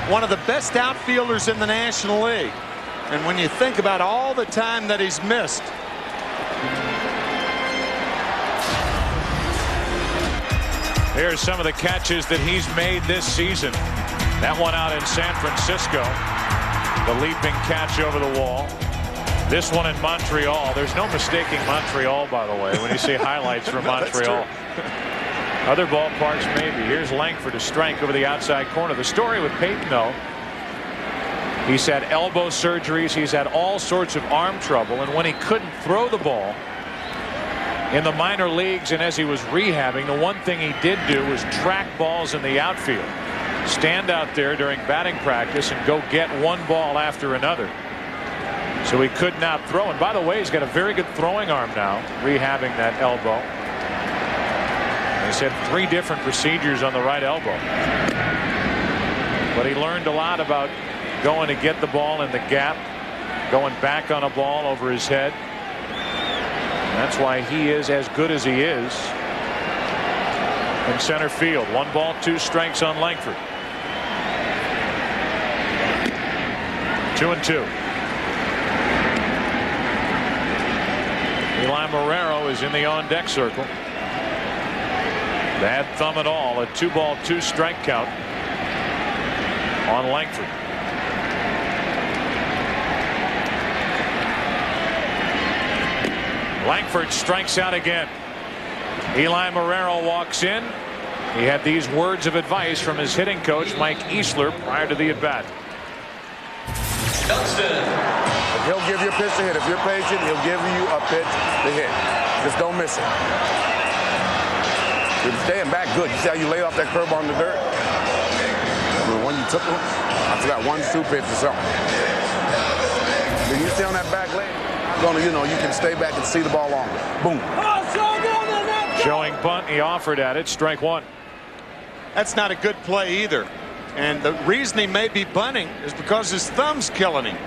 one of the best outfielders in the National League. And when you think about all the time that he's missed. Here's some of the catches that he's made this season. That one out in San Francisco. The leaping catch over the wall. This one in Montreal. There's no mistaking Montreal, by the way, when you see highlights from Montreal. Other ballparks, maybe. Here's Langford to strike over the outside corner. The story with Payton, though, he's had elbow surgeries. He's had all sorts of arm trouble. And when he couldn't throw the ball in the minor leagues and as he was rehabbing, the one thing he did do was track balls in the outfield. Stand out there during batting practice and go get one ball after another. So he could not throw. And by the way, he's got a very good throwing arm now, rehabbing that elbow. He's had 3 different procedures on the right elbow. But he learned a lot about going to get the ball in the gap, going back on a ball over his head. And that's why he is as good as he is in center field. 1 ball, 2 strikes on Langford. 2-2. Eli Marrero is in the on-deck circle. Bad thumb at all. A 2-ball, 2-strike count on Langford. Langford strikes out again. Eli Marrero walks in. He had these words of advice from his hitting coach, Mike Easler, prior to the at-bat. He'll give you a pitch to hit. If you're patient, he'll give you a pitch to hit. Just don't miss it. You're staying back good. You see how you laid off that curve on the dirt? The one you took, I forgot 1-2 pitch or something. Then you stay on that back leg. You know, you can stay back and see the ball longer. Boom. Showing bunt, he offered at it. Strike 1. That's not a good play either. And the reason he may be bunting is because his thumb's killing him.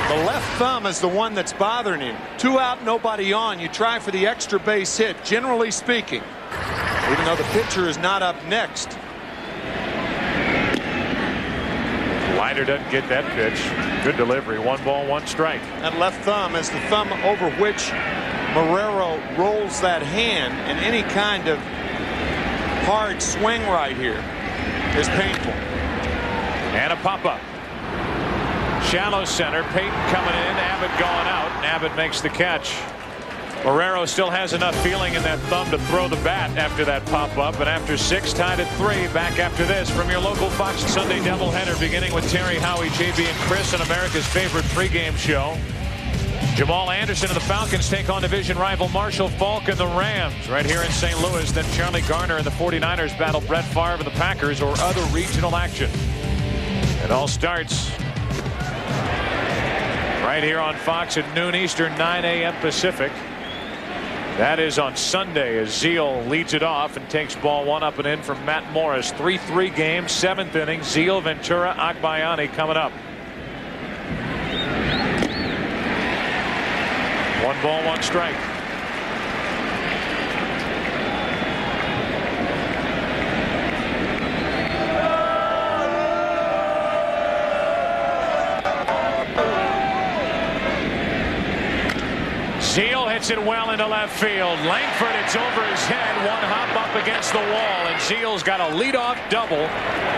The left thumb is the one that's bothering him. 2 out, nobody on. You try for the extra base hit, generally speaking, even though the pitcher is not up next. Leiter doesn't get that pitch. Good delivery. 1 ball, 1 strike. That left thumb is the thumb over which Marrero rolls that hand, and any kind of hard swing right here is painful. And a pop-up. Shallow center. Payton coming in. Abbott going out. And Abbott makes the catch. Marrero still has enough feeling in that thumb to throw the bat after that pop-up. And after 6, tied at 3. Back after this from your local Fox Sunday doubleheader, beginning with Terry, Howie, JB, and Chris on America's favorite pregame show. Jamal Anderson and the Falcons take on division rival Marshall Faulk and the Rams right here in St. Louis. Then Charlie Garner and the 49ers battle Brett Favre and the Packers, or other regional action. It all starts right here on Fox at noon Eastern, 9 a.m. Pacific. That is on Sunday as Zeal leads it off and takes ball 1 up and in from Matt Morris. 3-3 game, 7th inning. Zeal, Ventura, Agbayani coming up. 1 ball, 1 strike. Zeal hits it well into left field. Langford, it's over his head. 1 hop up against the wall, and Zeal's got a leadoff double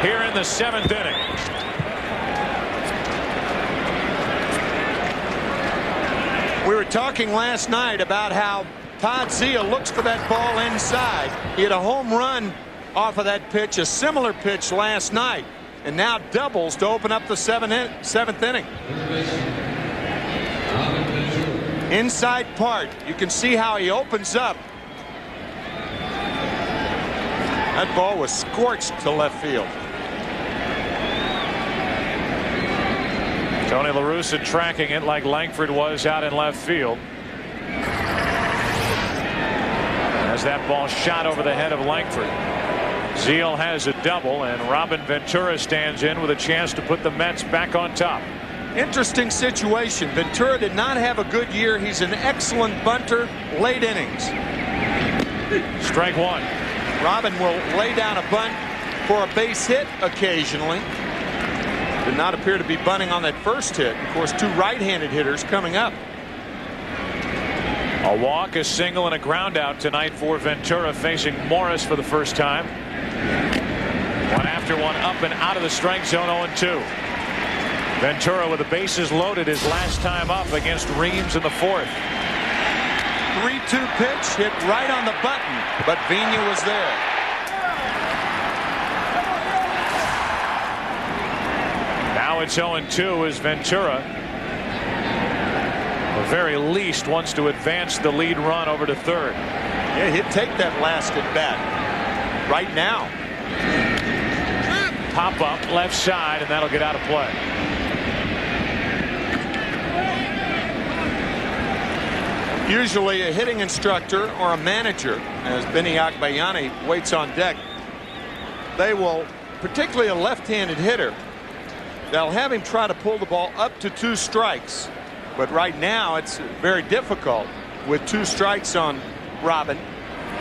here in the 7th inning. We were talking last night about how Todd Zeal looks for that ball inside. He had a home run off of that pitch, a similar pitch last night, and now doubles to open up the 7th inning. Inside part, you can see how he opens up. That ball was scorched to left field. Tony La Russa tracking it like Langford was out in left field. As that ball shot over the head of Langford. Zeal has a double, and Robin Ventura stands in with a chance to put the Mets back on top. Interesting situation. Ventura did not have a good year. He's an excellent bunter late innings. Strike one. Robin will lay down a bunt for a base hit occasionally. Did not appear to be bunting on that first hit. Of course, two right-handed hitters coming up. A walk, a single, and a ground out tonight for Ventura, facing Morris for the first time. One after one, up and out of the strike zone, 0-2. Ventura with the bases loaded his last time up against Reams in the fourth. 3-2 pitch hit right on the button, but Vigna was there. Now it's 0-2 as Ventura, at the very least, wants to advance the lead run over to third. Yeah, he'd take that last at bat right now. Pop up left side, and that'll get out of play. Usually a hitting instructor or a manager, as Benny Agbayani waits on deck, they will, particularly a left-handed hitter, they'll have him try to pull the ball up to 2 strikes. But right now it's very difficult with 2 strikes on Robin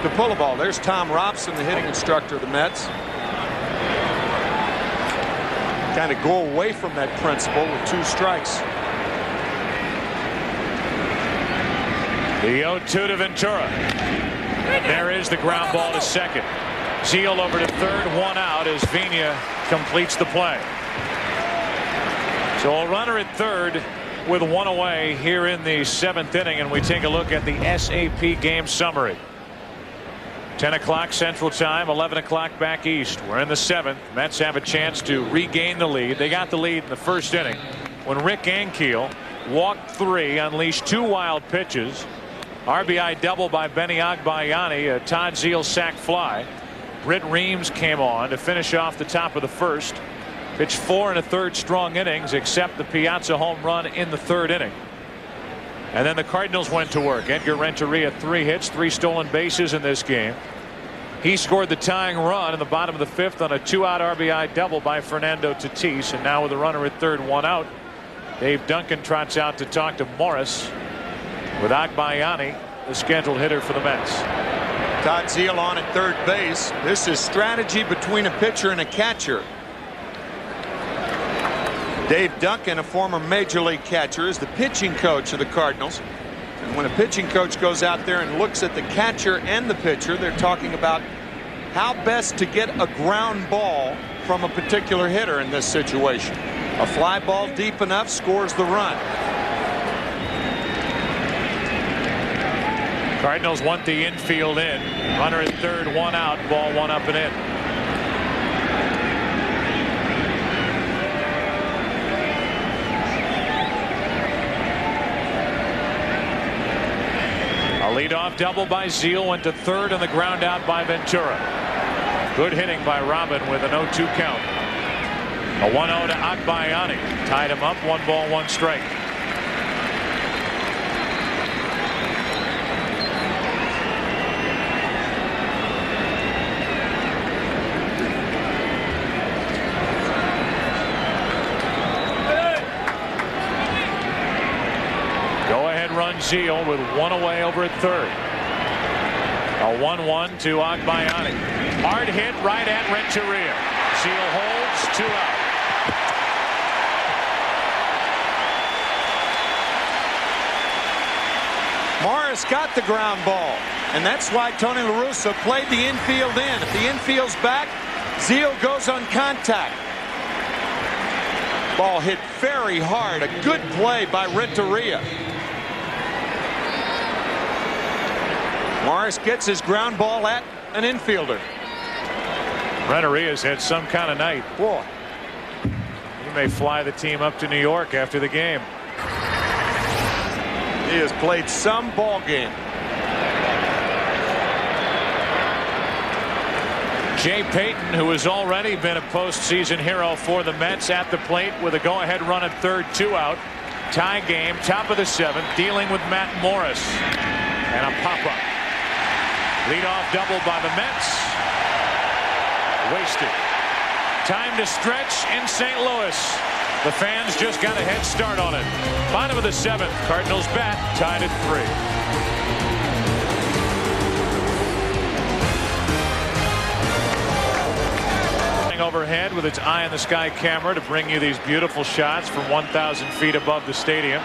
to pull a ball. There's Tom Robson, the hitting instructor of the Mets. Kind of go away from that principle with 2 strikes. The 0-2 to Ventura. There is the ground ball to second. Zeal over to third, 1 out as Vigna completes the play. So a runner at third with 1 away here in the 7th inning, and we take a look at the SAP game summary. 10 o'clock Central Time, 11 o'clock back east. We're in the 7th. Mets have a chance to regain the lead. They got the lead in the first inning when Rick Ankiel walked 3, unleashed 2 wild pitches. RBI double by Benny Agbayani, a Todd Zeal sac fly. Britt Reams came on to finish off the top of the first. Pitched 4 1/3 strong innings, except the Piazza home run in the 3rd inning. And then the Cardinals went to work. Edgar Renteria, 3 hits, 3 stolen bases in this game. He scored the tying run in the bottom of the 5th on a 2-out RBI double by Fernando Tatis. And now with a runner at third, 1 out, Dave Duncan trots out to talk to Morris with Agbayani, the scheduled hitter for the Mets. Todd Zeal on at third base. This is strategy between a pitcher and a catcher. Dave Duncan, a former major league catcher, is the pitching coach of the Cardinals. And when a pitching coach goes out there and looks at the catcher and the pitcher, they're talking about how best to get a ground ball from a particular hitter in this situation. A fly ball deep enough scores the run. Cardinals want the infield in. Runner at third, 1 out, ball 1 up and in. A leadoff double by Zeal, went to third, and the ground out by Ventura. Good hitting by Robin with an 0-2 count. A 1-0 to Agbayani. Tied him up, 1 ball, 1 strike. Run Zeal with 1 away over at third. A 1-1 to Agbayani. Hard hit right at Renteria. Zeal holds, 2 out. Morris got the ground ball, and that's why Tony La Russa played the infield in. If the infield's back, Zeal goes on contact. Ball hit very hard. A good play by Renteria. Morris gets his ground ball at an infielder. Renteria's had some kind of night. Boy. He may fly the team up to New York after the game. He has played some ball game. Jay Payton, who has already been a postseason hero for the Mets, at the plate with a go-ahead run at third, 2 out. Tie game, top of the 7th, dealing with Matt Morris. And a pop-up. Leadoff double by the Mets. Wasted. Time to stretch in St. Louis. The fans just got a head start on it. Bottom of the 7th, Cardinals bat tied at 3. Overhead with its eye in the sky camera to bring you these beautiful shots from 1,000 feet above the stadium.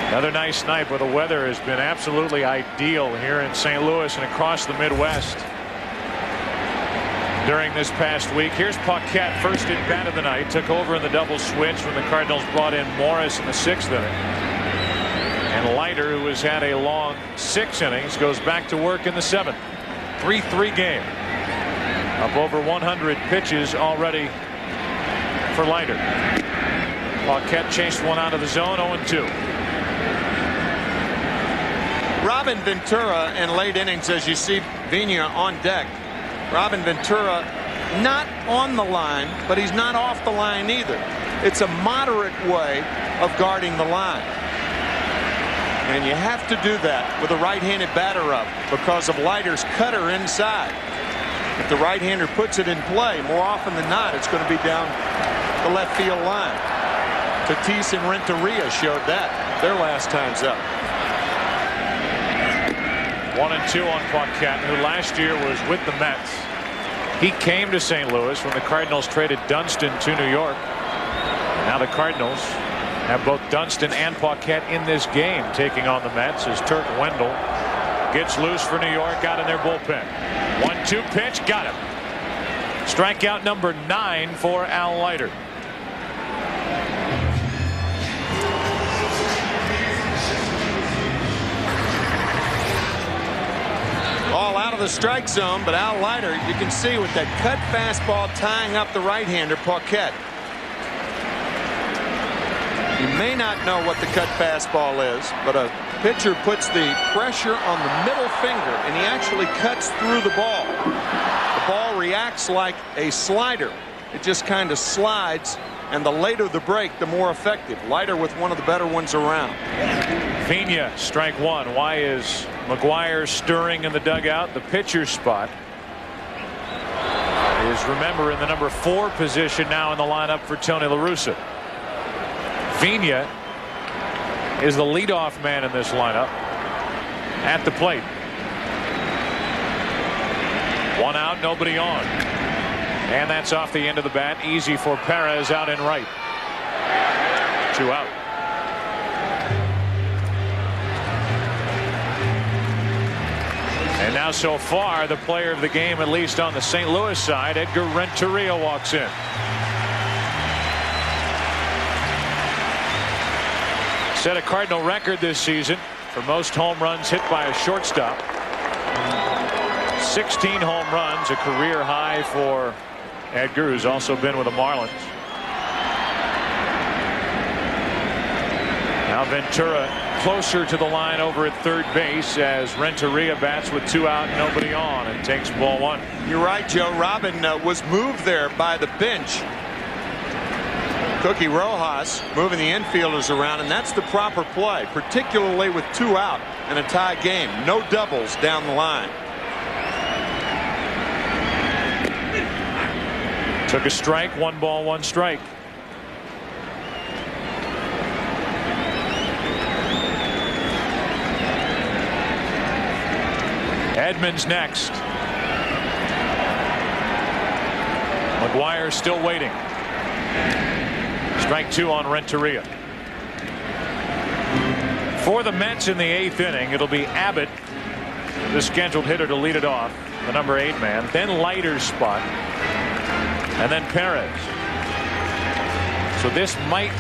Another nice night where the weather has been absolutely ideal here in St. Louis and across the Midwest during this past week. Here's Paquette, first at bat of the night, took over in the double switch when the Cardinals brought in Morris in the 6th inning. And Leiter, who has had a long 6 innings, goes back to work in the 7th. 3-3 game. Up over 100 pitches already for Leiter. Paquette chased one out of the zone, 0-2. Robin Ventura in late innings, as you see Vina on deck. Robin Ventura not on the line, but he's not off the line either. It's a moderate way of guarding the line. And you have to do that with a right-handed batter up because of Leiter's cutter inside. If the right-hander puts it in play, more often than not, it's going to be down the left field line. Tatis and Renteria showed that their last times up. 1-2 on Paquette, who last year was with the Mets. He came to St. Louis when the Cardinals traded Dunston to New York. Now the Cardinals have both Dunston and Paquette in this game, taking on the Mets as Turk Wendell gets loose for New York out in their bullpen. 1-2 pitch, got him. Strikeout number 9 for Al Leiter. All out of the strike zone, but Al Leiter, you can see with that cut fastball tying up the right-hander Paquette. You may not know what the cut fastball is, but a pitcher puts the pressure on the middle finger and he actually cuts through the ball. The ball reacts like a slider. It just kind of slides, and the later the break, the more effective. Leiter with one of the better ones around. Vina, strike 1. Why is McGuire stirring in the dugout? The pitcher's spot is, remember, in the number 4 position now in the lineup for Tony La Russa. Vina is the leadoff man in this lineup at the plate. 1 out, nobody on. And that's off the end of the bat. Easy for Perez out in right. 2 out. And now so far the player of the game, at least on the St. Louis side, Edgar Renteria walks in. Set a Cardinal record this season for most home runs hit by a shortstop. 16 home runs, a career high for Edgar, who's also been with the Marlins. Now Ventura closer to the line over at third base as Renteria bats with 2 out, nobody on, and takes ball 1. You're right, Joe. Robin was moved there by the bench. Cookie Rojas moving the infielders around, and that's the proper play, particularly with 2 out and a tie game. No doubles down the line. Took a strike, 1 ball, 1 strike. Edmonds next. McGuire still waiting. Strike 2 on Renteria. For the Mets in the 8th inning, it'll be Abbott, the scheduled hitter, to lead it off, the number 8 man. Then Leiter's spot, and then Perez. So this might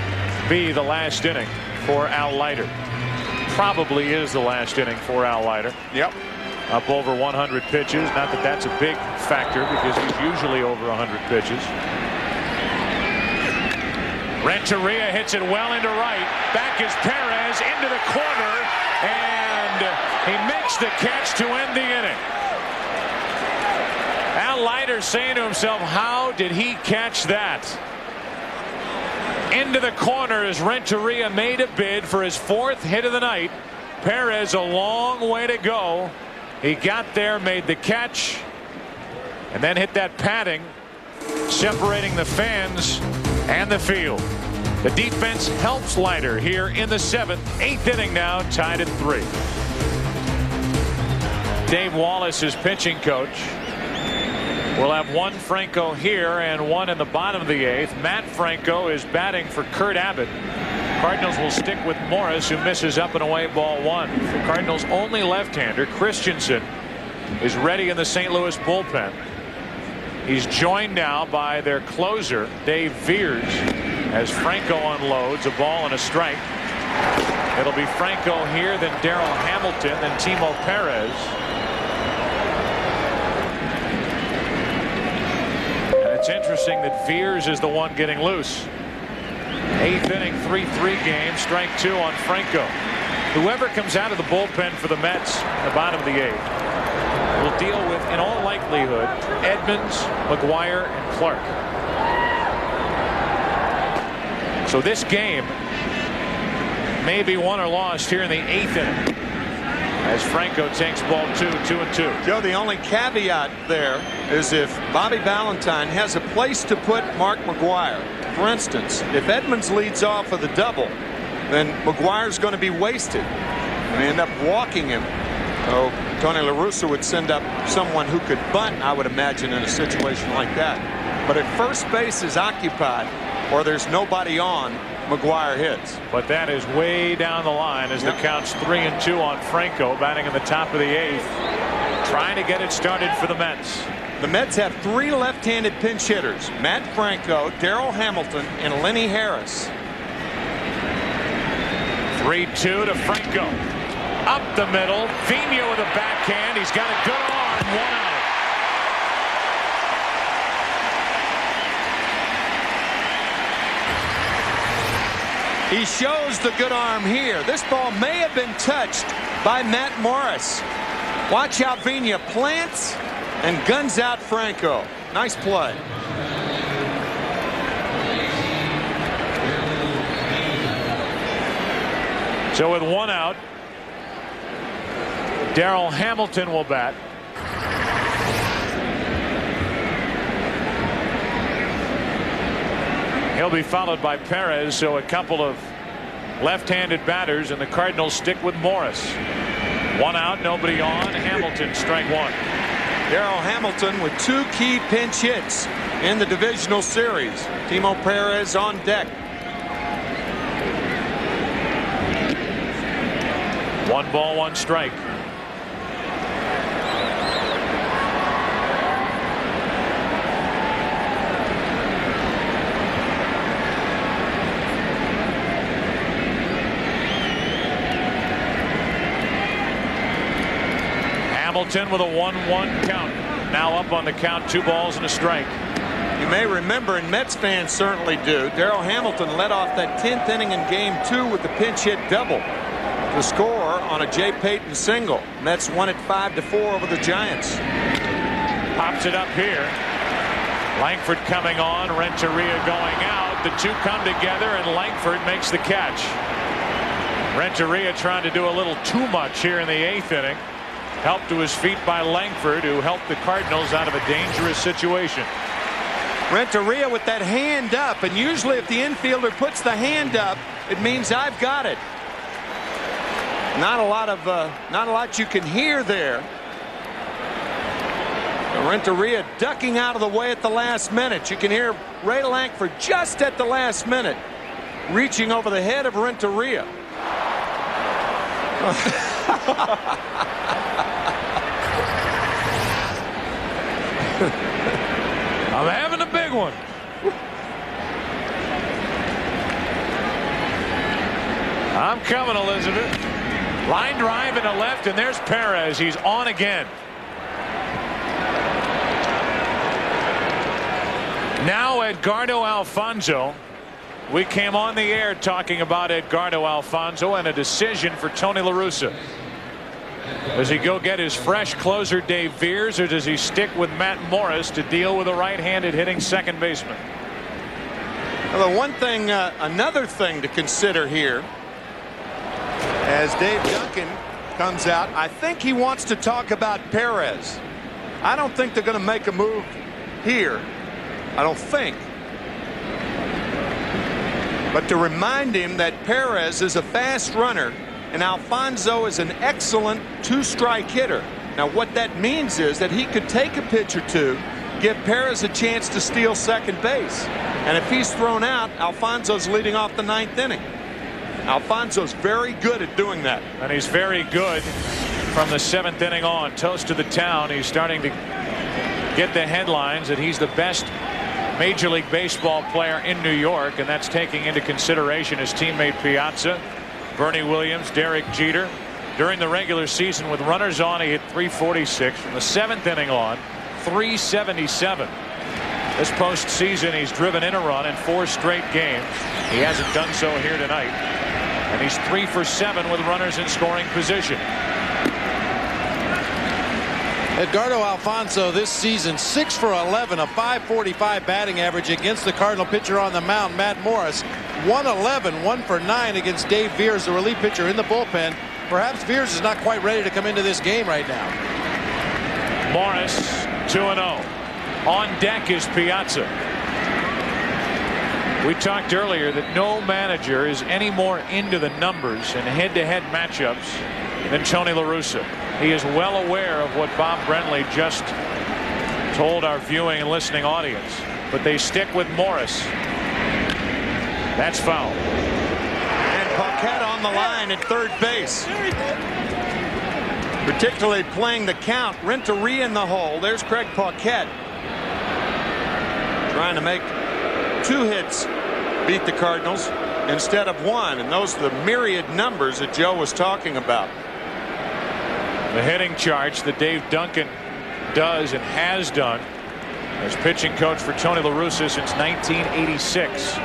be the last inning for Al Leiter. Probably is the last inning for Al Leiter. Yep. Up over 100 pitches. Not that that's a big factor because he's usually over 100 pitches. Renteria hits it well into right. Back is Perez into the corner, and he makes the catch to end the inning. Now Leiter saying to himself, how did he catch that? Into the corner as Renteria made a bid for his 4th hit of the night. Perez a long way to go. He got there, made the catch, and then hit that padding, separating the fans and the field. The defense helps Leiter here in the 7th. 8th inning now, tied at 3. Dave Wallace is pitching coach. We'll have one Franco here and one in the bottom of the 8th. Matt Franco is batting for Kurt Abbott. Cardinals will stick with Morris, who misses up and away ball 1. The Cardinals' only left-hander, Christensen, is ready in the St. Louis bullpen. He's joined now by their closer, Dave Veers, as Franco unloads a ball and a strike. It'll be Franco here, then Darryl Hamilton, then Timo Perez. It's interesting that Veers is the one getting loose. 8th inning, 3-3 game, strike 2 on Franco. Whoever comes out of the bullpen for the Mets in the bottom of the 8th will deal with, in all likelihood, Edmonds, McGuire, and Clark. So this game may be won or lost here in the 8th inning, as Franco takes ball 2, 2-2. Joe, the only caveat there is if Bobby Valentine has a place to put Mark McGuire. For instance, if Edmonds leads off with a double, then McGuire's going to be wasted and end up walking him. So Tony La Russa would send up someone who could bunt, I would imagine, in a situation like that. But if first base is occupied or there's nobody on, McGuire hits. But that is way down the line as the count's 3-2 on Franco, batting in the top of the 8th, trying to get it started for the Mets. The Mets have 3 left-handed pinch hitters: Matt Franco, Darryl Hamilton, and Lenny Harris. 3-2 to Franco. Up the middle, Vina with a backhand. He's got a good arm. 1 out. He shows the good arm here. This ball may have been touched by Matt Morris. Watch how Vina plants and guns out Franco. Nice play. So with 1 out, Darryl Hamilton will bat. He'll be followed by Perez, so a couple of left-handed batters, and the Cardinals stick with Morris. 1 out, nobody on. Hamilton, strike 1. Darryl Hamilton with 2 key pinch hits in the divisional series. Timo Perez on deck. 1 ball, 1 strike. Hamilton with a 1-1 count. Now up on the count, 2 balls and a strike. You may remember, and Mets fans certainly do, Darryl Hamilton led off that 10th inning in game 2 with the pinch hit double. The score on a Jay Payton single. Mets won it 5-4 over the Giants. Pops it up here. Langford coming on, Renteria going out. The 2 come together and Langford makes the catch. Renteria trying to do a little too much here in the 8th inning. Helped to his feet by Langford, who helped the Cardinals out of a dangerous situation. Renteria with that hand up, and usually if the infielder puts the hand up, it means I've got it. Not a lot you can hear there. Renteria ducking out of the way at the last minute. You can hear Ray Langford just at the last minute reaching over the head of Renteria. I'm having a big one. I'm coming, Elizabeth. Line drive into left, and there's Perez. He's on again. Now Edgardo Alfonzo. We came on the air talking about Edgardo Alfonzo and a decision for Tony La Russa. Does he go get his fresh closer Dave Veers, or does he stick with Matt Morris to deal with a right-handed hitting second baseman? Well, the one thing, another thing to consider here, as Dave Duncan comes out, I think he wants to talk about Perez. I don't think they're going to make a move here. I don't think. But to remind him that Perez is a fast runner and Alfonso is an excellent two-strike hitter. Now what that means is that he could take a pitch or two, give Perez a chance to steal second base. And if he's thrown out, Alfonso's leading off the ninth inning. Alfonso's very good at doing that. And he's very good from the seventh inning on. Toast to the town. He's starting to get the headlines that he's the best Major League Baseball player in New York, and that's taking into consideration his teammate Piazza, Bernie Williams, Derek Jeter. During the regular season with runners on, he hit .346. From the seventh inning on, .377. This postseason, he's driven in a run in 4 straight games. He hasn't done so here tonight. And he's 3 for 7 with runners in scoring position. Edgardo Alfonso this season 6 for 11, a .545 batting average against the Cardinal pitcher on the mound, Matt Morris. 111, 1 for 9 against Dave Veers, the relief pitcher in the bullpen. Perhaps Veers is not quite ready to come into this game right now. Morris 2-0. On deck is Piazza. We talked earlier that no manager is any more into the numbers in head-to-head matchups than Tony La Russa. He is well aware of what Bob Brentley just told our viewing and listening audience. But they stick with Morris. That's foul. And Paquette on the line at third base. Particularly playing the count. Renteria in the hole. There's Craig Paquette. Trying to make 2 hits beat the Cardinals instead of 1. And those are the myriad numbers that Joe was talking about. The hitting charge that Dave Duncan does and has done as pitching coach for Tony La Russa since 1986.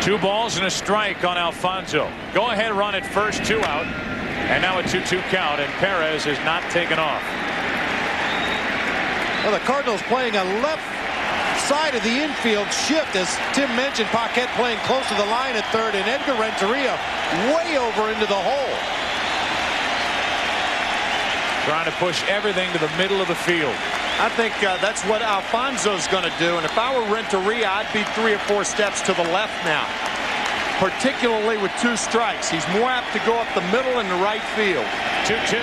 Two balls and a strike on Alfonso. Go ahead run at first, 2 out. And now a 2-2 count, and Perez has not taken off. Well, the Cardinals playing a left side of the infield shift, as Tim mentioned. Paquette playing close to the line at third, and Edgar Renteria way over into the hole. Trying to push everything to the middle of the field. I think that's what Alfonso's going to do, and if I were Renteria, I'd be 3 or 4 steps to the left now, particularly with 2 strikes. He's more apt to go up the middle and the right field. 2-2,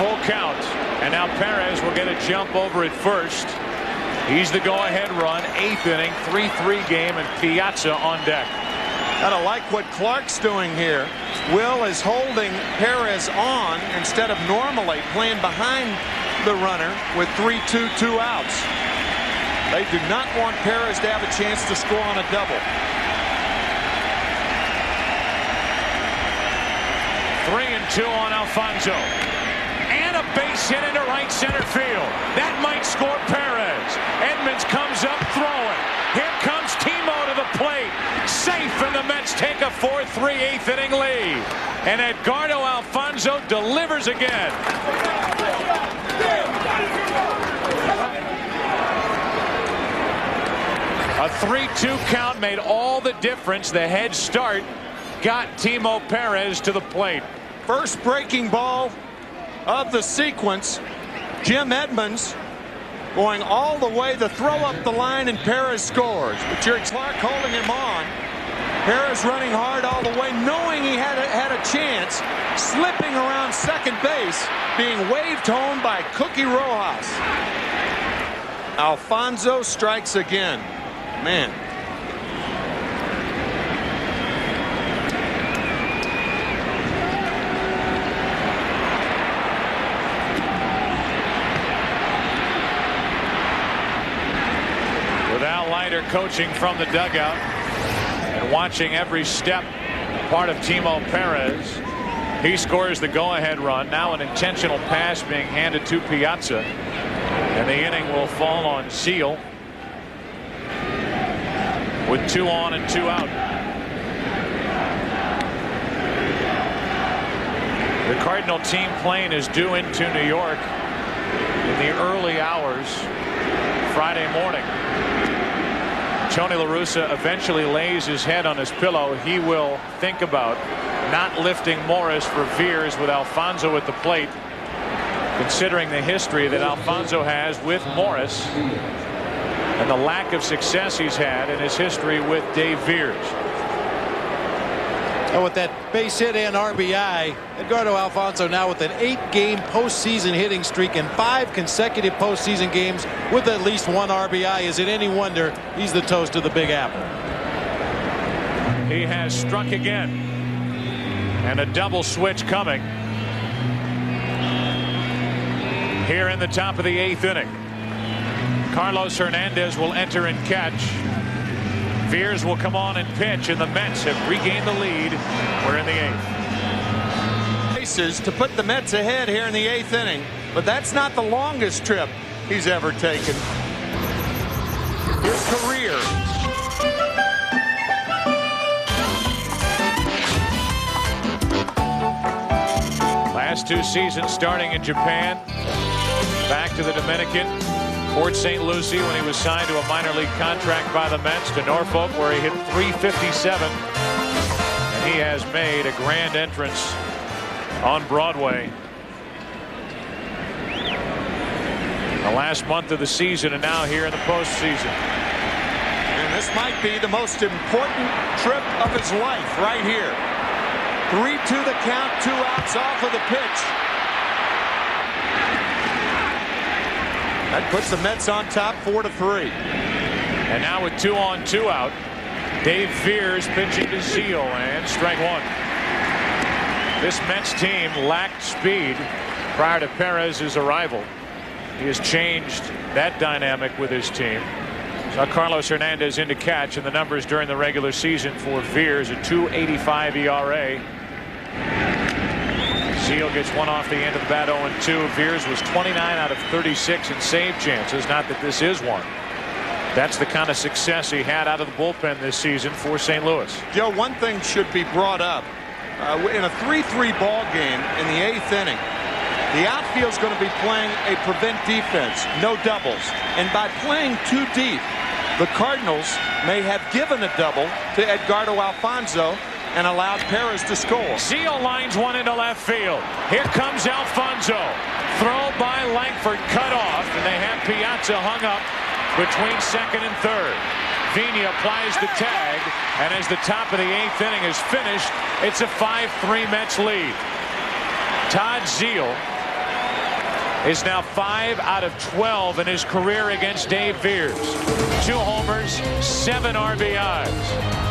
full count, and now Perez will get a jump over at first. He's the go-ahead run, 8th inning, 3-3 game, and Piazza on deck. I don't like what Clark's doing here. Will is holding Perez on instead of normally playing behind the runner with 3-2, 2 outs. They do not want Perez to have a chance to score on a double. 3-2 on Alfonso. And a base hit into right center field. That might score Perez. Edmonds comes up throwing. Here comes Timo to the plate. Safe, and the Mets take a 4-3 8th inning lead. And Edgardo Alfonso delivers again. A 3-2 count made all the difference. The head start got Timo Perez to the plate. First breaking ball of the sequence. Jim Edmonds going all the way, the throw up the line, and Perez scores. But Jerry Clark holding him on. Perez running hard all the way, knowing he had a chance, slipping around second base, being waved home by Cookie Rojas. Alfonso strikes again. Man. Leiter coaching from the dugout and watching every step part of Timo Perez. He scores the go-ahead run. Now an intentional pass being handed to Piazza, and the inning will fall on Seal. with 2 on and 2 out. The Cardinal team plane is due into New York in the early hours Friday morning. Tony La Russa eventually lays his head on his pillow. He will think about not lifting Morris for Veers with Alfonso at the plate, considering the history that Alfonso has with Morris and the lack of success he's had in his history with Dave Veers. And with that base hit and RBI, Edgardo Alfonso now with an 8-game postseason hitting streak and 5 consecutive postseason games with at least 1 RBI. Is it any wonder he's the toast of the Big Apple? He has struck again, and a double switch coming here in the top of the 8th inning. Carlos Hernandez will enter and catch. Veers will come on and pitch, and the Mets have regained the lead. We're in the 8th. Bases to put the Mets ahead here in the 8th inning, but that's not the longest trip he's ever taken. His career. Last 2 seasons starting in Japan, back to the Dominican, Port St. Lucie when he was signed to a minor league contract by the Mets, to Norfolk where he hit .357, and he has made a grand entrance on Broadway. The last month of the season and now here in the postseason. And this might be the most important trip of his life right here. 3-2 the count, 2 outs off of the pitch. That puts the Mets on top 4-3. And now with 2 on 2 out, Dave Veers pitching to Zeal, and strike 1. This Mets team lacked speed prior to Perez's arrival. He has changed that dynamic with his team. Saw Carlos Hernandez in to catch, and the numbers during the regular season for Veers, a .285 ERA. Zeal gets 1 off the end of the bat, 0-2. Veers was 29 out of 36 in save chances. Not that this is one. That's the kind of success he had out of the bullpen this season for St. Louis. Joe, one thing should be brought up. In a 3-3 ball game in the 8th inning, the outfield's going to be playing a prevent defense, no doubles. And by playing too deep, the Cardinals may have given a double to Edgardo Alfonso and allowed Perez to score. Zeal lines 1 into left field. Here comes Alfonso. Throw by Langford, cut off, and they have Piazza hung up between 2nd and 3rd. Vina applies the tag, and as the top of the 8th inning is finished, it's a 5-3 Mets lead. Todd Zeal is now 5 out of 12 in his career against Dave Veers. 2 homers, 7 RBIs.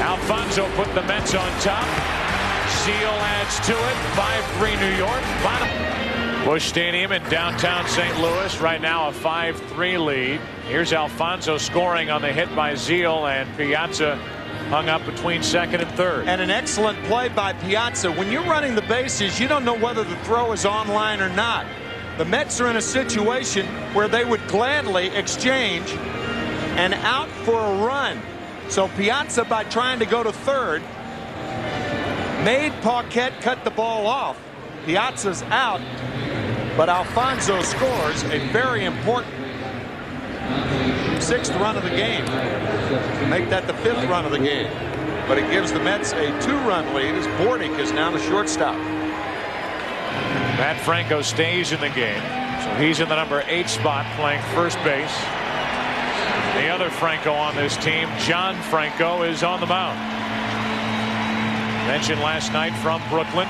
Alfonso put the Mets on top. Zeal adds to it. 5-3 New York. Bottom. Busch Stadium in downtown St. Louis. Right now a 5-3 lead. Here's Alfonso scoring on the hit by Zeal, and Piazza hung up between 2nd and 3rd. And an excellent play by Piazza. When you're running the bases, you don't know whether the throw is online or not. The Mets are in a situation where they would gladly exchange an out for a run. So Piazza, by trying to go to 3rd, made Paquette cut the ball off. Piazza's out, but Alfonso scores a very important 6th run of the game. Make that the 5th run of the game. But it gives the Mets a 2-run lead as Bordick is now the shortstop. Matt Franco stays in the game, so he's in the number 8 spot playing first base. The other Franco on this team, John Franco, is on the mound. Mentioned last night from Brooklyn.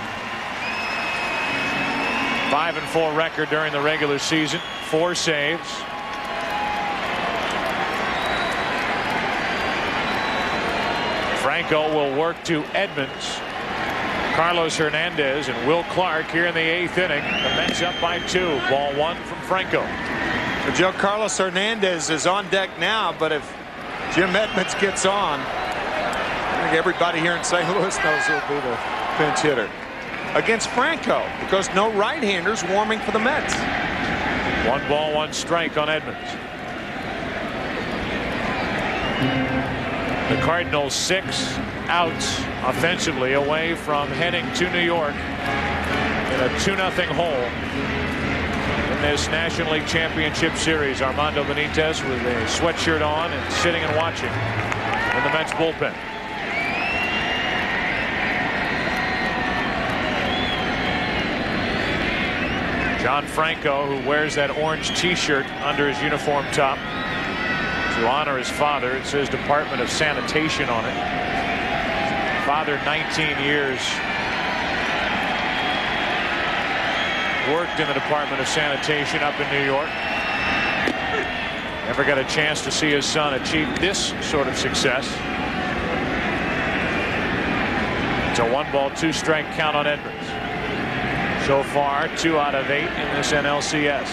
5-4 record during the regular season. 4 saves. Franco will work to Edmonds. Carlos Hernandez and Will Clark here in the 8th inning. The Mets up by 2. Ball 1 from Franco. Joe, Carlos Hernandez is on deck now, but if Jim Edmonds gets on, I think everybody here in St. Louis knows he'll be the pinch hitter against Franco, because no right-handers warming for the Mets. 1 ball, 1 strike on Edmonds. The Cardinals 6 outs offensively away from heading to New York in a 2-0 hole in this National League Championship Series. Armando Benitez with a sweatshirt on and sitting and watching in the Mets bullpen. John Franco, who wears that orange t-shirt under his uniform top to honor his father. It says Department of Sanitation on it. Father, 19 years, worked in the Department of Sanitation up in New York. Never got a chance to see his son achieve this sort of success. It's a 1-ball, 2-strike count on Edmonds. So far, 2 out of 8 in this NLCS.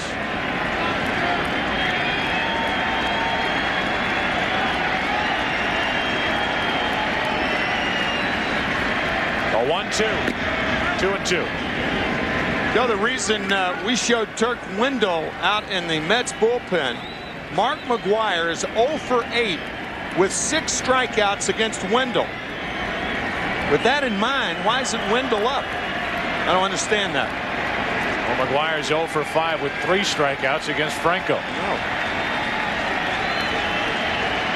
A 1-2. 2-2. Joe, the reason we showed Turk Wendell out in the Mets bullpen, Mark McGwire is 0 for 8 with 6 strikeouts against Wendell. With that in mind, why isn't Wendell up? I don't understand that. Well, McGuire's 0 for 5 with 3 strikeouts against Franco. No.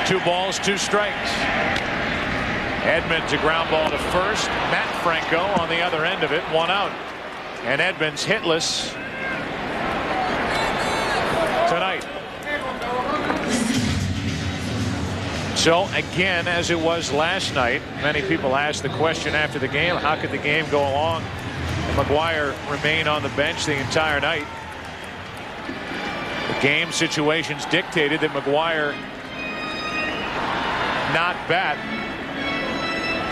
2 balls, 2 strikes. Edmonds a ground ball to first. Matt Franco on the other end of it, 1 out. And Edmonds hitless tonight. So again, as it was last night, many people asked the question after the game, how could the game go along and McGwire remain on the bench the entire night? The game situations dictated that McGwire not bat.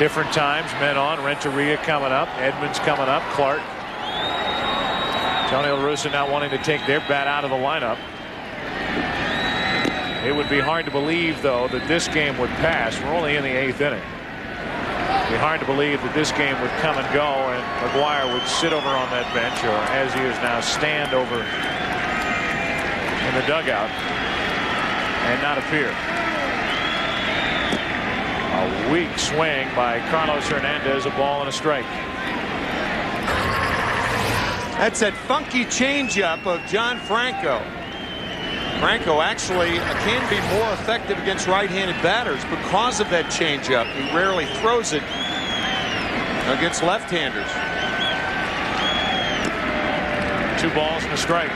Different times, men on. Renteria coming up, Edmonds coming up, Clark. Tony La Russa not wanting to take their bat out of the lineup. It would be hard to believe, though, that this game would pass. We're only in the 8th inning. It'd be hard to believe that this game would come and go and McGwire would sit over on that bench, or as he is now, stand over in the dugout and not appear. A weak swing by Carlos Hernandez, a ball and a strike. That's that funky changeup of John Franco. Franco actually can be more effective against right-handed batters because of that changeup. He rarely throws it against left-handers. 2 balls and a strike.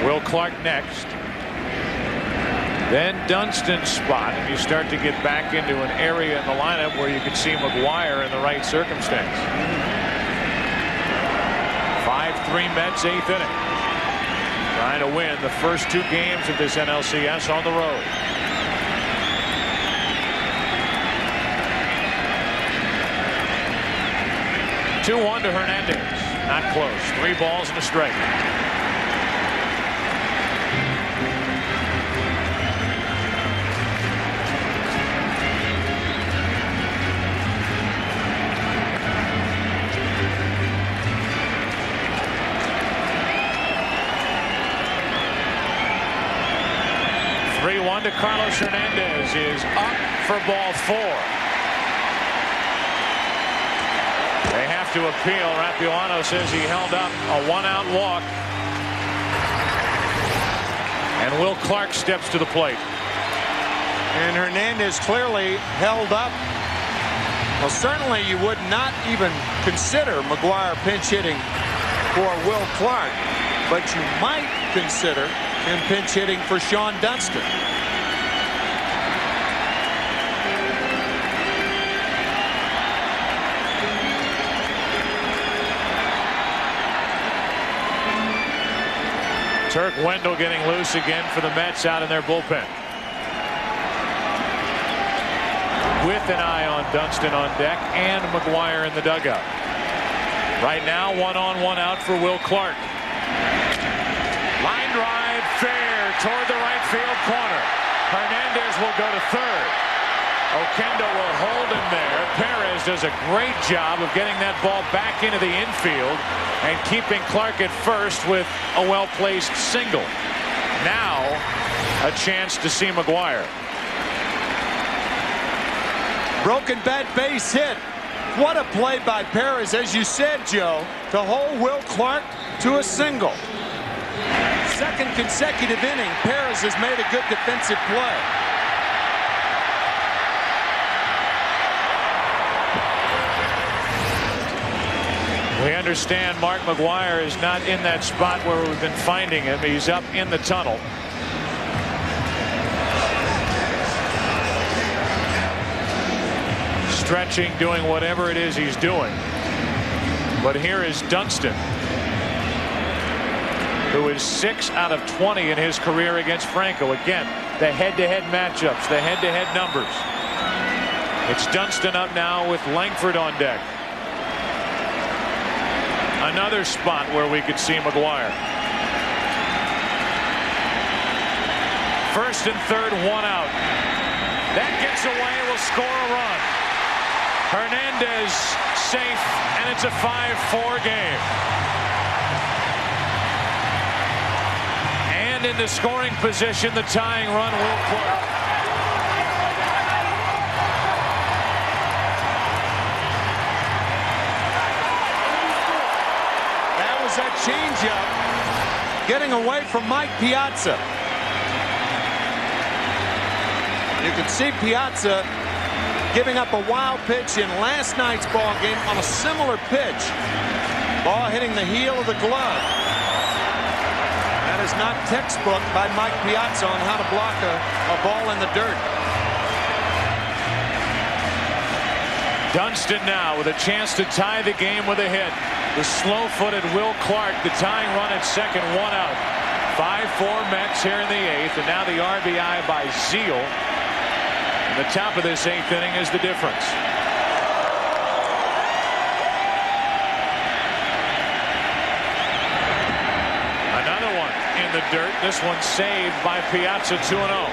Will Clark next. Then Dunstan's spot, and you start to get back into an area in the lineup where you could see McGwire in the right circumstance. 5-3 Mets, 8th inning. Trying to win the first 2 games of this NLCS on the road. Two-1 to Hernandez. Not close. 3 balls and a strike. To Carlos Hernandez is up for ball 4. They have to appeal. Rapuano says he held up a 1-out walk. And Will Clark steps to the plate. And Hernandez clearly held up. Well, certainly you would not even consider McGwire pinch hitting for Will Clark, but you might consider him pinch hitting for Sean Dunston. Turk Wendell getting loose again for the Mets out in their bullpen. With an eye on Dunston on deck and McGwire in the dugout. Right now, 1 on, 1 out for Will Clark. Line drive, fair toward the right field corner. Hernandez will go to third. Oquendo will hold him there. Perez does a great job of getting that ball back into the infield and keeping Clark at first with a well-placed single. Now a chance to see McGuire. Broken bat base hit. What a play by Perez, as you said, Joe, to hold Will Clark to a single. Second consecutive inning, Perez has made a good defensive play. We understand Mark McGuire is not in that spot where we've been finding him. He's up in the tunnel. Stretching, doing whatever it is he's doing. But here is Dunston, who is 6 out of 20 in his career against Franco. Again, the head-to-head matchups, the head-to-head numbers. It's Dunston up now with Langford on deck. Another spot where we could see McGuire. First and third, 1 out. That gets away, will score a run. Hernandez safe, and it's a 5-4 game. And into scoring position, the tying run, Will Clark. That was that changeup getting away from Mike Piazza. You can see Piazza giving up a wild pitch in last night's ball game on a similar pitch. Ball hitting the heel of the glove. That is not textbook by Mike Piazza on how to block a ball in the dirt. Dunston now with a chance to tie the game with a hit. The slow-footed Will Clark, the tying run at second, 1 out. 5-4 Mets here in the 8th, and now the RBI by Zeal. The top of this 8th inning is the difference. Another one in the dirt. This one saved by Piazza. 2-0.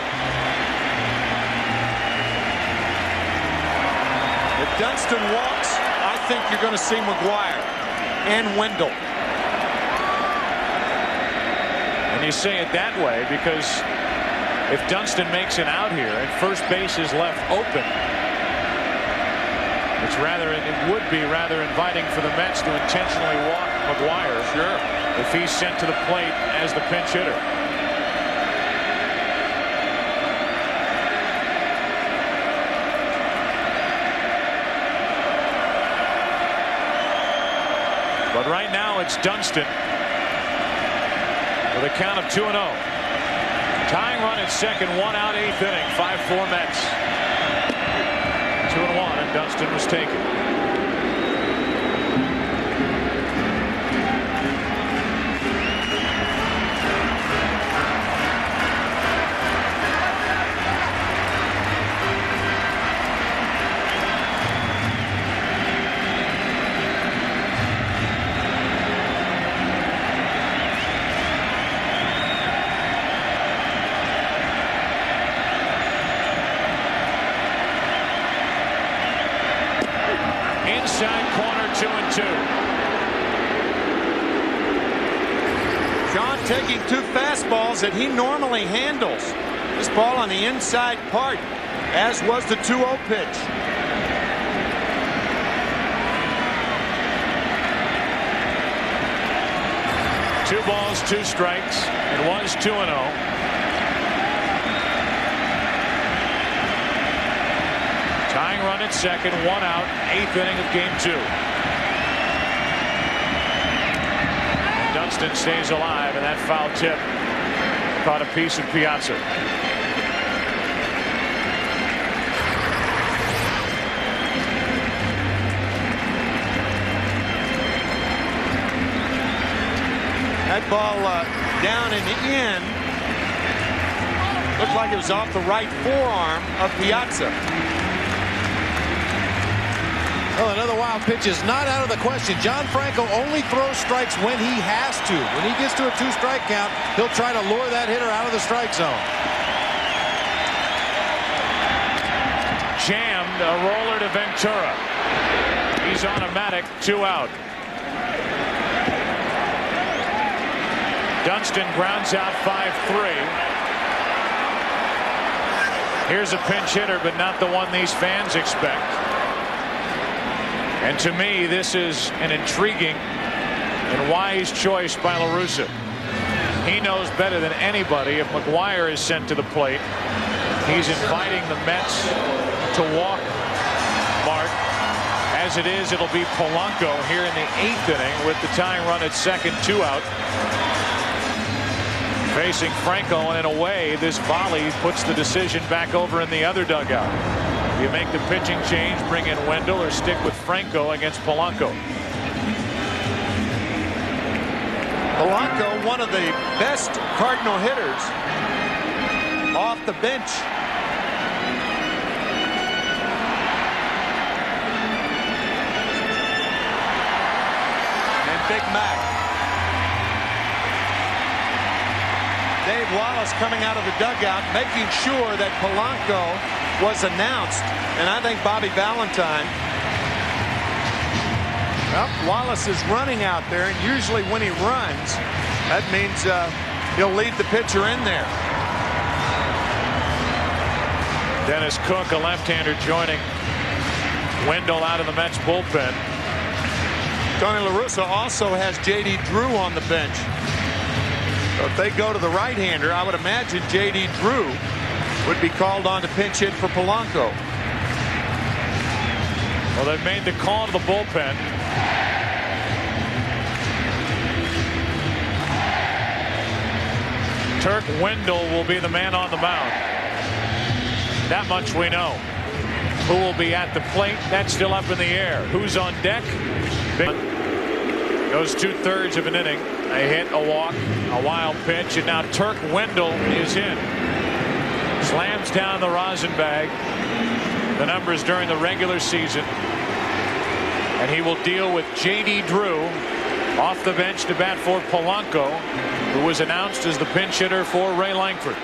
If Dunston walks, I think you're going to see McGuire and Wendell. And you say it that way because if Dunston makes it out here and first base is left open, it would be rather inviting for the Mets to intentionally walk McGuire. Sure. If he's sent to the plate as the pinch hitter. But right now it's Dunston with a count of 2-0. Tying run at second, 1 out, 8th inning, 5-4 Mets. 2-1, and Dunston was taken. Inside corner, 2-2. John taking 2 fastballs that he normally handles. This ball on the inside part, as was the 2-0 pitch. Two balls, 2 strikes. It was 2-0. Tying run at second, 1 out, 8th inning of game 2. Dunston stays alive, and that foul tip caught a piece of Piazza. That ball down and in. Looked like it was off the right forearm of Piazza. Well, another wild pitch is not out of the question. John Franco only throws strikes when he has to. When he gets to a 2-strike count, he'll try to lure that hitter out of the strike zone. Jammed, a roller to Ventura. He's automatic, 2 out. Dunston grounds out 5-3. Here's a pinch hitter, but not the one these fans expect. And to me, this is an intriguing and wise choice by La Russa. He knows better than anybody if McGuire is sent to the plate. He's inviting the Mets to walk Mark. As it is, it'll be Polanco here in the 8th inning with the tying run at second, 2 out. Facing Franco, and in a way, this volley puts the decision back over in the other dugout. You make the pitching change, bring in Wendell, or stick with Franco against Polanco. Polanco, one of the best Cardinal hitters off the bench. And Big Mac. Dave Wallace coming out of the dugout, making sure that Polanco was announced. And I think Bobby Valentine. Well, Wallace is running out there, and usually when he runs, that means he'll lead the pitcher in there. Dennis Cook, a left-hander, joining Wendell out of the Mets bullpen. Tony La Russa also has J.D. Drew on the bench. So if they go to the right-hander, I would imagine J.D. Drew would be called on to pinch hit for Polanco. Well, they've made the call to the bullpen. Turk Wendell will be the man on the mound. That much we know. Who will be at the plate? That's still up in the air. Who's on deck? Goes 2/3 of an inning. A hit, a walk, a wild pitch, and now Turk Wendell is in. Slams down the rosin bag. The numbers during the regular season. And he will deal with J.D. Drew off the bench to bat for Polanco, who was announced as the pinch hitter for Ray Langford.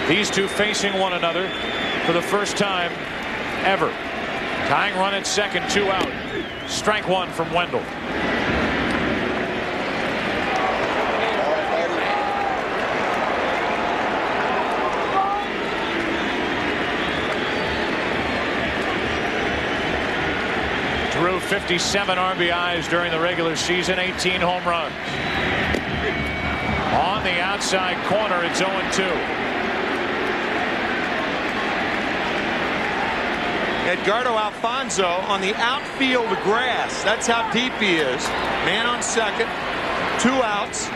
These two facing one another for the first time ever. Tying run at second, 2 out. Strike one from Wendell. Drew 57 RBIs during the regular season, 18 home runs. On the outside corner, it's 0-2. Edgardo Alfonso on the outfield grass. That's how deep he is. Man on second, 2 outs.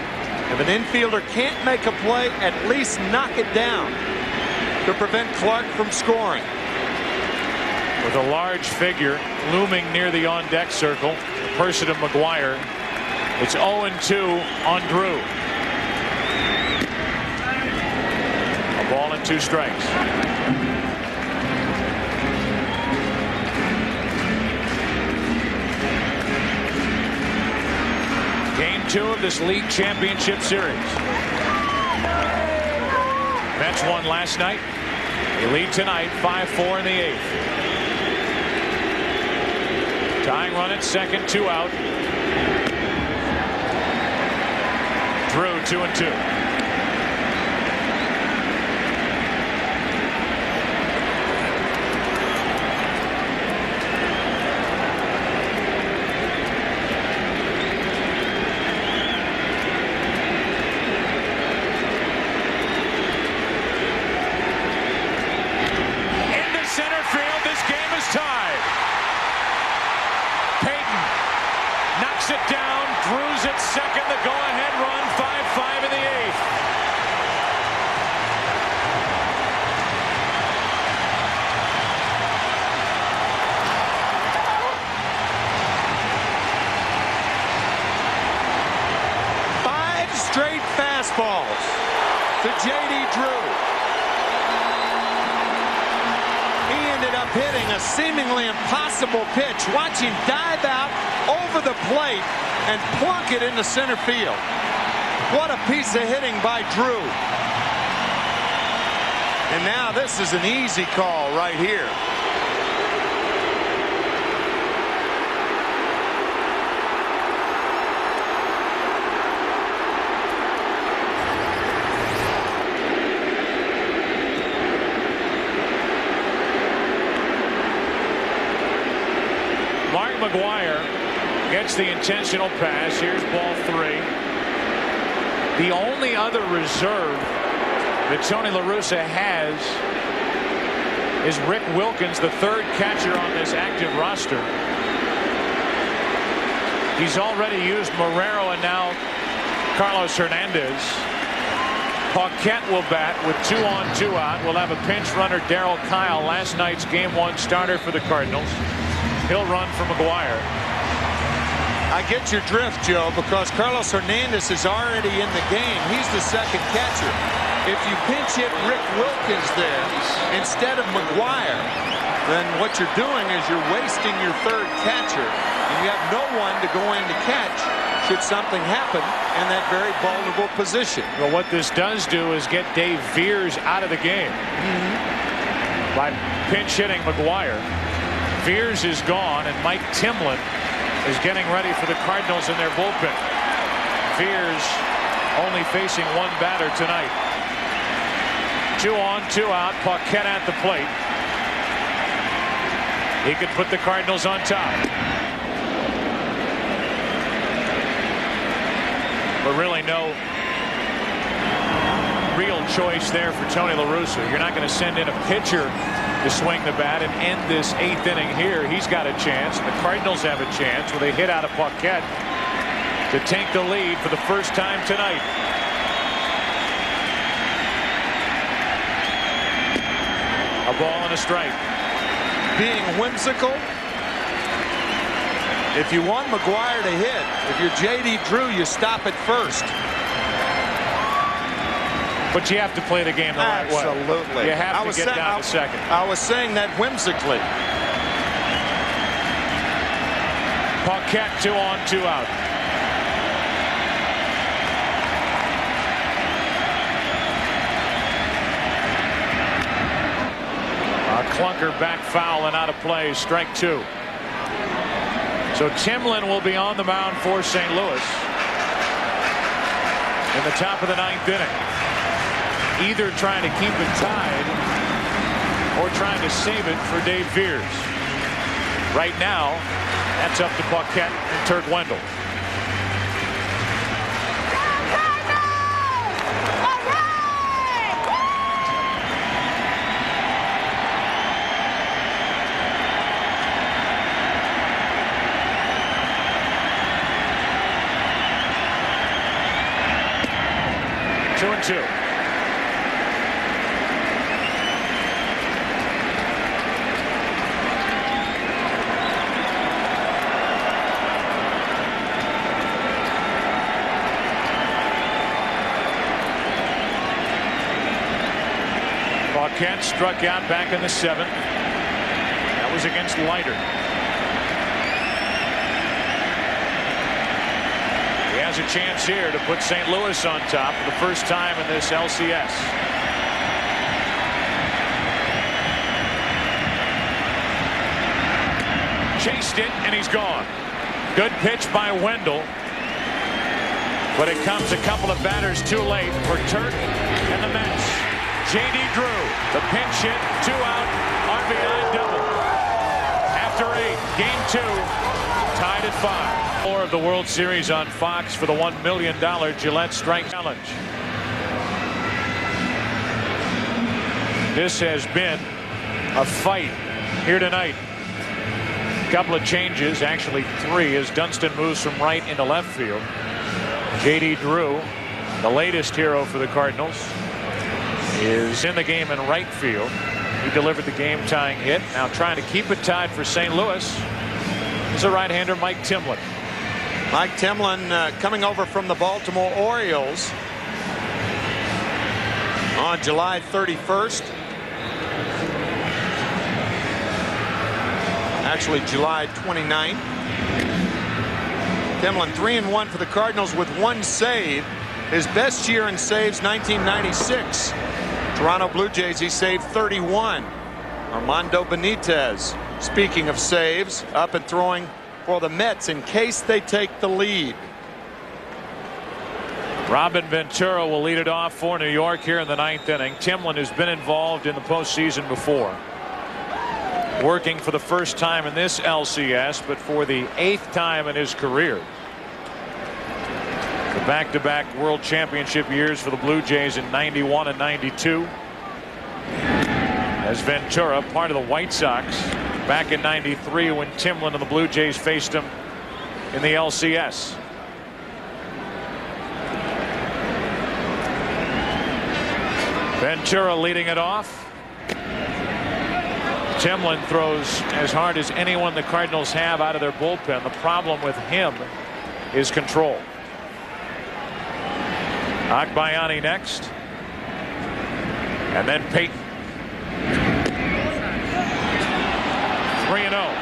If an infielder can't make a play, at least knock it down to prevent Clark from scoring. With a large figure looming near the on-deck circle, the person of McGuire, it's 0-2 on Drew. A ball and 2 strikes. Game 2 of this league championship series. Mets won last night. They lead tonight 5-4 in the 8th. Tying run at second, 2 out. Drew 2-2. Into center field. This game is tied. Knocks it down. Drew's at second. The go-ahead run. 5-5 in the 8th. Five straight fastballs to J.D. Drew. He ended up hitting a seemingly impossible pitch. Watch him dive out over the plate and plunk it into center field. What a piece of hitting by Drew. And now this is an easy call right here. Makes the intentional pass. Here's ball 3. The only other reserve that Tony La Russa has is Rick Wilkins, the third catcher on this active roster. He's already used Marrero and now Carlos Hernandez. Paquette will bat with 2 on, 2 out. We'll have a pinch runner, Darryl Kyle, last night's Game 1 starter for the Cardinals. He'll run for McGuire. I get your drift, Joe, because Carlos Hernandez is already in the game. He's the second catcher. If you pinch hit Rick Wilkins there instead of McGuire, then what you're doing is you're wasting your third catcher, and you have no one to go in to catch should something happen in that very vulnerable position. Well, what this does do is get Dave Veers out of the game by pinch hitting McGuire. Veers is gone, and Mike Timlin is getting ready for the Cardinals in their bullpen. Veers only facing 1 batter tonight. 2 on, 2 out. Paquette at the plate. He could put the Cardinals on top. But really no real choice there for Tony La Russa. You're not going to send in a pitcher to swing the bat and end this 8th inning here. He's got a chance. The Cardinals have a chance with a hit out of Paquette to take the lead for the first time tonight. A ball and a strike. Being whimsical. If you want McGuire to hit, if you're J.D. Drew, you stop it first. But you have to play the game the right way. Absolutely. You have to get down to second. I was saying that whimsically. Paquette 2 on, 2 out. A clunker back foul and out of play. Strike 2. So Timlin will be on the mound for St. Louis in the top of the 9th inning. Either trying to keep it tied or trying to save it for Dave Veers. Right now, that's up to Paquette and Turk Wendell. Two and 2. Paquette struck out back in the 7th. That was against Leiter. He has a chance here to put St. Louis on top for the first time in this LCS. Chased it, and he's gone. Good pitch by Wendell. But it comes a couple of batters too late for Turk and the Mets. J.D. Drew, the pinch hit, 2 out, RBI double. After 8, Game 2, tied at 5. More of the World Series on Fox for the $1 million Gillette Strike Challenge. This has been a fight here tonight. A couple of changes, actually 3, as Dunston moves from right into left field. J.D. Drew, the latest hero for the Cardinals, is in the game in right field. He delivered the game-tying hit. Now trying to keep it tied for St. Louis is a right-hander, Mike Timlin. Mike Timlin coming over from the Baltimore Orioles on July 31st. Actually, July 29th. Timlin 3-1 for the Cardinals with 1 save. His best year in saves, 1996. Toronto Blue Jays, he saved 31. Armando Benitez, speaking of saves, up and throwing for the Mets in case they take the lead. Robin Ventura will lead it off for New York here in the 9th inning. Timlin has been involved in the postseason before. working for the first time in this LCS, but for the 8th time in his career. The back-to-back World Championship years for the Blue Jays in '91 and '92. As Ventura, part of the White Sox, back in '93 when Timlin and the Blue Jays faced him in the LCS. Ventura leading it off. Timlin throws as hard as anyone the Cardinals have out of their bullpen. The problem with him is control. Agbayani next. And then Peyton. 3-0.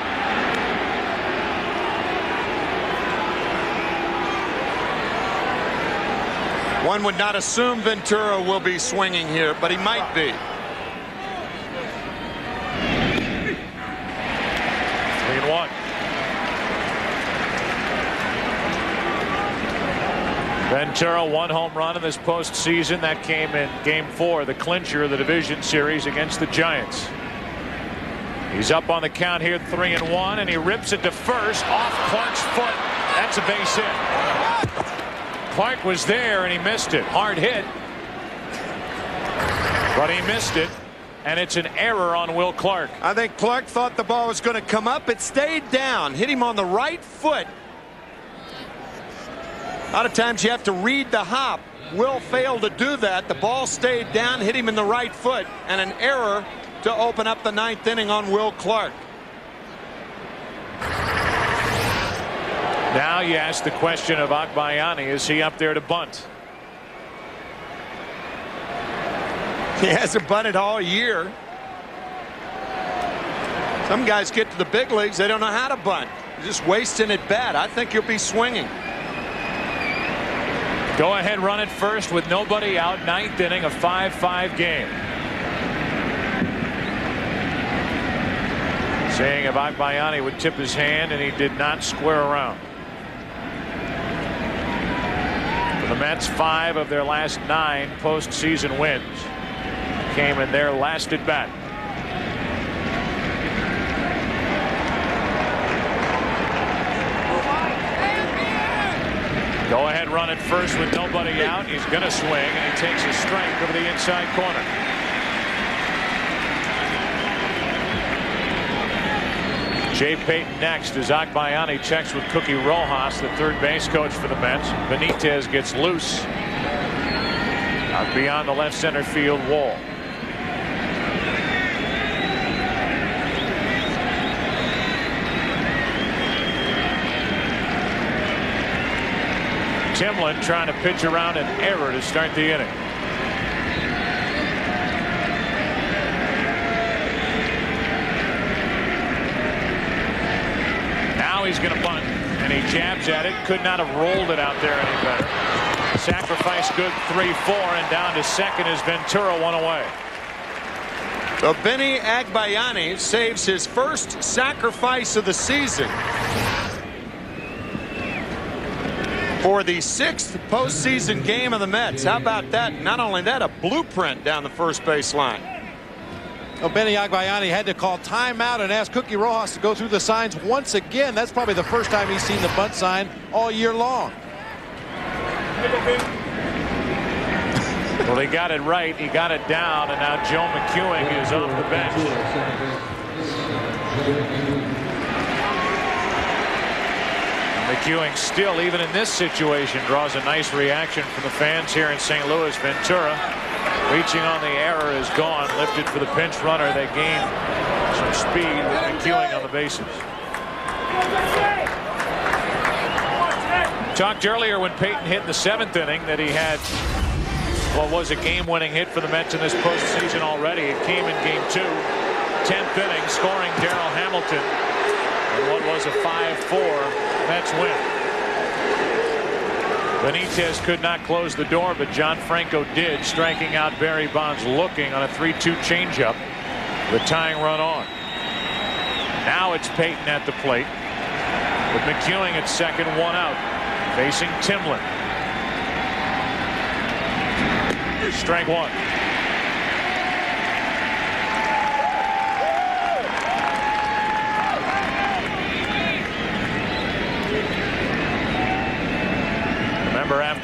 One would not assume Ventura will be swinging here, but he might be. 3-1. Ventura, 1 home run in this postseason. That came in Game 4, the clincher of the division series against the Giants. He's up on the count here, 3-1, and he rips it to first off Clark's foot. That's a base hit. Clark was there and he missed it. Hard hit, but he missed it, and it's an error on Will Clark. I think Clark thought the ball was going to come up. It stayed down, hit him on the right foot. A lot of times you have to read the hop. Will failed to do that. The ball stayed down, hit him in the right foot, and an error to open up the 9th inning on Will Clark. Now you ask the question of Agbayani, is he up there to bunt? He hasn't bunted all year. Some guys get to the big leagues, they don't know how to bunt. They're just wasting it bad. I think he'll be swinging. Go ahead, run it first with nobody out. 9th inning, a 5-5 game. Saying if Agbayani would tip his hand, and he did not square around. For the Mets, 5 of their last 9 postseason wins came in their last at bat. Go ahead, run it first with nobody out. He's going to swing, and he takes a strike over the inside corner. Jay Payton next as Agbayani checks with Cookie Rojas, the third base coach for the Mets. Benitez gets loose out beyond the left center field wall. Timlin trying to pitch around an error to start the inning. Now he's going to bunt, and he jabs at it. Could not have rolled it out there any better. Sacrifice good, 3-4, and down to second is Ventura, 1 away. So Benny Agbayani saves his first sacrifice of the season for the 6th postseason game of the Mets. How about that? Not only that, a blueprint down the first base line. Well, Benny Agbayani had to call timeout and ask Cookie Rojas to go through the signs once again. That's probably the first time he's seen the bunt sign all year long. Well, he got it right. He got it down, and now Joe McEwing is off the bench. McEwing still, even in this situation, draws a nice reaction from the fans here in St. Louis. Ventura reaching on the error is gone. Lifted for the pinch runner. They gain some speed with McEwing on the bases. Talked earlier when Peyton hit in the 7th inning that he had what was a game-winning hit for the Mets in this postseason already. It came in Game 2, 10th inning, scoring Darrell Hamilton in what was a 5-4 Mets win. Benitez could not close the door, but John Franco did, striking out Barry Bonds looking on a 3-2 changeup, the tying run on. Now it's Peyton at the plate with McEwing at second, 1 out, facing Timlin. Strike 1.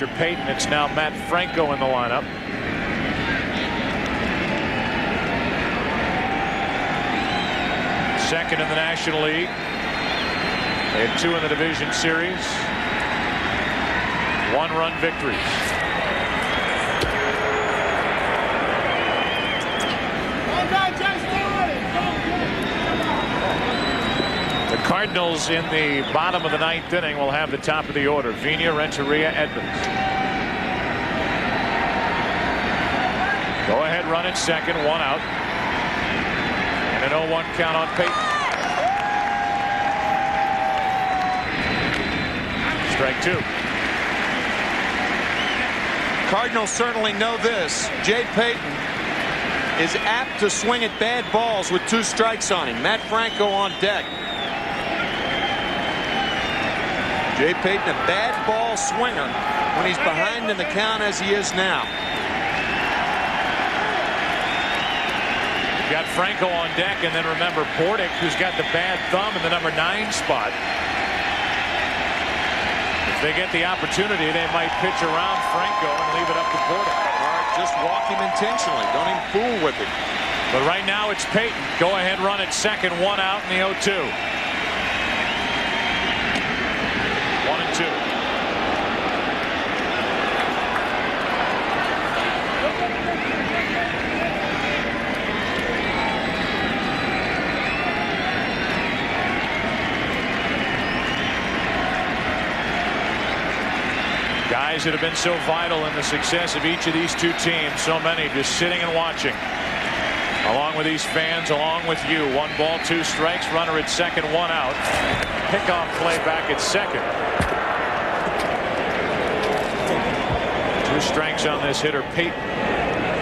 after Payton, it's now Matt Franco in the lineup. Second in the National League. They had 2 in the division series. 1-run victories. The Cardinals in the bottom of the 9th inning will have the top of the order. Vina, Renteria, Edmonds. Go ahead run at second, 1 out. And an 0-1 count on Payton. Strike 2. Cardinals certainly know this. Jay Payton is apt to swing at bad balls with 2 strikes on him. Matt Franco on deck. Jay Payton, a bad ball swinger when he's behind in the count as he is now. Got Franco on deck, and then remember Bordick, who's got the bad thumb in the number 9 spot. If they get the opportunity, they might pitch around Franco and leave it up to Bordick. Or just walk him intentionally. Don't even fool with it. But right now it's Payton. Go ahead run at second, 1 out in the 0-2. 1-2. Guys that have been so vital in the success of each of these 2 teams. So many just sitting and watching. Along with these fans, along with you. 1 ball, 2 strikes. Runner at second, 1 out. Pickoff play back at second. 2 strikes on this hitter, Payton.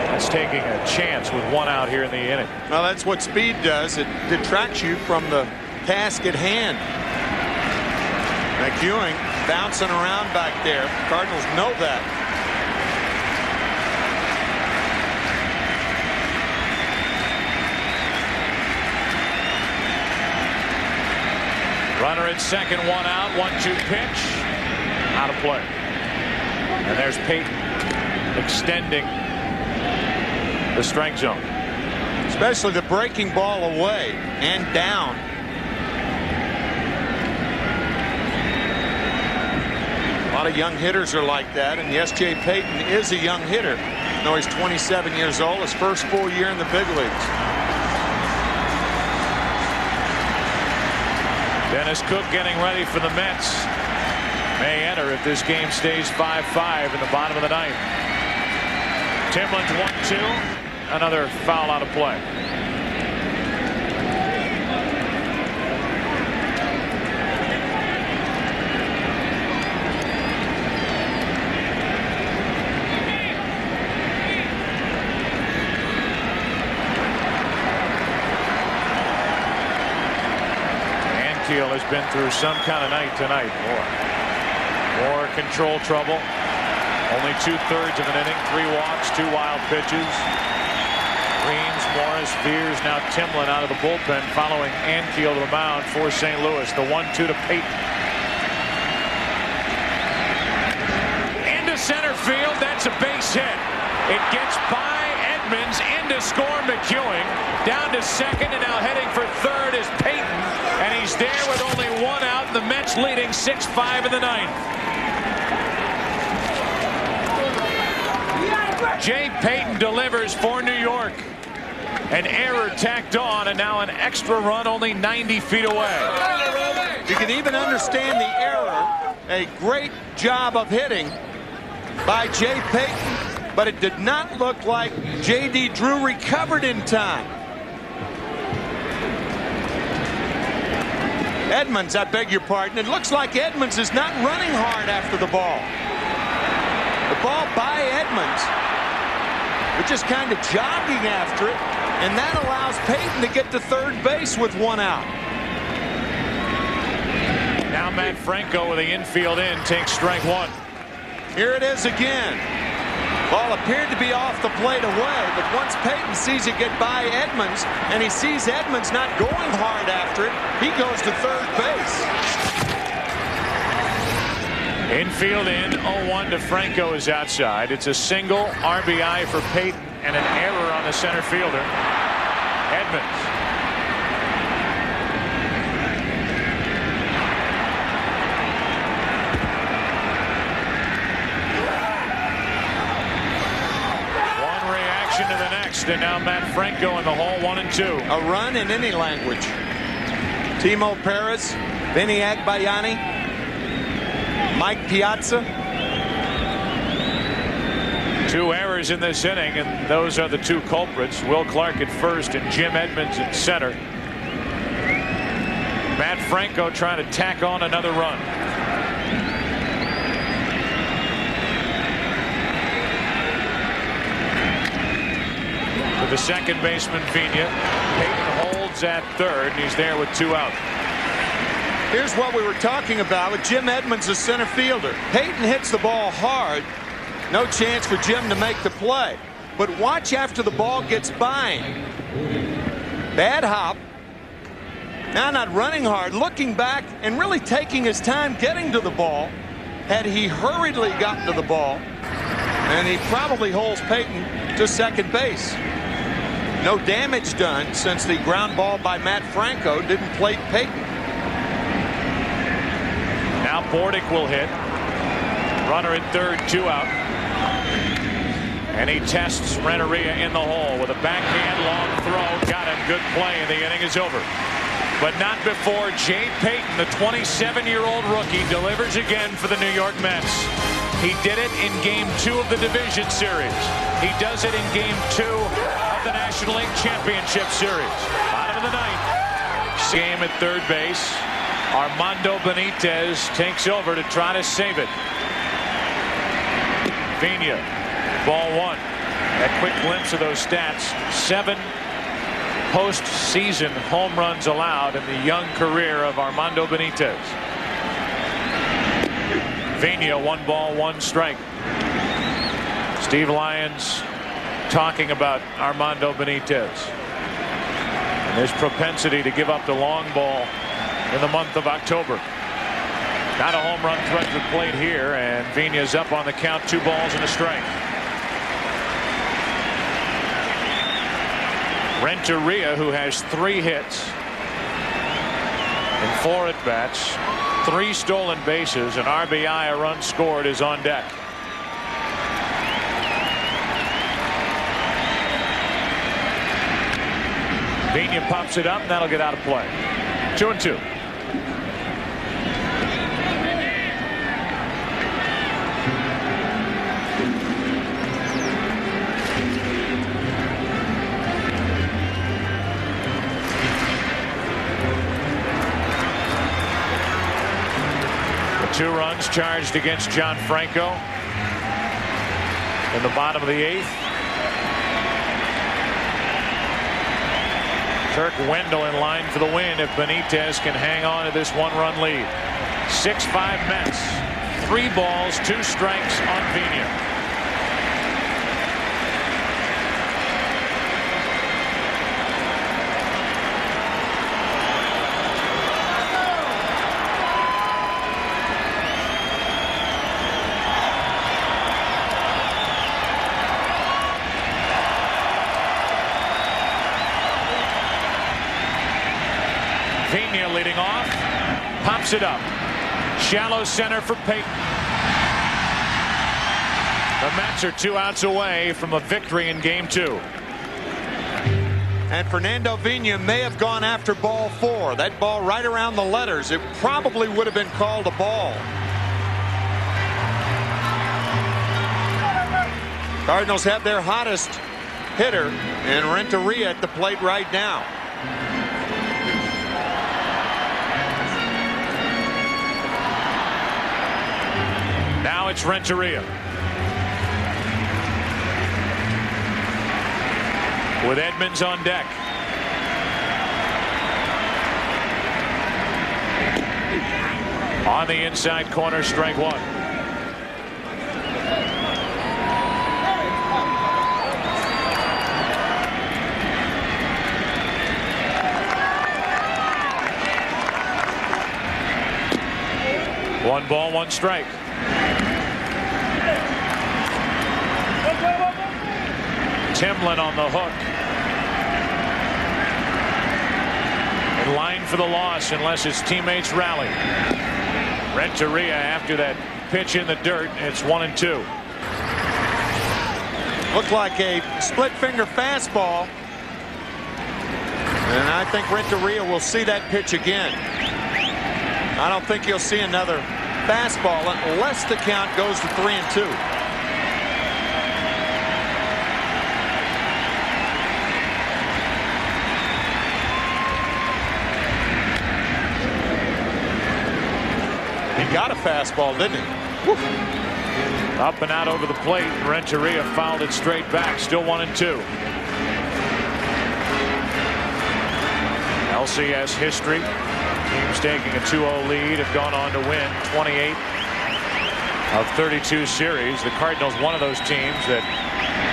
That's taking a chance with 1 out here in the inning. Well, that's what speed does. It detracts you from the task at hand. McEwing bouncing around back there. Cardinals know that. Runner at second, 1 out. 1-2 pitch. Out of play. And there's Payton extending the strike zone. Especially the breaking ball away and down. A lot of young hitters are like that, and yes, Jay Payton is a young hitter. No, he's 27 years old, his first full year in the big leagues. Dennis Cook getting ready for the Mets. May enter if this game stays 5-5 in the bottom of the 9th. Timlin's 1-2. Another foul out of play. Ankiel has been through some kind of night tonight. More control trouble. Only 2/3 of an inning. 3 walks, 2 wild pitches. Reams, Morris, Veers, now Timlin out of the bullpen following Ankiel to the mound for St. Louis. The 1-2 to Payton. Into center field. That's a base hit. It gets by Edmonds into score McEwing. Down to second, and now heading for third is Payton. And he's there with only 1 out. The Mets leading 6-5 in the 9th. Jay Payton delivers for New York. An error tacked on, and now an extra run only 90 feet away. You can even understand the error. A great job of hitting by Jay Payton, but it did not look like J.D. Drew recovered in time. Edmonds, I beg your pardon. It looks like Edmonds is not running hard after the ball. The ball by Edmonds. We're just kind of jogging after it, and that allows Payton to get to third base with 1 out. Now Matt Franco with the infield in takes strike 1. Here it is again. Ball appeared to be off the plate away, but once Payton sees it get by Edmonds, and he sees Edmonds not going hard after it, he goes to third base. Infield in, 0-1 to Franco is outside. It's a single RBI for Payton and an error on the center fielder, Edmonds. One reaction to the next, and now Matt Franco in the hole, 1-2. A run in any language. Timo Perez, Vinny Agbayani, Mike Piazza. 2 errors in this inning, and those are the 2 culprits. Will Clark at first and Jim Edmonds at center. Matt Franco trying to tack on another run. For the second baseman, Vina. Payton holds at third, and he's there with 2 out. Here's what we were talking about with Jim Edmonds, the center fielder. Payton hits the ball hard. No chance for Jim to make the play. But watch after the ball gets by him. Bad hop. Now not running hard, looking back and really taking his time getting to the ball. Had he hurriedly gotten to the ball, and he probably holds Payton to second base. No damage done since the ground ball by Matt Franco didn't plate Payton. Now Bordick will hit. Runner at third, 2 out. And he tests Renteria in the hole with a backhand long throw. Got him. Good play, and the inning is over. But not before Jay Payton, the 27-year-old rookie, delivers again for the New York Mets. He did it in Game 2 of the Division Series. He does it in Game 2 of the National League Championship Series. Bottom of the ninth. Game at third base. Armando Benitez takes over to try to save it. Vina, ball 1. A quick glimpse of those stats. 7 postseason home runs allowed in the young career of Armando Benitez. Vina, 1 ball, 1 strike. Steve Lyons talking about Armando Benitez and his propensity to give up the long ball in the month of October. Not a home run threat to the plate here, and Vina's up on the count, 2 balls and a strike. Renteria, who has 3 hits and 4 at-bats, 3 stolen bases, an RBI, a run scored, is on deck. Vina pops it up, and that'll get out of play. 2-2. The 2 runs charged against John Franco in the bottom of the 8th. Kirk Wendell in line for the win if Benitez can hang on to this 1-run lead. 6-5 Mets. 3 balls, 2 strikes on Vina. Vina leading off, pops it up. Shallow center for Payton. The Mets are 2 outs away from a victory in Game 2. And Fernando Vina may have gone after ball 4. That ball right around the letters. It probably would have been called a ball. Cardinals have their hottest hitter in Renteria at the plate right now. Now it's Renteria. With Edmonds on deck. On the inside corner, strike 1. One ball, 1 strike. Timlin on the hook. In line for the loss unless his teammates rally. Renteria after that pitch in the dirt. It's 1-2. Looked like a split finger fastball. And I think Renteria will see that pitch again. I don't think you'll see another fastball unless the count goes to 3-2. He got a fastball, didn't he? Woo. Up and out over the plate. Renteria fouled it straight back. Still 1-2. LCS history. Teams taking a 2-0 lead have gone on to win 28 of 32 series. The Cardinals, one of those teams that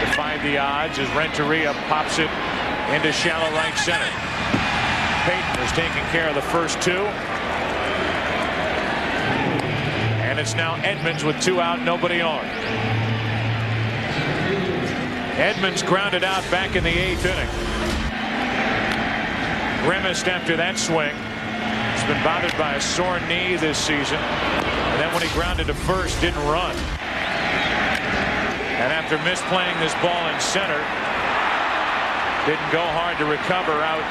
defied the odds as Renteria pops it into shallow right center. Payton is taking care of the first two. And it's now Edmonds with 2 out, nobody on. Edmonds grounded out back in the 8th inning. Grimaced after that swing. He's been bothered by a sore knee this season. And then when he grounded to first, didn't run. And after misplaying this ball in center, didn't go hard to recover out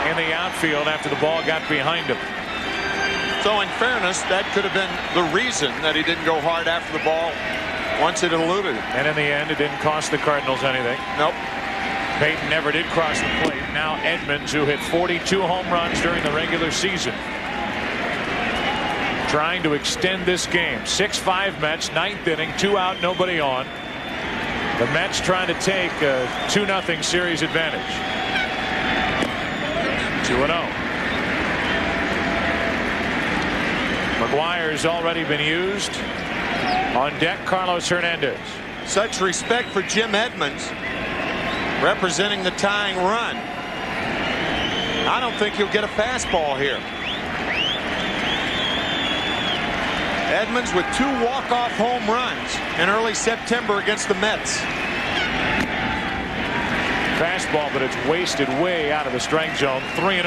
in the outfield after the ball got behind him. So in fairness, that could have been the reason that he didn't go hard after the ball once it eluded him. And in the end, it didn't cost the Cardinals anything. Nope. Payton never did cross the plate. Now Edmonds, who hit 42 home runs during the regular season, trying to extend this game. 6-5 Mets, 9th inning, 2 out, nobody on. The Mets trying to take a 2-0 series advantage. 2-0. McGuire's already been used. On deck, Carlos Hernandez. Such respect for Jim Edmonds, representing the tying run. I don't think he'll get a fastball here. Edmonds with 2 walk-off home runs in early September against the Mets. Fastball, but it's wasted way out of the strike zone. 3-0.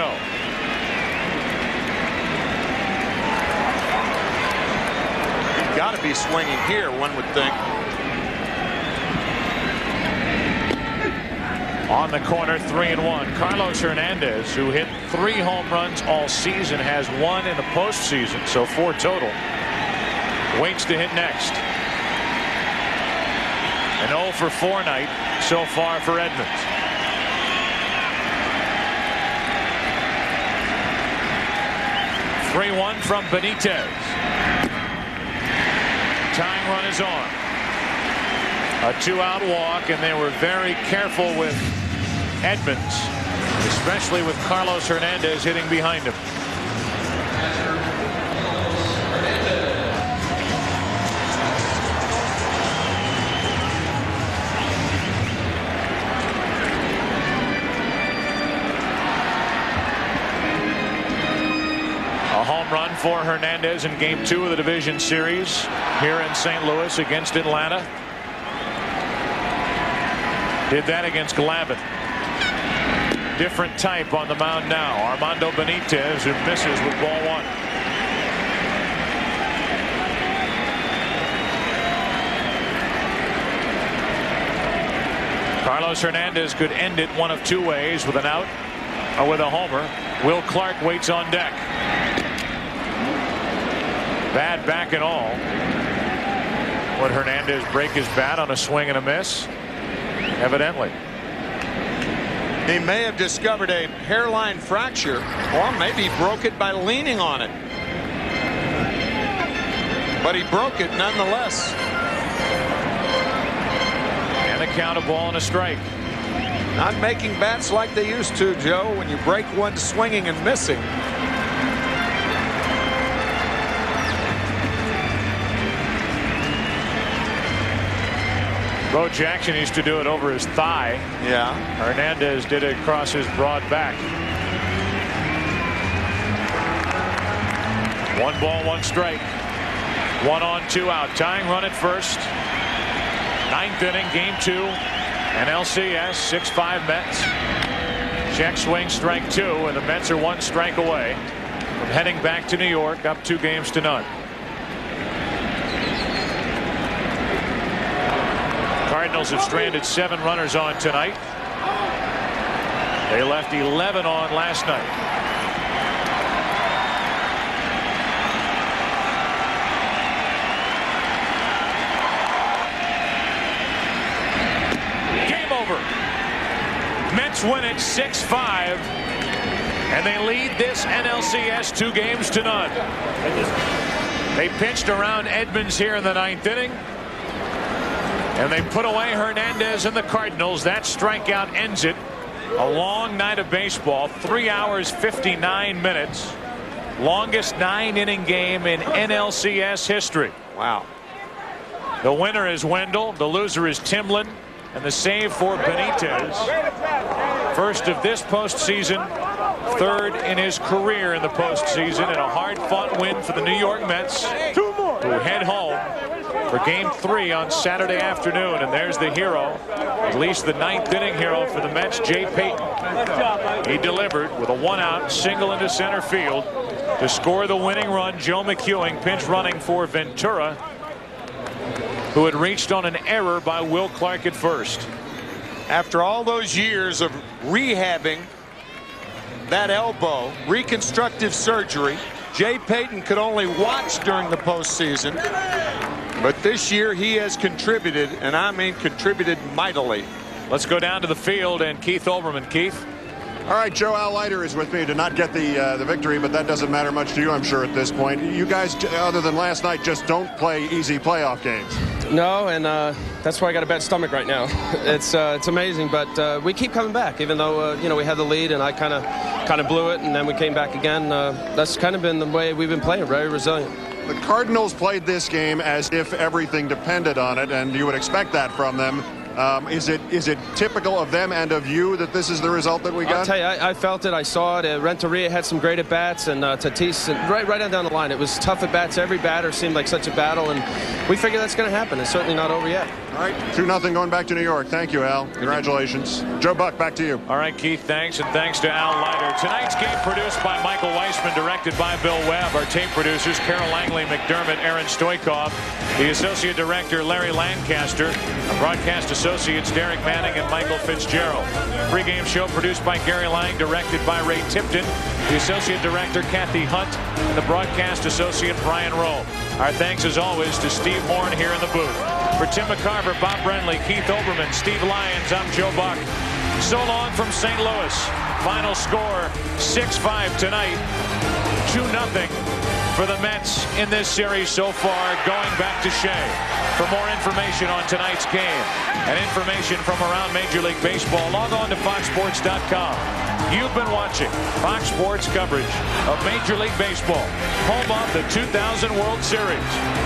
Got to be swinging here, one would think. On the corner, 3-1. Carlos Hernandez, who hit 3 home runs all season, has 1 in the postseason, so 4 total. Waits to hit next. An 0 for 4 night so far for Edmonds. (3-1) from Benitez. Tying run is on. A 2-out walk, and they were very careful with Edmonds, especially with Carlos Hernandez hitting behind him. A home run for Hernandez in Game 2 of the division series here in St. Louis against Atlanta. Did that against Glavine. Different type on the mound now. Armando Benitez, who misses with ball 1. Carlos Hernandez could end it one of 2 ways, with an out or with a homer. Will Clark waits on deck. Bad back and all. Would Hernandez break his bat on a swing and a miss? Evidently. He may have discovered a hairline fracture, or maybe broke it by leaning on it. But he broke it nonetheless. And a count, a ball and a strike. Not making bats like they used to, Joe, when you break one swinging and missing. Bo Jackson used to do it over his thigh. Yeah. Hernandez did it across his broad back. 1 ball, 1 strike. 1 on, 2 out. Tying run at first. 9th inning, game 2. NLCS, 6-5 Mets. Check swing, strike 2, and the Mets are 1 strike away from heading back to New York, up 2-0. Cardinals have stranded 7 runners on tonight. They left 11 on last night. Game over. Mets win it 6-5, and they lead this NLCS 2-0. They pitched around Edmonds here in the 9th inning, and they put away Hernandez and the Cardinals. That strikeout ends it. A long night of baseball, 3 hours 59 minutes. Longest 9-inning game in NLCS history. Wow. The winner is Wendell, the loser is Timlin, and the save for Benitez. First of this postseason, 3rd in his career in the postseason, and a hard-fought win for the New York Mets, who head home for game 3 on Saturday afternoon. And there's the hero, at least the 9th inning hero for the Mets, Jay Payton. He delivered with a 1-out single into center field to score the winning run. Joe McEwing pinch running for Ventura, who had reached on an error by Will Clark at first. After all those years of rehabbing that elbow, reconstructive surgery, Jay Payton could only watch during the postseason. But this year he has contributed, and I mean contributed mightily. Let's go down to the field and Keith Olbermann. Keith. All right, Joe, Al Leiter is with me. Did not get the victory, but that doesn't matter much to you, I'm sure, at this point. You guys, other than last night, just don't play easy playoff games. No, and that's why I got a bad stomach right now. It's amazing, but we keep coming back, even though we had the lead and I kind of blew it, and then we came back again. That's kind of been the way we've been playing, very resilient. The Cardinals played this game as if everything depended on it, and you would expect that from them. Is it typical of them and of you that this is the result that we got? I'll tell you, I felt it. I saw it. Renteria had some great at-bats, and Tatis, right on down the line. It was tough at-bats. Every batter seemed like such a battle, and we figure that's going to happen. It's certainly not over yet. All right, 2-0 going back to New York. Thank you, Al. Congratulations. Joe Buck, back to you. All right, Keith, thanks, and thanks to Al Leiter. Tonight's game produced by Michael Weissman, directed by Bill Webb. Our tape producers, Carol Langley, McDermott, Aaron Stoikov. The associate director, Larry Lancaster. Our broadcast associates, Derek Manning and Michael Fitzgerald. Pre-game show produced by Gary Lang, directed by Ray Tipton. The associate director, Kathy Hunt, and the broadcast associate, Brian Rowe. Our thanks, as always, to Steve Horn here in the booth. For Tim McCarver, Bob Brenly, Keith Olbermann, Steve Lyons, I'm Joe Buck. So long from St. Louis. Final score 6-5 tonight. 2-0 for the Mets in this series so far, going back to Shea. For more information on tonight's game and information from around Major League Baseball, log on to FoxSports.com. You've been watching Fox Sports coverage of Major League Baseball, home of the 2000 World Series.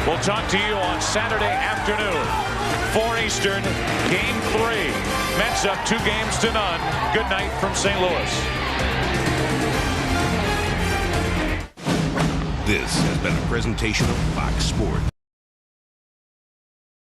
We'll talk to you on Saturday afternoon, 4 Eastern, Game 3. Mets up 2-0. Good night from St. Louis. This has been a presentation of Fox Sports.